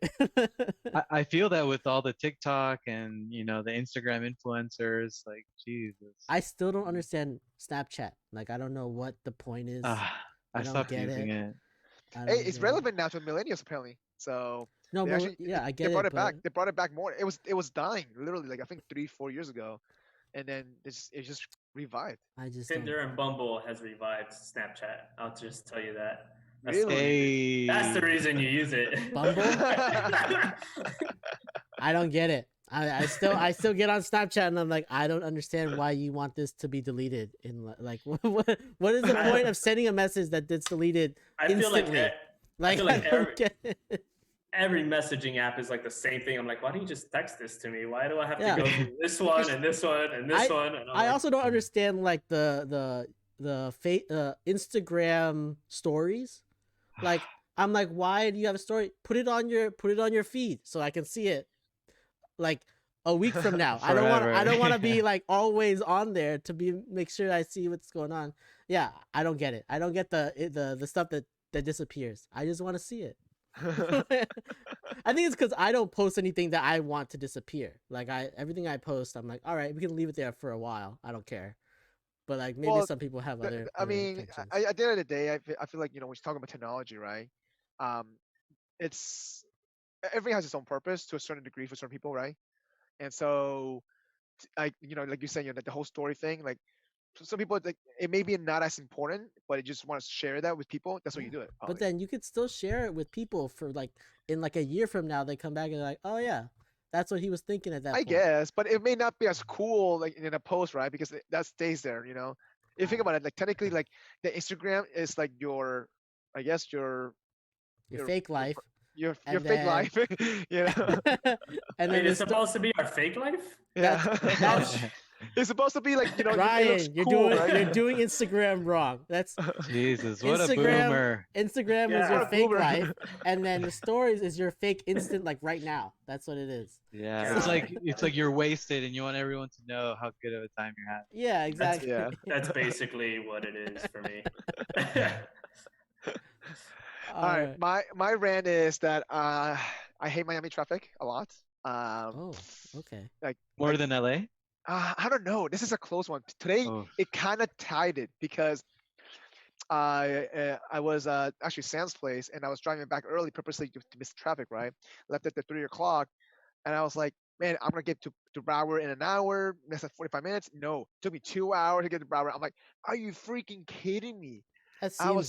I feel that with all the TikTok and the Instagram influencers, like Jesus. I still don't understand Snapchat. Like I don't know what the point is. I don't stopped get using it. I Hey, don't it's get it. relevant now to millennials apparently. So No, They but actually yeah, I they get brought it, it back. but They brought it back more. It was dying literally, like I think 3-4 years ago, and then it just revived. I just don't. Tinder and Bumble has revived Snapchat. I'll just tell you that. Really? That's the Hey. reason you use it. Bumble? I don't get it. I still get on Snapchat and I'm like, I don't understand why you want this to be deleted. In like, what is the point of sending a message that gets deleted I feel like instantly? I feel like don't get it. every messaging app is like the same thing. I'm like, why don't you just text this to me? Why do I have Yeah. to go through this one and this one and this one? And I'm I like, also don't understand like the Instagram stories. Like, I'm like, why do you have a story? Put it on your feed so I can see it. Like a week from now. I don't Forever. want to be like always on there to make sure I see what's going on. Yeah, I don't get it. I don't get the stuff that disappears. I just want to see it. I think it's because I don't post anything that I want to disappear. Like everything I post, I'm like, all right, we can leave it there for a while. I don't care. But like maybe Well, some people have other I mean, intentions. at the end of the day, I feel like when you're talking about technology, right? Um, it's everything has its own purpose to a certain degree for certain people, right? And so, like like you said, the whole story thing, like some people, like it may be not as important, but you just want to share that with people. That's why you do it. But Probably. then you could still share it with people for like in like a year from now. They come back and they're like, oh yeah, that's what he was thinking at that I point. guess, but it may not be as cool like in a post, right? Because that stays there. If you think about it, like technically, like the Instagram is like I guess Your fake life, your and fake then life. you know. and wait, then it's supposed to be our fake life? Yeah. that's It's supposed to be like it looks Ryan, cool, right? you're doing Instagram wrong. That's Jesus, what a Instagram. boomer. Instagram is Yeah. your What a fake boomer. life, and then the stories is your fake instant like right now. That's what it is. Yeah, God. it's like you're wasted and you want everyone to know how good of a time you're having. Yeah, exactly. Yeah. That's basically what it is for me. All right. My rant is that I hate Miami traffic a lot. Oh, okay. More than LA? I don't know. This is a close one. Today Oh, it kind of tied it because I was actually Sam's place and I was driving back early purposely to miss traffic. Right, left at the 3 o'clock, and I was like, man, I'm gonna get to Broward in an hour. That's like 45 minutes. No, it took me 2 hours to get to Broward. I'm like, are you freaking kidding me? That I was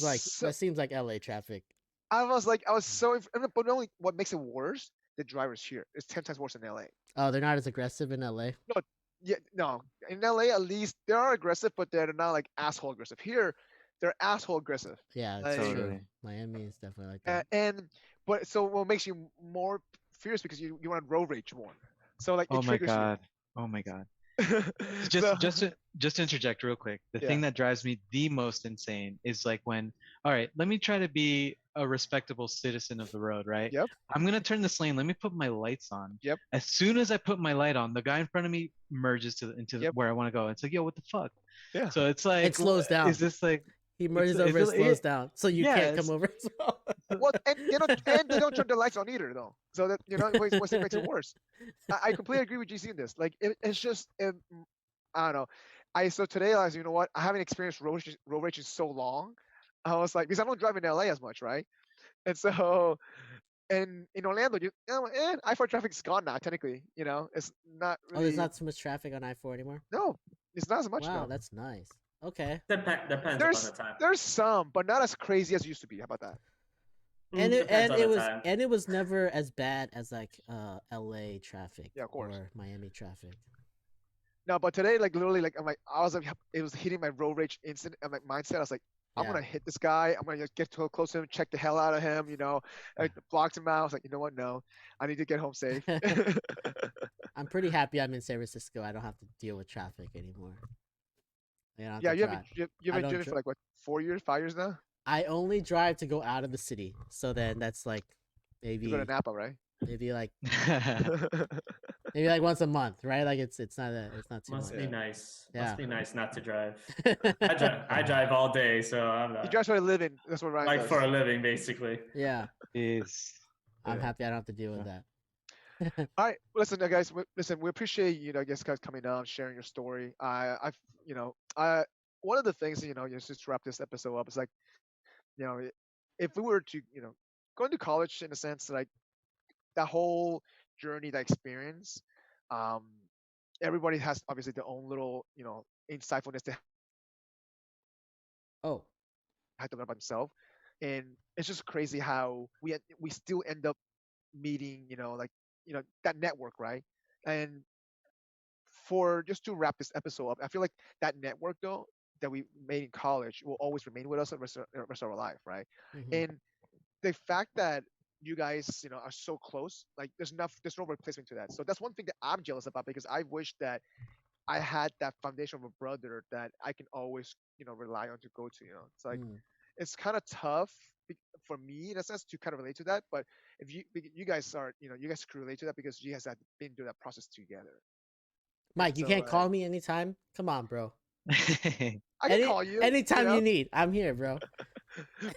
seems like LA traffic. I was so. But only what makes it worse, the drivers here. It's 10 times worse in LA. Oh, they're not as aggressive in LA. No, yeah, no. In LA, at least they are aggressive, but they're not like asshole aggressive. Here, they're asshole aggressive. Yeah, it's Like, true. totally. Miami is definitely like that. But so what makes you more fierce because you want to road rage more. So like Oh it my triggers God. Oh my God. you. Just to interject real quick. The Yeah. thing that drives me the most insane is like when, all right, let me try to be a respectable citizen of the road, right? Yep. I'm gonna turn this lane. Let me put my lights on. Yep. As soon as I put my light on, the guy in front of me merges into Yep. where I want to go. It's like, yo, what the fuck? Yeah. So it's like, It slows down. Is this like? He merges it's over and really- slows down, so you yeah, can't it's- come over as well. Well, and they don't turn the lights on either though. So that it makes it worse. I completely agree with GC in this. Like it's just I don't know. So today I was, you know what? I haven't experienced road rage in so long. I was like, because I don't drive in LA as much, right? And so, and in Orlando, I-4 traffic is gone now. Technically, it's not Oh, really. there's not so much traffic on I-4 anymore. No, it's not as much Wow, now. that's nice. Okay. Depends upon the time. There's some, but not as crazy as it used to be. How about that? And Depends on the time. it was never as bad as like LA traffic Yeah, of course. or Miami traffic. No, but today, like literally, like I was like, it was hitting my road rage instant. I'm like mindset. I was like, I'm Yeah. gonna hit this guy. I'm gonna just get too close to him, check the hell out of him. Like blocked him out. I was like, you know what? No, I need to get home safe. I'm pretty happy I'm in San Francisco. I don't have to deal with traffic anymore. Yeah, you haven't I don't driven for like what 4 years, 5 years now? I only drive to go out of the city. So then that's like You maybe go to Napa, right? maybe like once a month, right? Like it's not too Must much. be nice. Yeah. Must be nice not to drive. I drive all day, so I'm You not, drive for a living. That's what Ryan like does. for a living, basically. Yeah. Is I'm Yeah. happy I don't have to deal with that. All right, listen, guys. We appreciate guys coming on, sharing your story. One of the things just to wrap this episode up is like, if we were to go into college in a sense, like that whole journey, that experience, um, everybody has obviously their own little, insightfulness they Oh, had to learn about themselves, and it's just crazy how we still end up meeting, like, that network, right? And for just to wrap this episode up, I feel like that network though that we made in college will always remain with us the rest of our life, right? hmm, And the fact that you guys, are so close, like there's no replacement to that. So that's one thing that I'm jealous about, because I wish that I had that foundation of a brother that I can always, rely on to go to. It's like mm. it's kind of tough for me in a sense to kind of relate to that. But if you guys are, you guys can relate to that because you guys have been through that process together. And Mike, you so can't call me anytime. Come on, bro. I can call you, Anytime you need, I'm here, bro.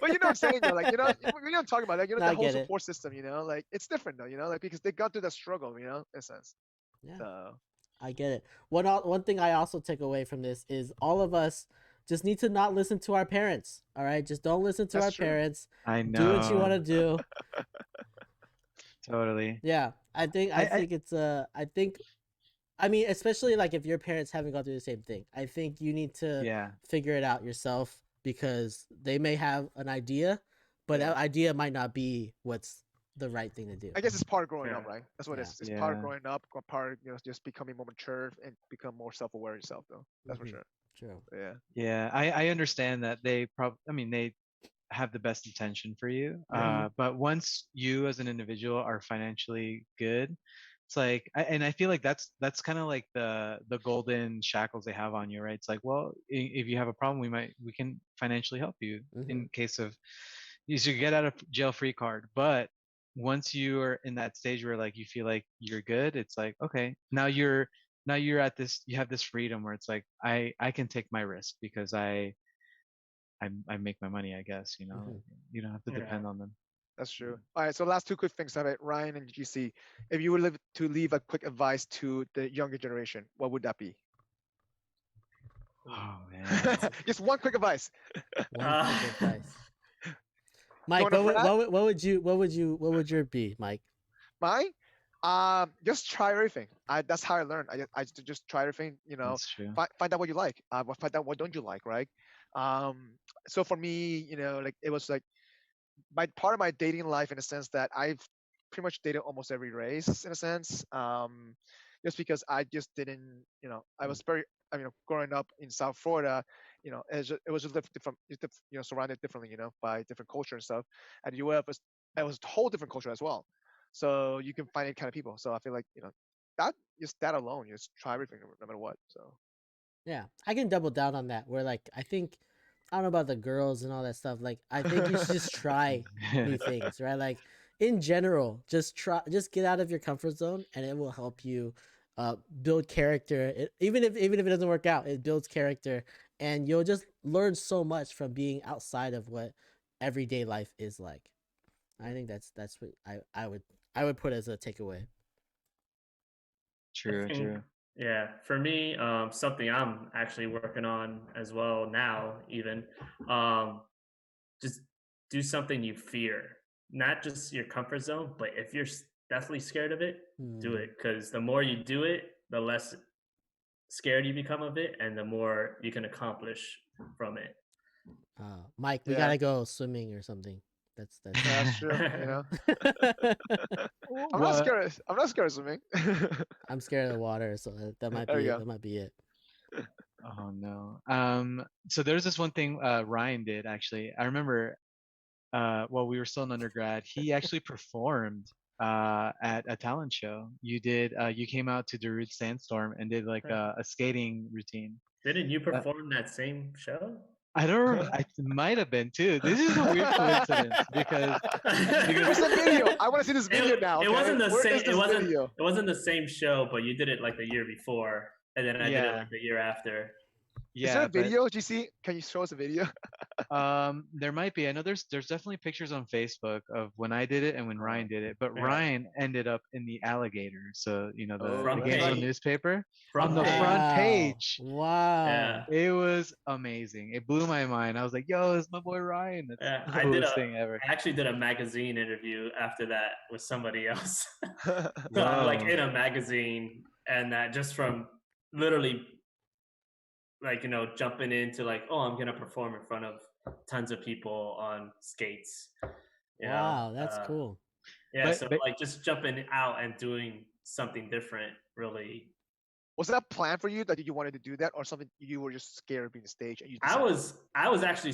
but you know what I'm saying, though, like, we're not talking about that, No, the I whole get it. support system, like it's different though, like because they got through that struggle, in a sense. Yeah, So I get it. One thing I also take away from this is all of us just need to not listen to our parents. All right, just don't listen to that's our true. parents. I Do what you want to know. do. Totally. Yeah, I think it's I mean, especially like if your parents haven't gone through the same thing, I think you need to Yeah. figure it out yourself, because they may have an idea, but Yeah. that idea might not be what's the right thing to do. I guess it's part of growing Yeah. up, right? That's what Yeah. it is. It's part of Yeah. growing up, or part of, just becoming more mature and become more self-aware yourself, though. That's for Mhm. sure. True. Yeah. Yeah. I understand that I mean, they have the best intention for you. Mhm. But once you as an individual are financially good, it's like, and I feel like that's kind of like the golden shackles they have on you, right? It's like, well, if you have a problem, we can financially help you Mhm. in case of you should get out of jail free card. But once you are in that stage where like you feel like you're good, it's like, okay, now you're at this, you have this freedom where it's like I can take my risk because I make my money, I guess, Mhm. you don't have to Yeah. depend on them. That's true. All right. So last two quick things about Ryan and GC. If you would leave a quick advice to the younger generation, what would that be? Oh man. Just one quick advice. One quick advice. Mike, Going to Frat? what would your be, Mike? Mine? Just try everything. That's how I learned. I just try everything. That's true. Find out what you like. Find out what don't you like, right? Um, so for me, like it was like my part of my dating life in a sense that I've pretty much dated almost every race in a sense. Just because I just didn't, I was very, growing up in South Florida, it was just different, surrounded differently, by different culture and stuff. And the UF it was a whole different culture as well. So you can find any kind of people. So I feel like, that just that alone, just try everything no matter what. So Yeah, I can double down on that. Where like I don't know about the girls and all that stuff. Like I think you should just try new things, right? Like in general, just get out of your comfort zone, and it will help you build character. Even if it doesn't work out, it builds character, and you'll just learn so much from being outside of what everyday life is like. I think that's what I would put as a takeaway. I True, think, true. yeah, for me, something I'm actually working on as well now, even, just do something you fear, not just your comfort zone, but if you're definitely scared of it, do Hmm. it. Because the more you do it, the less scared you become of it, and the more you can accomplish from it. Mike, we yeah, gotta go swimming or something. That's yeah, that's true. I'm not Well, scared. I'm not scared of swimming. I'm scared of the water, so that might There we be it. go. That might be it. oh no. So there's this one thing Ryan did actually. I remember while we were still in undergrad, he actually performed at a talent show. You came out to Darude Sandstorm and did like a skating routine. Didn't you Uh, perform that same show? I don't remember. It might have been too. This is a weird coincidence because Where's the video? I want to see this video now. It Okay, wasn't the where same. is this video? It wasn't the same show, but you did it like the year before, and then I did it yeah, like the year after. Is there yeah, a but video, GC? Can you show us a video? There might be. I know there's definitely pictures on Facebook of when I did it and when Ryan did it, but Yeah. Ryan ended up in the Alligator. So, the Front Gainesville page. newspaper on Front the page. front page. Wow. Yeah. It was amazing. It blew my mind. I was like, yo, it's my boy Ryan. That's Yeah, the coolest thing ever. I actually did a magazine interview after that with somebody else. Whoa. Like in a magazine, and that just from literally like, jumping into like, oh, I'm gonna perform in front of tons of people on skates. Wow, that's cool. Yeah, But- so but- like just jumping out and doing something different really. Was that a plan for you that you wanted to do that, or something you were just scared of being stage and you I was actually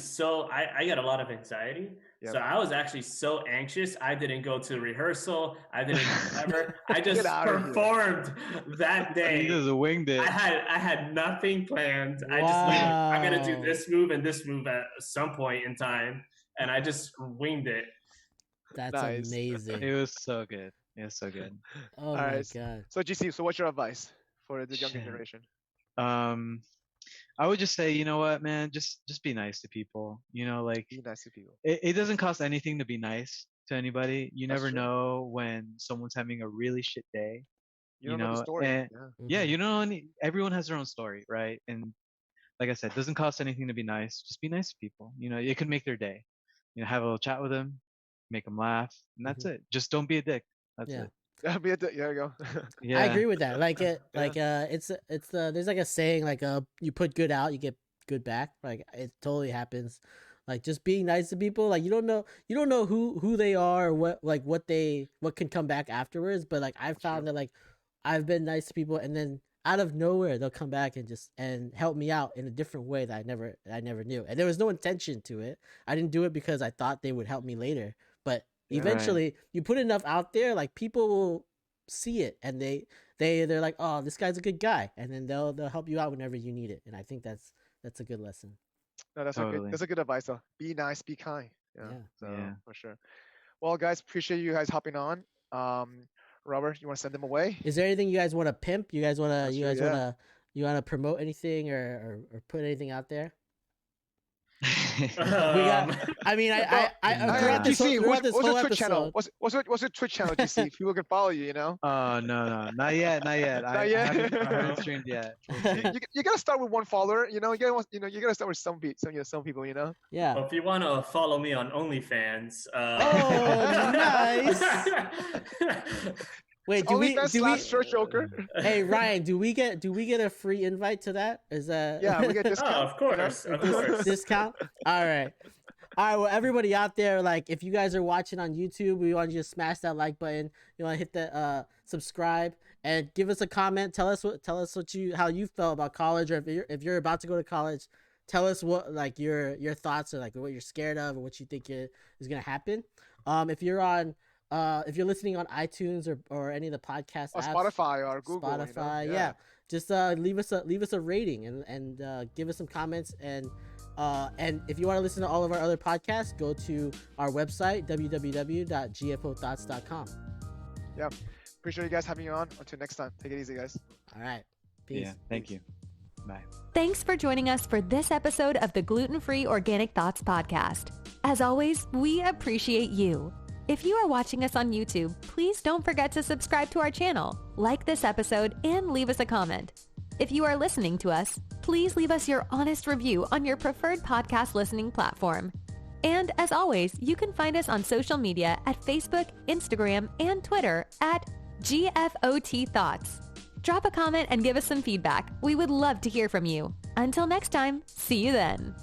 I got a lot of anxiety. Yep. So I was actually so anxious. I didn't go to rehearsal. I didn't ever. I just Get outta here. performed that day. He just winged it. I had nothing planned. I just knew I'm gonna do Wow. this move and this move at some point in time, and I just winged it. That's Nice. amazing. It was so good. It was so good. Oh my Alright. god. So GC, so what's your advice for the younger Shit. generation? I would just say, you know what, man, just be nice to people. Like Be nice to people. it doesn't cost anything to be nice to anybody. You That's never true. know when someone's having a really shit day. You don't know the story. and- Yeah. Yeah, everyone has their own story, right? And like I said, it doesn't cost anything to be nice. Just be nice to people. It could make their day. Have a little chat with them, make them laugh, and that's it. Just don't be a dick. That's Yeah. it. There you go. Yeah. I agree with that. Like it's there's like a saying like you put good out, you get good back. Like it totally happens. Like just being nice to people, like you don't know who they are or what can come back afterwards. But like I've found that like I've been nice to people and then out of nowhere they'll come back and help me out in a different way that I never knew. And there was no intention to it. I didn't do it because I thought they would help me later. But eventually you put enough out there, like people will see it and they're like, oh, this guy's a good guy, and then they'll help you out whenever you need it. And I think that's a good lesson. No, Totally. that's a good advice though. Be nice, be kind. Yeah. Yeah. So Yeah. for sure. Well, guys, appreciate you guys hopping on. Robert, you want to send them away? Is there anything you guys want to pimp? You guys want That's true, yeah. want to promote anything or put anything out there? We Um, got. I mean, throughout this GC, whole, what's your episode. Twitch channel? What's your Twitch channel, GC? People can follow you. Oh no, not yet. Not I yet? haven't streamed yet. You gotta start with one follower. You gotta start with some people. Yeah. Well, if you want to follow me on OnlyFans, Oh, nice. Wait, do we? Church Joker. Hey Ryan, do we get a free invite to that? Is that? Yeah, we get Oh, discount. of course, of course. Discount. All right. Well, everybody out there, like, if you guys are watching on YouTube, we want you to smash that like button. You want to hit the subscribe and give us a comment. Tell us how you felt about college, or if you're about to go to college, tell us what like your thoughts, or like what you're scared of, or what you think is gonna happen. If you're listening on iTunes or any of the podcast apps, Spotify or Google. Spotify, Yeah. just leave us a rating and give us some comments, and if you want to listen to all of our other podcasts, go to our website www.gfotthoughts.com. Yeah. Appreciate you guys having you on. Until next time, take it easy, guys. All right, peace. Yeah, thank you. Bye. Thanks for joining us for this episode of the Gluten-Free Organic Thoughts podcast. As always, we appreciate you. If you are watching us on YouTube, please don't forget to subscribe to our channel, like this episode, and leave us a comment. If you are listening to us, please leave us your honest review on your preferred podcast listening platform. And as always, you can find us on social media at Facebook, Instagram, and Twitter at GFOThoughts. Drop a comment and give us some feedback. We would love to hear from you. Until next time, see you then.